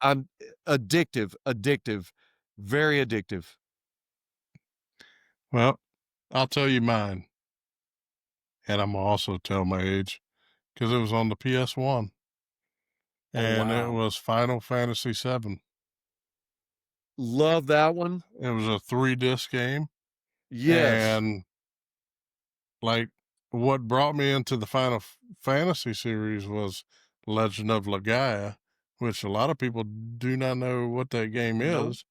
I'm addictive, very addictive. Well, I'll tell you mine, and I'm also tell my age because it was on the PS1, Oh, and it wow. was Final Fantasy VII. Love that one. It was a 3-disc game, Yes. and like what brought me into the Final Fantasy series was Legend of Legaia, which a lot of people do not know what that game Nope. is.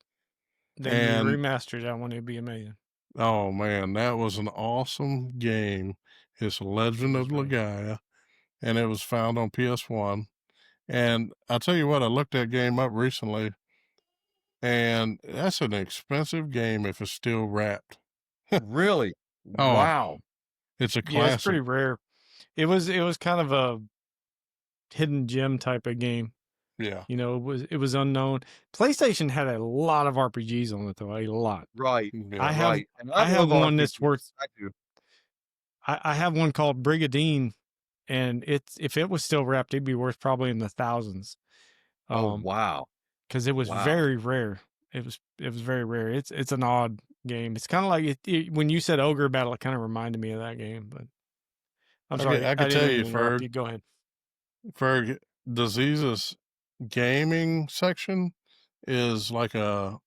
They need to And remaster that one. It'd be amazing. oh man, that was an awesome game. It's It Legend of was really. Legaia, and it was found on PS1. And I'll tell you what, I looked that game up recently, and that's an expensive game if it's still wrapped. Really? Oh, Wow. it's a Yeah, it's pretty classic. rare. It was kind of a hidden gem type of game. Yeah. You know, it was unknown. PlayStation had a lot of RPGs on it though, a lot. Right. Yeah. I have Right. And I have love one that's RPGs. worth. I do. I have one called Brigadine, and it's if it was still wrapped, it'd be worth probably in the thousands. Oh, wow. Because it was Wow. very rare. It was very rare. It's an odd game. It's kind of like when you said Ogre Battle, it kind of reminded me of that game. But I'm sorry, I I could didn't tell mean you, to interrupt you. Go ahead. Ferg, DuhZeez's gaming section is like going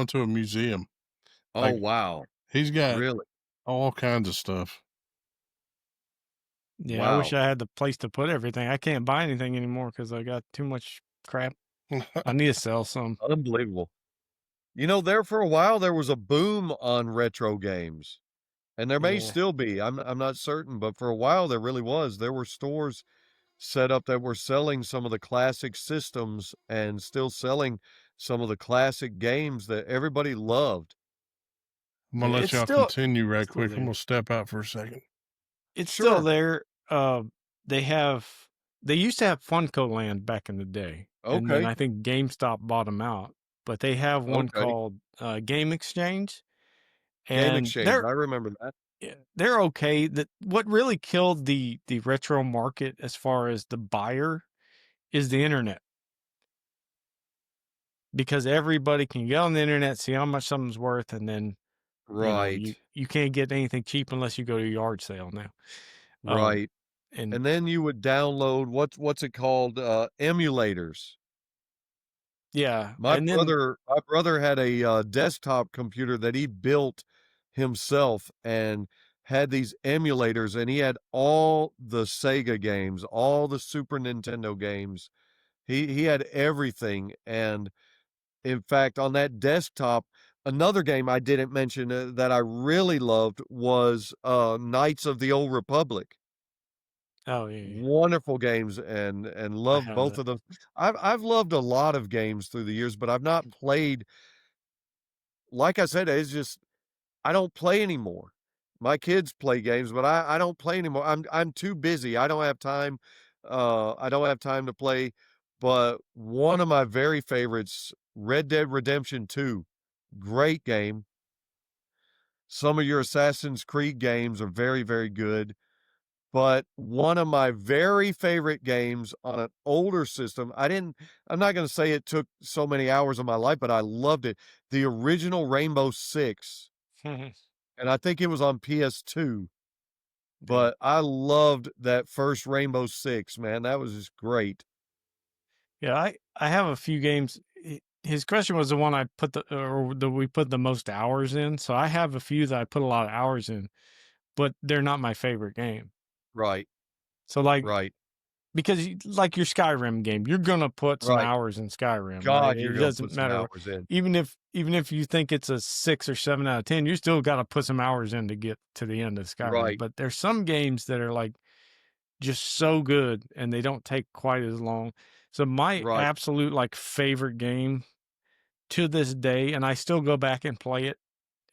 to a museum. Oh, Like wow. he's got Really? all kinds of stuff. Yeah, I wish Wow. I had the place to put everything. I can't buy anything anymore because I got too much crap. I need to sell some. Unbelievable. You know, there for a while, there was a boom on retro games, and there may Yeah. still be. I'm not certain, but for a while there really was. There were stores set up that were selling some of the classic systems and still selling some of the classic games that everybody loved. I'm gonna Yeah, let it's y'all still continue right still quick. I'm there. gonna step out for a second. It's still Sure. there. They have they used to have Funko Land back in the day, and then Okay. I think GameStop bought them out. But they have one Okay. called Game Exchange, Game and Exchange. I remember that. they're okay. That what really killed the retro market as far as the buyer is the internet, because everybody can get on the internet, see how much something's worth, and then Right. you can't get anything cheap unless you go to a yard sale now. Um, Right. and And then you would download what's it called? Emulators. yeah, My and then brother had a, desktop computer that he built himself and had these emulators, and he had all the Sega games, all the Super Nintendo games. He had everything, and in fact, on that desktop, another game I didn't mention, that I really loved was, Knights of the Old Republic. oh yeah, Wonderful games and I loved have both that. of them. I've loved a lot of games through the years, but I've not played. Like I said, it's just I don't play anymore. My kids play games, but I don't play anymore. I'm too busy. I don't have time. I don't have time to play. But one of my very favorites, Red Dead Redemption 2, great game. Some of your Assassin's Creed games are very, very good. But one of my very favorite games on an older system, I'm not gonna say it took so many hours of my life, but I loved it. The original Rainbow Six, and I think it was on PS2, Yeah. but I loved that first Rainbow Six, man. That was just great. Yeah, I have a few games. His question was the one I put we put the most hours in. So I have a few that I put a lot of hours in, but they're not my favorite game. Right, So like right, because like your Skyrim game, you're gonna put some right. hours in Skyrim, right? God, It you're gonna doesn't put some matter hours in. even if you think it's a 6 or 7 out of 10, you still got to put some hours in to get to the end of Skyrim. Right, But there's some games that are like just so good and they don't take quite as long. So my right. absolute like favorite game to this day, and I still go back and play it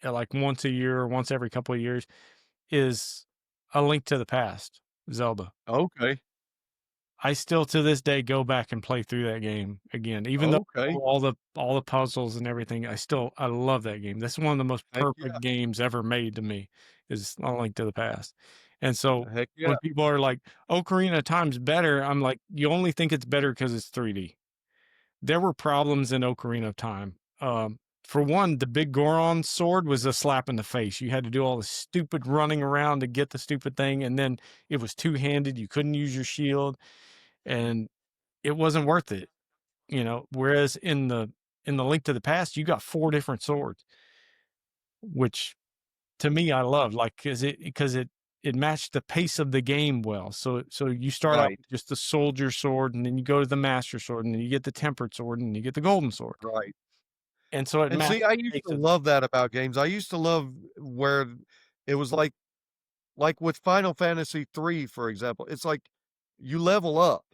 like once a year or once every couple of years, is A Link to the Past, Zelda. Okay, I still to this day go back and play through that game again, even though okay. all the puzzles and everything. I love that game. That's one of the most Heck yeah. perfect games ever made to me. Is A Link to the Past, And so Heck yeah. when people are like, Ocarina of Time's better, I'm like, you only think it's better because it's 3D. There were problems in Ocarina of Time. For one, the big Goron sword was a slap in the face. You had to do all the stupid running around to get the stupid thing, and then it was two-handed. You couldn't use your shield, and it wasn't worth it. Whereas in the Link to the Past, you got 4 different swords, which to me I loved, like because it matched the pace of the game well. So you start out Right. with just the soldier sword, and then you go to the master sword, and then you get the tempered sword, and you get the golden sword. Right. And so it And see, matched I the used pace to of love that about games. I used to love where it was like with Final Fantasy 3, for example, it's like you level up,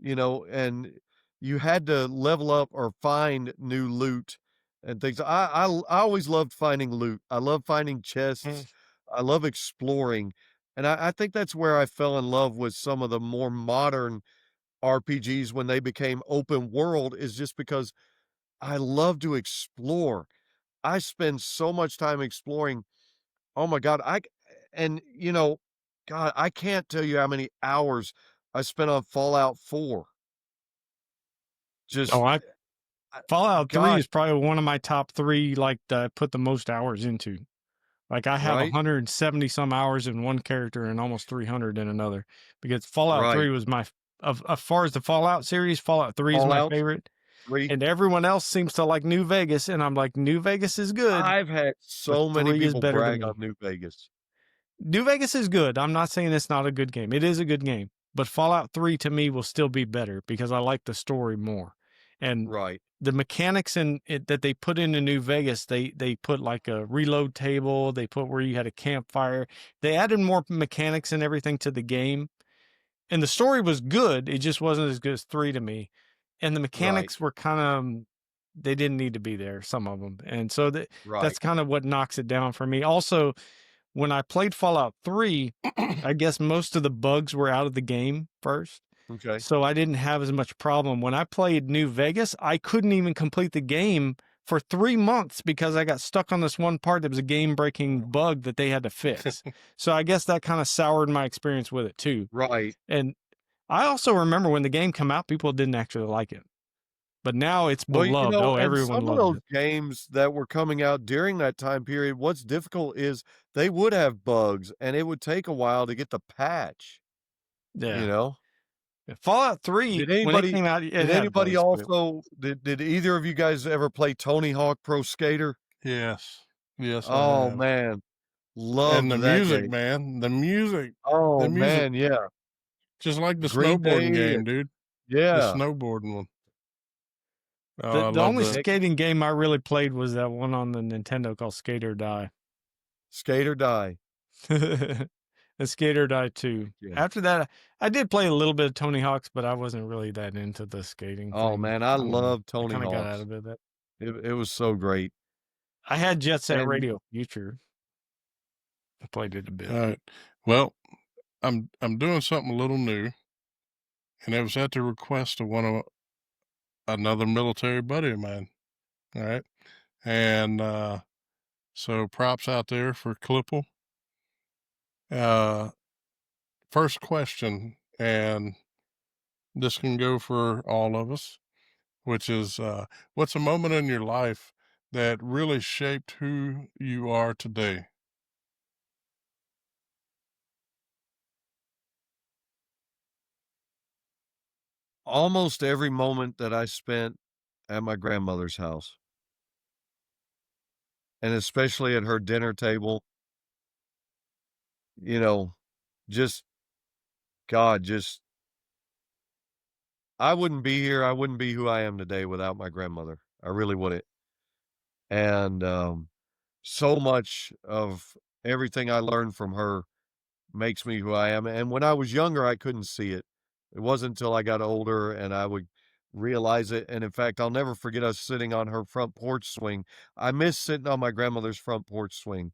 and you had to level up or find new loot and things. I always loved finding loot. I love finding chests. Mm. I love exploring. And I think that's where I fell in love with some of the more modern RPGs when they became open world, is just because I love to explore. I spend so much time exploring. Oh my god, and, God, I can't tell you how many hours I spent on Fallout 4. Oh, Just, I Fallout 3 God, is probably one of my top 3, like, that I put the most hours into. Like, I have right? 170 some hours in one character and almost 300 in another, because Fallout Right. 3 was my as far as the Fallout series, Fallout 3 is my Fallout favorite, 3. and everyone else seems to like New Vegas, and I'm like, New Vegas is good, I've had but so many 3 is people better to brag on me. New Vegas. New Vegas is good. I'm not saying it's not a good game. It is a good game, but Fallout 3 to me will still be better because I like the story more. And Right. the mechanics in it that they put into New Vegas, they put like a reload table, they put where you had a campfire. They added more mechanics and everything to the game. And the story was good. It just wasn't as good as 3 to me. And the Right. mechanics were kind of they didn't need to be there, some of them. And so Right. that's kind of what knocks it down for me. Also, when I played Fallout 3, I guess most of the bugs were out of the game first. Okay. So I didn't have as much problem. When I played New Vegas, I couldn't even complete the game for 3 months because I got stuck on this one part that was a game-breaking bug that they had to fix. So I guess that kind of soured my experience with it too. Right. And I also remember when the game came out, people didn't actually like it. But now it's Well, beloved. Oh, and everyone some of loves those it. games that were coming out during that time period, what's difficult is they would have bugs, and it would take a while to get the patch, you Yeah. know? Fallout 3, Did when it anybody came out, it did had anybody bugs, but also did either of you guys ever play Tony Hawk Pro Skater? Yes. Yes, I Oh, have. man, And loved the that music, game. man. The music. Oh, The music. man, yeah. Just like the Green snowboarding Day, game, dude. The yeah. snowboarding one. the Oh, I the love only the Heck, skating game I really played was that one on the Nintendo called Skate or Die. Skate or Die. And Skate or Die 2. Yeah. After that, I did play a little bit of Tony Hawk's, but I wasn't really that into the skating Oh, thing. man, I I don't know. love I Tony kind of got out Hawk's. of it. It was so great. I had Jet Set And Radio Future. I played it a bit. all right. Well, I'm doing something a little new, and it was at the request of another military buddy of mine. All right. And so props out there for Clipple. First question, and this can go for all of us, which is what's a moment in your life that really shaped who you are today? almost every moment that I spent at my grandmother's house, and especially at her dinner table, you know, just God, just I wouldn't be here. I wouldn't be who I am today without my grandmother. I really wouldn't. And so much of everything I learned from her makes me who I am. And when I was younger, I couldn't see it. It wasn't until I got older and I would realize it. And in fact, I'll never forget us sitting on her front porch swing. I miss sitting on my grandmother's front porch swing.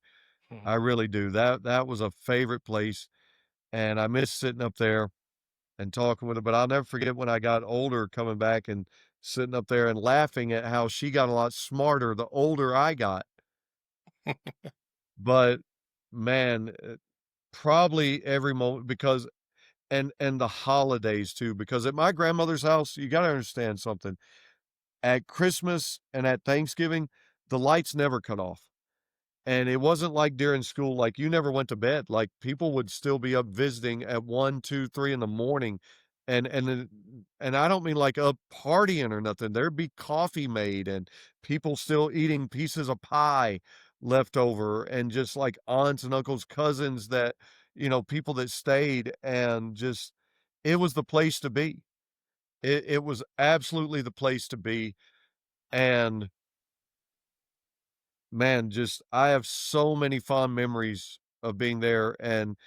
I Mhm. really do. That was a favorite place, and I miss sitting up there and talking with her. But I'll never forget when I got older, coming back and sitting up there and laughing at how she got a lot smarter the older I got. But man, Probably every moment because and the holidays too, because at my grandmother's house, you gotta understand something. At Christmas and at Thanksgiving, the lights never cut off. And it wasn't like during school, like, you never went to bed, like, people would still be up visiting at 1, 2, 3 in the morning, then and I don't mean, like, up partying or nothing, there'd be coffee made and people still eating pieces of pie left over and just, like, aunts and uncles, cousins that people that stayed and just it was the place to be. It was absolutely the place to be, and man, just I have so many fond memories of being there, and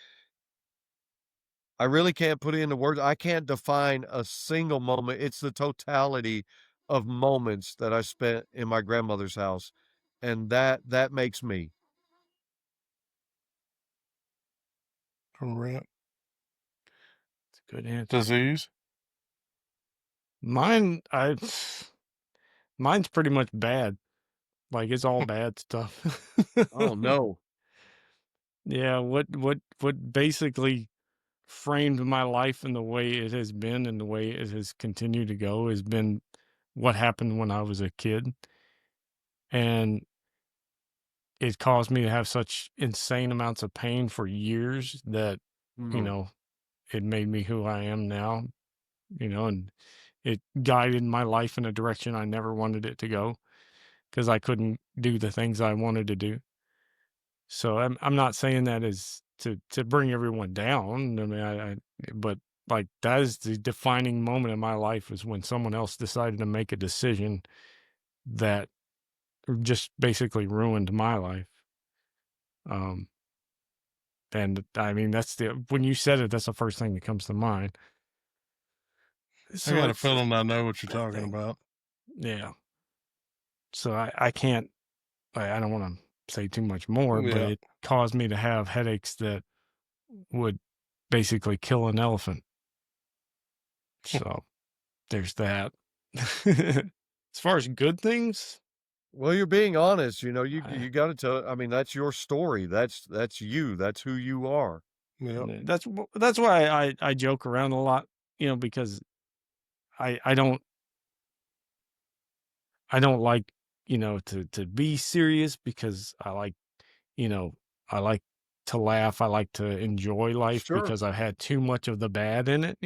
I really can't put it into words. I can't define a single moment. It's the totality of moments that I spent in my grandmother's house, and that makes me. Correct. It's a good answer. Disease. Mine, mine's pretty much bad. Like it's all bad stuff. Oh, no. Yeah, what basically framed my life and the way it has been and the way it has continued to go has been what happened when I was a kid. And it caused me to have such insane amounts of pain for years that, you Mhm. know, it made me who I am now, and it guided my life in a direction I never wanted it to go because I couldn't do the things I wanted to do. So I'm not saying that as to bring everyone down. I mean, but like that is the defining moment in my life is when someone else decided to make a decision that just basically ruined my life. Um, and I mean, when you said it, that's the first thing that comes to mind. I So got a it's feeling I know what you're that talking thing. about. Yeah. So I can't, I don't want to say too much more, but Yeah. it caused me to have headaches that would basically kill an elephant. So there's that. As far as good things, Well, you're being honest, you I, you gotta tell I mean, that's your story. That's you. That's who you are. Yep. that's why I joke around a lot, because I I don't I don't like to be serious because you know I like to laugh. I like to enjoy life Sure. because I've had too much of the bad in it.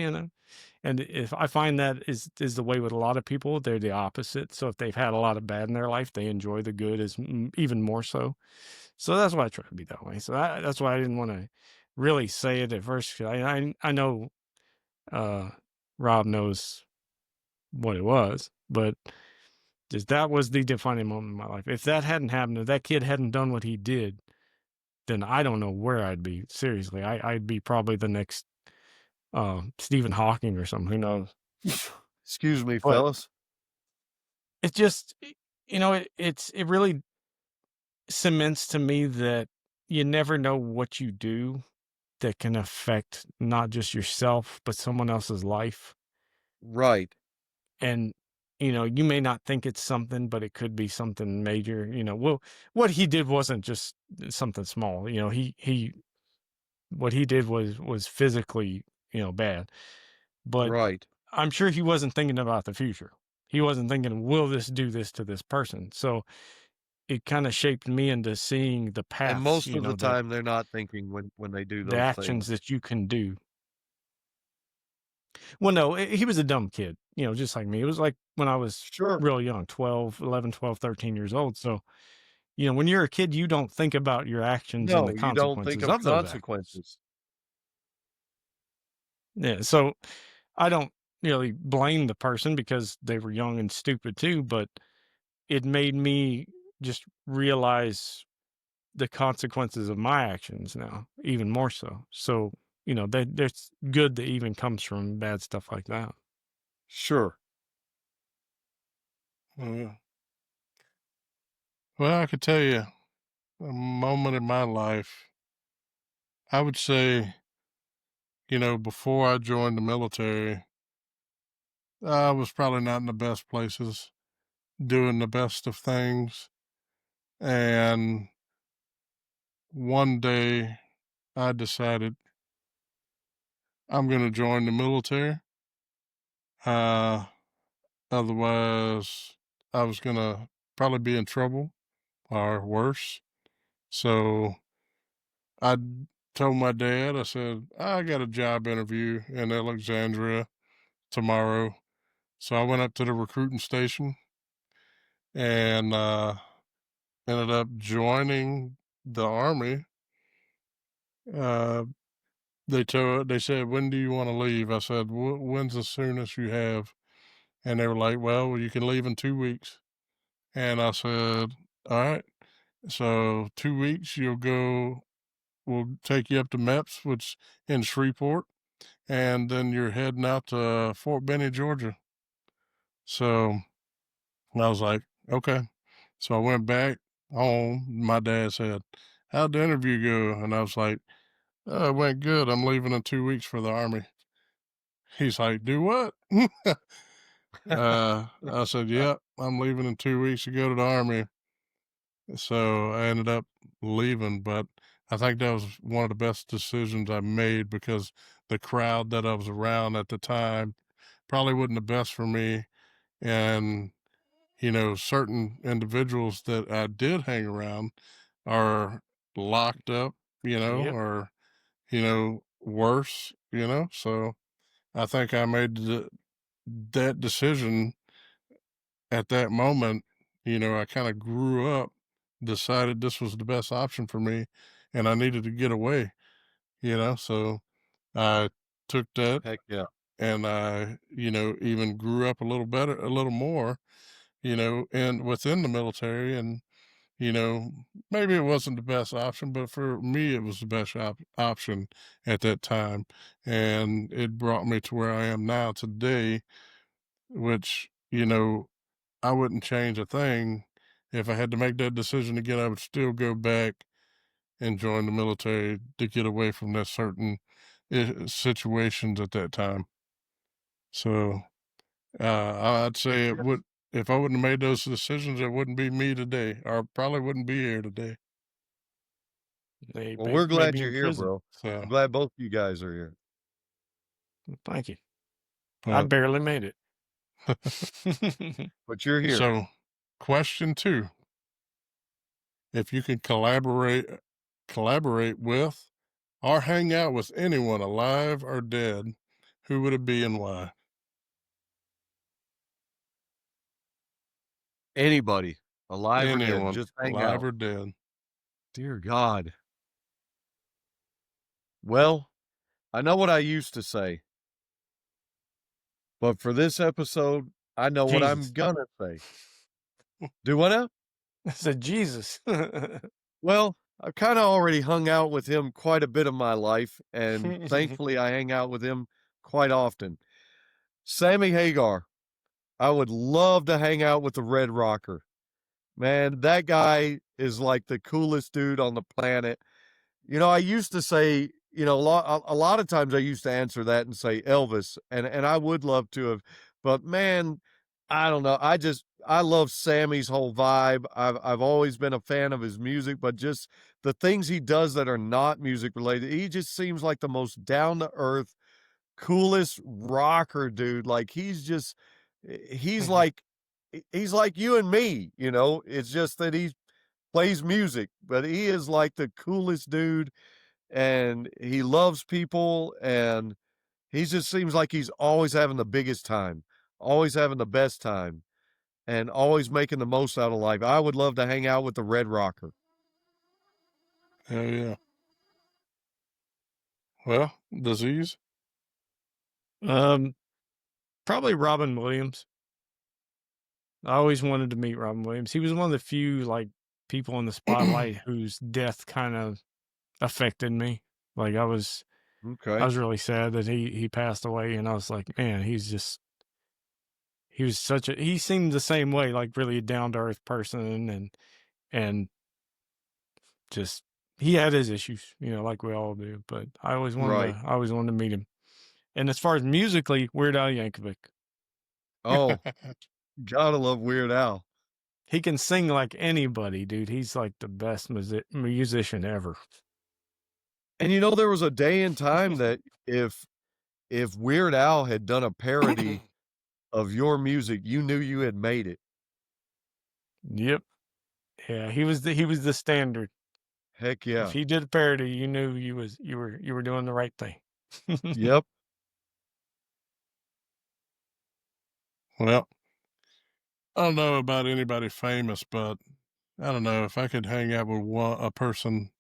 And if I find that is the way with a lot of people, they're the opposite. So if they've had a lot of bad in their life, they enjoy the good even more so. So that's why I try to be that way. So that's why I didn't want to really say it at first. 'Cause I know uh, Rob knows what it was, but just that was the defining moment in my life. If that hadn't happened, if that kid hadn't done what he did, then I don't know where I'd be. Seriously, I'd be probably the next Stephen Hawking or something. Who knows? Excuse me, But fellas. it just, it really cements to me that you never know what you do that can affect not just yourself, but someone else's life. Right. And, you may not think it's something, but it could be something major. Well, what he did wasn't just something small. What he did was physically, bad. But Right. I'm sure he wasn't thinking about the future. He wasn't thinking, will this do this to this person? So it kind of shaped me into seeing the And paths, most of the that time, they're not thinking when they do the those actions things. that you can do. Well, no, he was a dumb kid, just like me. It was like when I was Sure. real young, 12, 11, 12, 13 years old. So, when you're a kid, you don't think about your actions and the No, you don't think consequences of of those actions. consequences. Yeah. So I don't really blame the person because they were young and stupid too, but it made me just realize the consequences of my actions now, even more so. So, there's good that even comes from bad stuff like that. Sure. Yeah. Well, I could tell you a moment in my life. I would say, before I joined the military, I was probably not in the best places, doing the best of things. And one day I decided I'm going to join the military. Uh, Otherwise, I was going to probably be in trouble or worse. So I told my dad, I said, I got a job interview in Alexandria tomorrow. So I went up to the recruiting station and ended up joining the Army. They said, when do you want to leave? I said, when's the soonest you have? And they were like, well, you can leave in 2 weeks. And I said, all right. So 2 weeks, we'll take you up to MEPS, which in Shreveport, and then you're heading out to Fort Benning, Georgia. So I was like, okay. So I went back home. My dad said, how'd the interview go? And I was like, oh, it went good. I'm leaving in 2 weeks for the Army. He's like, do what? I said, yep, I'm leaving in 2 weeks to go to the Army. So I ended up leaving, but I think that was one of the best decisions I made because the crowd that I was around at the time probably wasn't the best for me. And, certain individuals that I did hang around are locked up, Yep. or, worse, So I think I made that decision at that moment. I kind of grew up, decided this was the best option for me, and I needed to get away, So I took that, Heck yeah. and I, even grew up a little better, a little more, and within the military. And, maybe it wasn't the best option, but for me, it was the best option at that time. And it brought me to where I am now today, which, I wouldn't change a thing. If I had to make that decision again, I would still go back and join the military to get away from that certain situations at that time. So I'd say it would. If I wouldn't have made those decisions, it wouldn't be me today, or probably wouldn't be here today. They Well, we're may glad be you're in here, prison. bro. So, I'm glad both you guys are here. Thank you. I but barely made it. But you're here. so, question 2: if you could collaborate with, or hang out with anyone alive or dead, who would it be and why? Anybody, alive or dead, Anyone, just hang alive out. or dead. Dear God. Well, I know what I used to say, but for this episode, I know what I'm Jesus. gonna say. Do what now? I said Jesus. Well, I've kind of already hung out with him quite a bit of my life, and thankfully I hang out with him quite often. Sammy Hagar. I would love to hang out with the Red Rocker. Man, that guy is like the coolest dude on the planet. I used to say, a lot of times I used to answer that and say Elvis, and I would love to have, but man, I don't know. I love Sammy's whole vibe. I've always been a fan of his music, but just the things he does that are not music related, he just seems like the most down to earth, coolest rocker dude. Like he's like he's like you and me. It's just that he plays music, but he is like the coolest dude, and he loves people, and he just seems like he's always having the biggest time, always having the best time, and always making the most out of life. I would love to hang out with the Red Rocker. Hell yeah. Well, disease. Probably Robin Williams. I always wanted to meet Robin Williams. He was one of the few people in the spotlight whose death kind of affected me. Like I was Okay. really sad that he passed away, and I was like, man, he was he seemed the same way, like really a down to earth person, and just he had his issues, like we all do. But I always Right. wanted to meet him. And as far as musically, Weird Al Yankovic. Oh, gotta love Weird Al. He can sing like anybody, dude. He's like the best musician ever. And there was a day and time that if Weird Al had done a parody of your music, you knew you had made it. Yep. Yeah, he was the standard. Heck If yeah. he did a parody, you knew you were doing the right thing. Yep. Well, I don't know about anybody famous, but I don't know if I could hang out with a person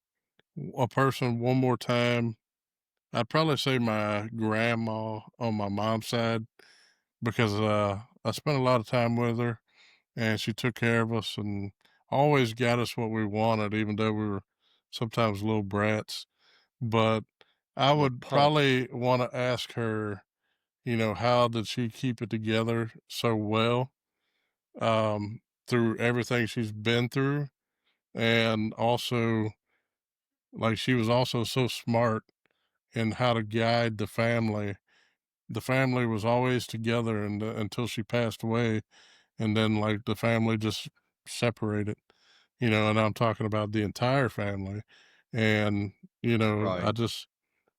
one more time. I'd probably say my grandma on my mom's side because I spent a lot of time with her and she took care of us and always got us what we wanted, even though we were sometimes little brats. But I The would punk. probably want to ask her, how did she keep it together so well through everything she's been through? And also, like, she was also so smart in how to guide the family. The family was always together until she passed away. And then, like, the family just separated, and I'm talking about the entire family. And, I Right. just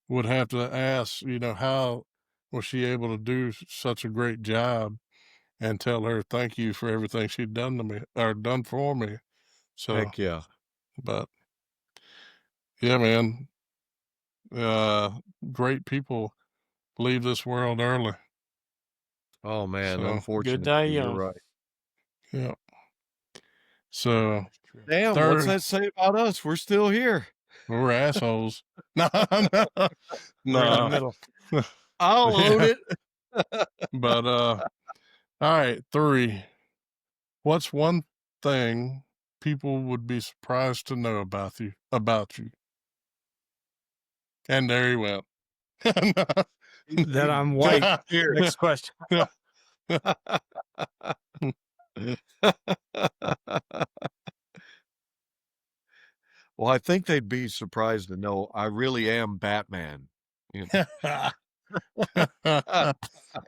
would have to ask, how was she able to do such a great job and tell her thank you for everything she'd done to me or done for me. So, Heck yeah. but yeah, man, uh, great people leave this world early. Oh man, So, Good die unfortunately, you're young. right. yeah. So, That's true. Damn, what's third, that say about us? We're still here. we're assholes. No, no, We're in the no. middle. I'll own Yeah. it. But, all right, 3. What's one thing people would be surprised to know about you? And there he went. That I'm white. Here. Next question. Well, I think they'd be surprised to know I really am Batman. You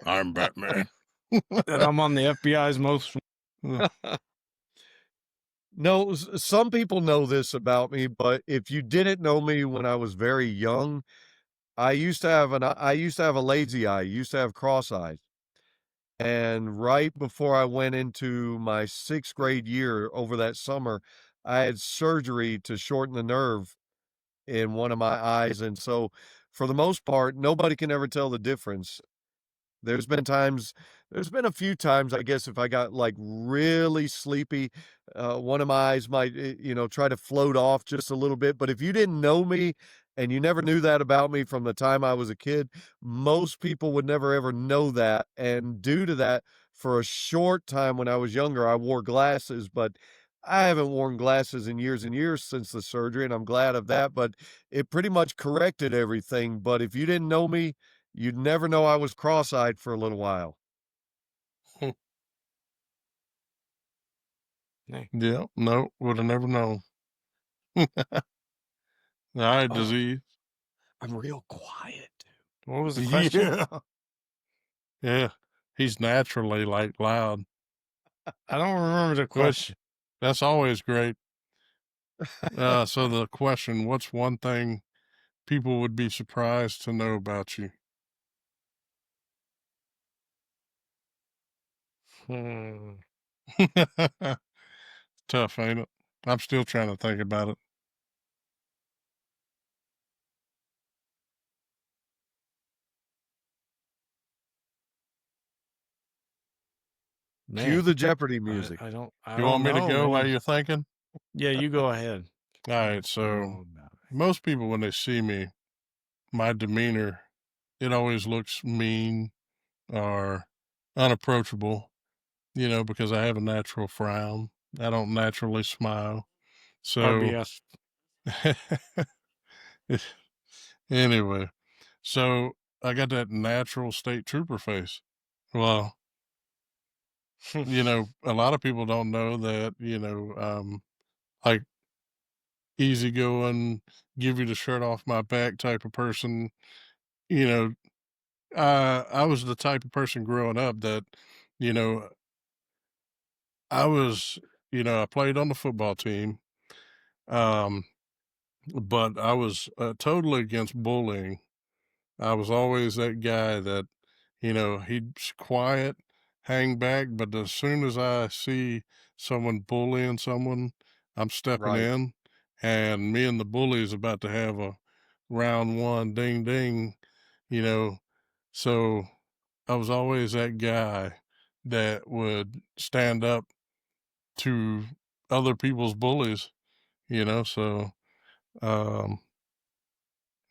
I'm Batman. That I'm on the FBI's most. No, some people know this about me, but if you didn't know me when I was very young, I used to have a lazy eye, used to have cross eyes. And right before I went into my 6th grade year over that summer, I had surgery to shorten the nerve in one of my eyes. And so, for the most part, nobody can ever tell the difference. There's been times there's been a few times, I guess, if I got, like, really sleepy, one of my eyes might, try to float off just a little bit, but if you didn't know me and you never knew that about me from the time I was a kid, most people would never ever know that, and due to that, for a short time when I was younger, I wore glasses, but I haven't worn glasses in years and years since the surgery, and I'm glad of that, but it pretty much corrected everything, but if you didn't know me, you'd never know I was cross-eyed for a little while. Yeah, no, would have never known. All right, Oh, DuhZeez. I'm real quiet. What was the question? Yeah. Yeah. He's naturally like loud. I don't remember the question. That's always great. So the question, what's one thing people would be surprised to know about you? Hmm. Tough, ain't it? I'm still trying to think about it. Cue Man, the Jeopardy music. I don't You want me to know, go while man. you're thinking? Yeah, you go ahead. All right, so Oh, no. most people when they see me, my demeanor, it always looks mean or unapproachable, because I have a natural frown. I don't naturally smile. So RBS. anyway, so I got that natural state trooper face. Well, a lot of people don't know that, like easygoing, give you the shirt off my back type of person, you know, I was the type of person growing up that, you know, I was, I played on the football team. Um, but I was totally against bullying. I was always that guy that, he'd quiet, hang back, but as soon as I see someone bullying someone, I'm stepping Right. in, and me and the bully is about to have a round one, ding ding, you know. So I was always that guy that would stand up to other people's bullies, so um,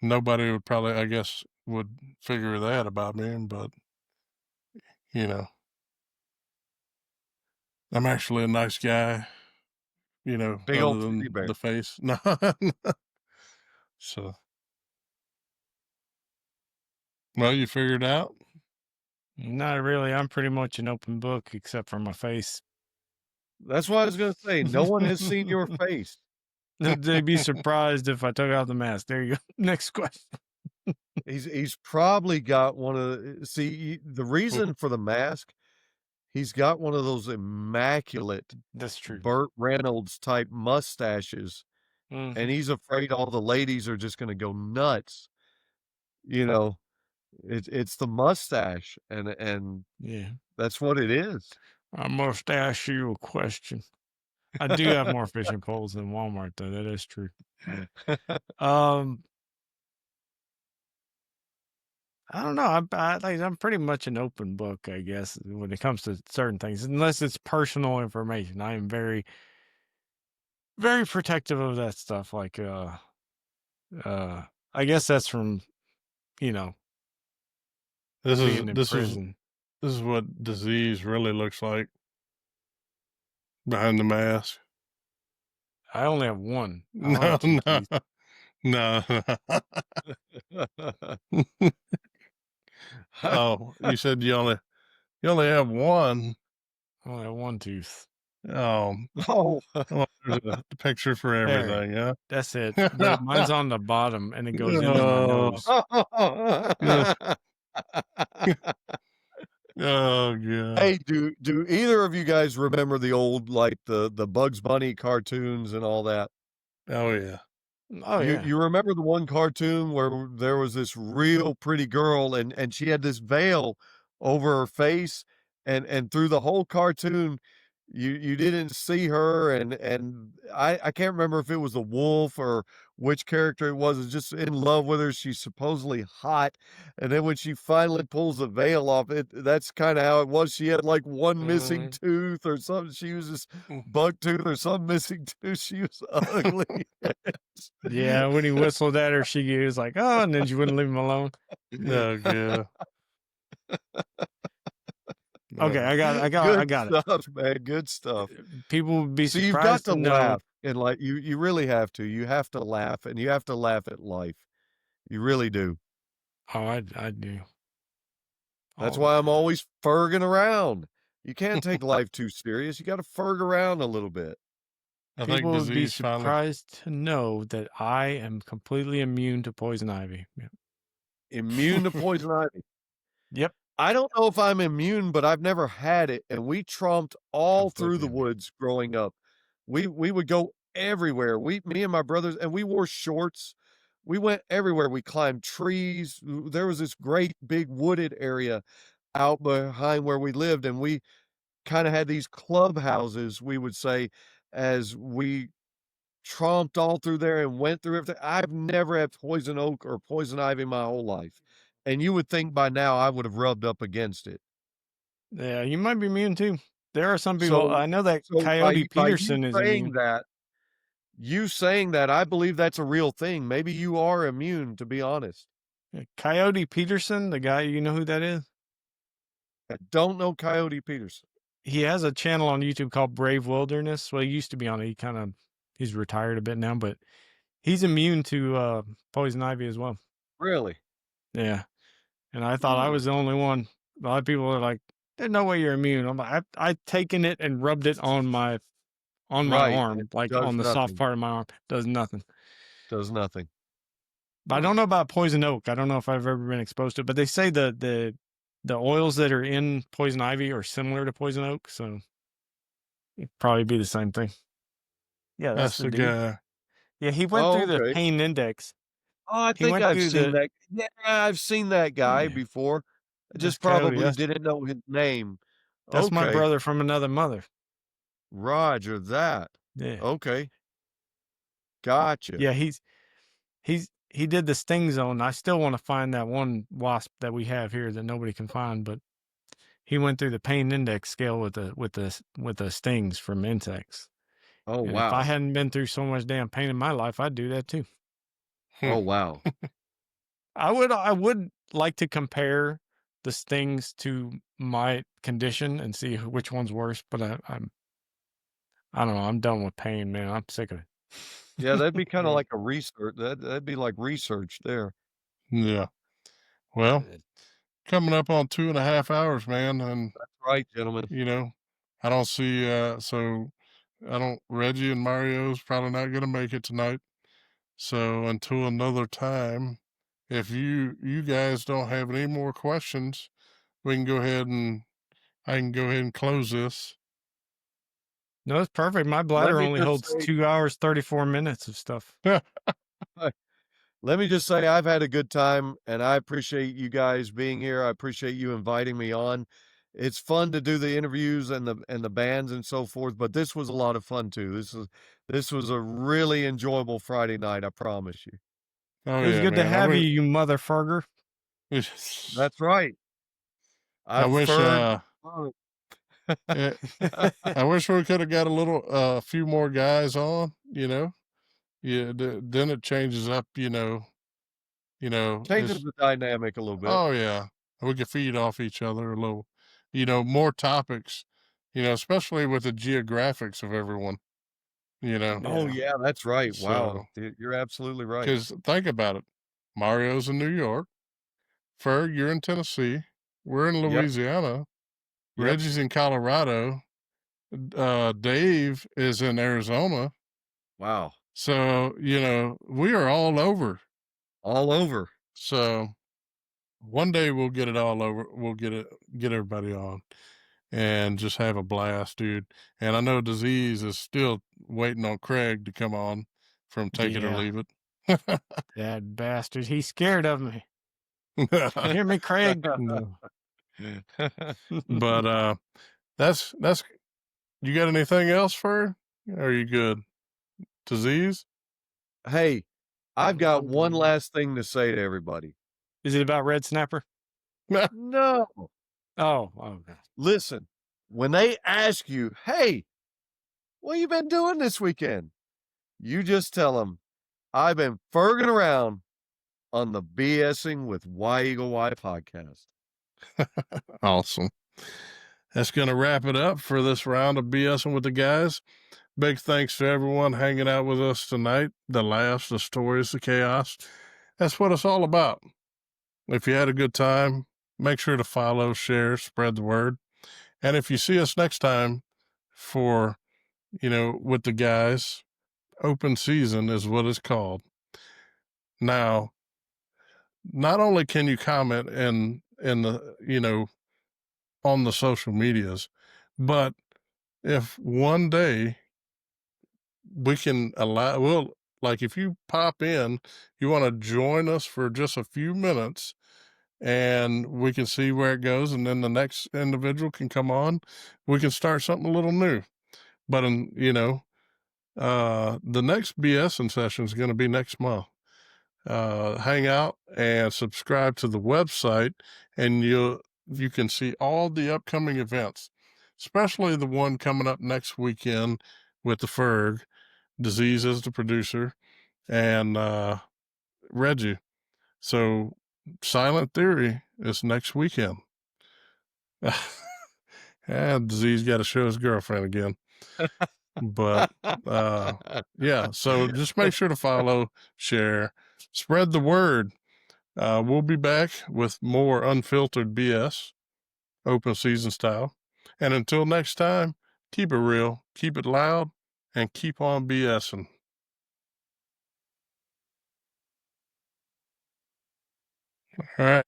nobody would probably, I guess, would figure that about me, but you know, I'm actually a nice guy, Big other old teddy than bear. the face. No. So, well, you figured out? Not really. I'm pretty much an open book except for my face. That's what I was gonna say. No one has seen your face. They'd be surprised if I took out the mask. There you go. Next question. He's probably got one of the reason for the mask, he's got one of those immaculate That's true. Burt Reynolds type mustaches, Mhm. and he's afraid all the ladies are just gonna go nuts. You know, it's the mustache, and Yeah. that's what it is. I must ask you a question. I do have more fishing poles than Walmart, though. That is true. I don't know. I'm pretty much an open book, I guess, when it comes to certain things, unless it's personal information. I am very, very protective of that stuff. Like, I guess that's from, you know, This is being in this is prison. this is what DuhZeez really looks like behind the mask. I only have one. I don't No, have two no, teeth. no. Oh, you said you only have one. I only have one tooth. Oh, Oh, well, there's a picture for There. everything, huh? That's it. But mine's on the bottom and it goes into my Oh, nose. yeah. Oh, God. Hey, do either of you guys remember the old, like, the Bugs Bunny cartoons and all that? Oh, yeah. Oh, You yeah. you remember the one cartoon where there was this real pretty girl and she had this veil over her face, and through the whole cartoon, you didn't see her, and I can't remember if it was a wolf or which character it was just in love with her, she's supposedly hot, and then when she finally pulls the veil off, that's kinda how it was, she had, like, one missing tooth or something, she was just buck tooth or some missing tooth, she was ugly. Yeah, when he whistled at her, she was like, "Oh," and then she wouldn't leave him alone. Oh, God. Okay, I Good got it. stuff, man, good stuff. People would be So you've got surprised to to know. laugh, and, like, you really have to. You have to laugh, and you have to laugh at life. You really do. Oh, I do. That's All the why I'm time. always ferging around. You can't take life too serious. You gotta ferg around a little bit. I think People would be DuhZeez finally. surprised to know that I am completely immune to poison ivy. Yep. Immune to poison ivy. Yep. I don't know if I'm immune, but I've never had it, and we tromped all through Completely the immune. woods growing up. We would go everywhere. Me and my brothers, and we wore shorts. We went everywhere. We climbed trees. There was this great big wooded area out behind where we lived, and we kinda had these clubhouses, we would say, as we tromped all through there and went through everything. I've never had poison oak or poison ivy my whole life, and you would think by now I would have rubbed up against it. Yeah, you might be immune too. There are some people. So I know that so Coyote by you Peterson is saying immune. that I believe that's a real thing. Maybe you are immune, to be honest. Yeah, Coyote Peterson, the guy, you know who that is? I don't know Coyote Peterson. He has a channel on YouTube called Brave Wilderness. Well, he used to be on it. He's retired a bit now, but he's immune to poison ivy as well. Really? Yeah. And I thought I was the only one. A lot of people are like, "There's no way you're immune." I'm like, I've taken it and rubbed it on my Right, arm, it like does on the soft nothing. part of my arm. Does nothing. Does nothing. But I don't know about poison oak. I don't know if I've ever been exposed to it. But they say the oils that are in poison ivy are similar to poison oak, so it'd probably be the same thing. Yeah, that's That's the the dude. guy. Yeah, he went Oh, through the okay. pain index. Oh, I He think went I've through seen the that. Yeah, I've seen that guy yeah, before. I that's just Coyote. probably didn't know his name. That's my Okay. brother from another mother. Roger that. Yeah. Okay. Gotcha. Yeah, he did the sting zone. I still want to find that one wasp that we have here that nobody can find, but he went through the pain index scale with the stings from insects. Oh, And if I wow. hadn't been through so much damn pain in my life, I'd do that too. Oh, wow. I would like to compare the stings to my condition and see which one's worse, but I don't know. I'm done with pain, man. I'm sick of it. Yeah, that'd be kinda Yeah. like a research that'd be like research there. Yeah. Well, coming up on 2.5 hours, man, and That's right, gentlemen. you know, I don't see so I don't Reggie and Mario's probably not gonna make it tonight. So until another time, if you guys don't have any more questions, we can go ahead and I can go ahead and close this. No, it's perfect. My Let bladder me only just holds say 2 hours, 34 minutes of stuff. let me just say I've had a good time, and I appreciate you guys being here. I appreciate you inviting me on. It's fun to do the interviews and the bands and so forth, but this was a lot of fun too. This was a really enjoyable Friday night, I promise you. Oh It was yeah, good to man. have you, you mother Ferger. That's right. I I've wish Ferg. eh, I wish we could have got a few more guys on, you know. Yeah, then it changes up, Changes it's the dynamic a little bit. oh yeah. We could feed off each other a little, more topics, especially with the geographics of everyone, you know. Oh, Yeah. yeah, that's right. Wow. So, You're absolutely right. because think about it. Mario's in New York. Ferg, you're in Tennessee. We're in Yep, Louisiana. yep. Reggie's in Colorado. Dave is in Arizona. Wow. So, we are all over. All over. So one day we'll get it all over. We'll get everybody on and just have a blast, dude. And I know DuhZeez is still waiting on Craig to come on from Take It or Yeah. Leave It. That bastard. He's scared of me. You hear me, Craig? No. But that's you got anything else for? Are you good? DuhZeez? Hey, I've got one last thing to say to everybody. Is it about Red Snapper? No. Oh, okay. Listen, when they ask you, "Hey, what you been doing this weekend?" You just tell them, "I've been ferging around on the BSing with Y Eagle Y podcast." Awesome. That's going to wrap it up for this round of BSing with the guys. Big thanks to everyone hanging out with us tonight. The laughs, the stories, the chaos. That's what it's all about. If you had a good time, make sure to follow, share, spread the word. And if you see us next time for, with the guys, open season is what it's called. Now, not only can you comment in the, on the social medias, but if one day we can like if you pop in, you want to join us for just a few minutes and we can see where it goes. And then the next individual can come on. We can start something a little new, but the next BSing session is going to be next month. Hang out and subscribe to the website and you can see all the upcoming events, especially the one coming up next weekend with the Ferg. DuhZeez is the producer, and Reggie. So Silent Theory is next weekend. And DuhZeez got to show his girlfriend again. But yeah, so just make sure to follow, share, spread the word. We'll be back with more unfiltered BS, open season style. And until next time, keep it real, keep it loud, and keep on BSing. All right.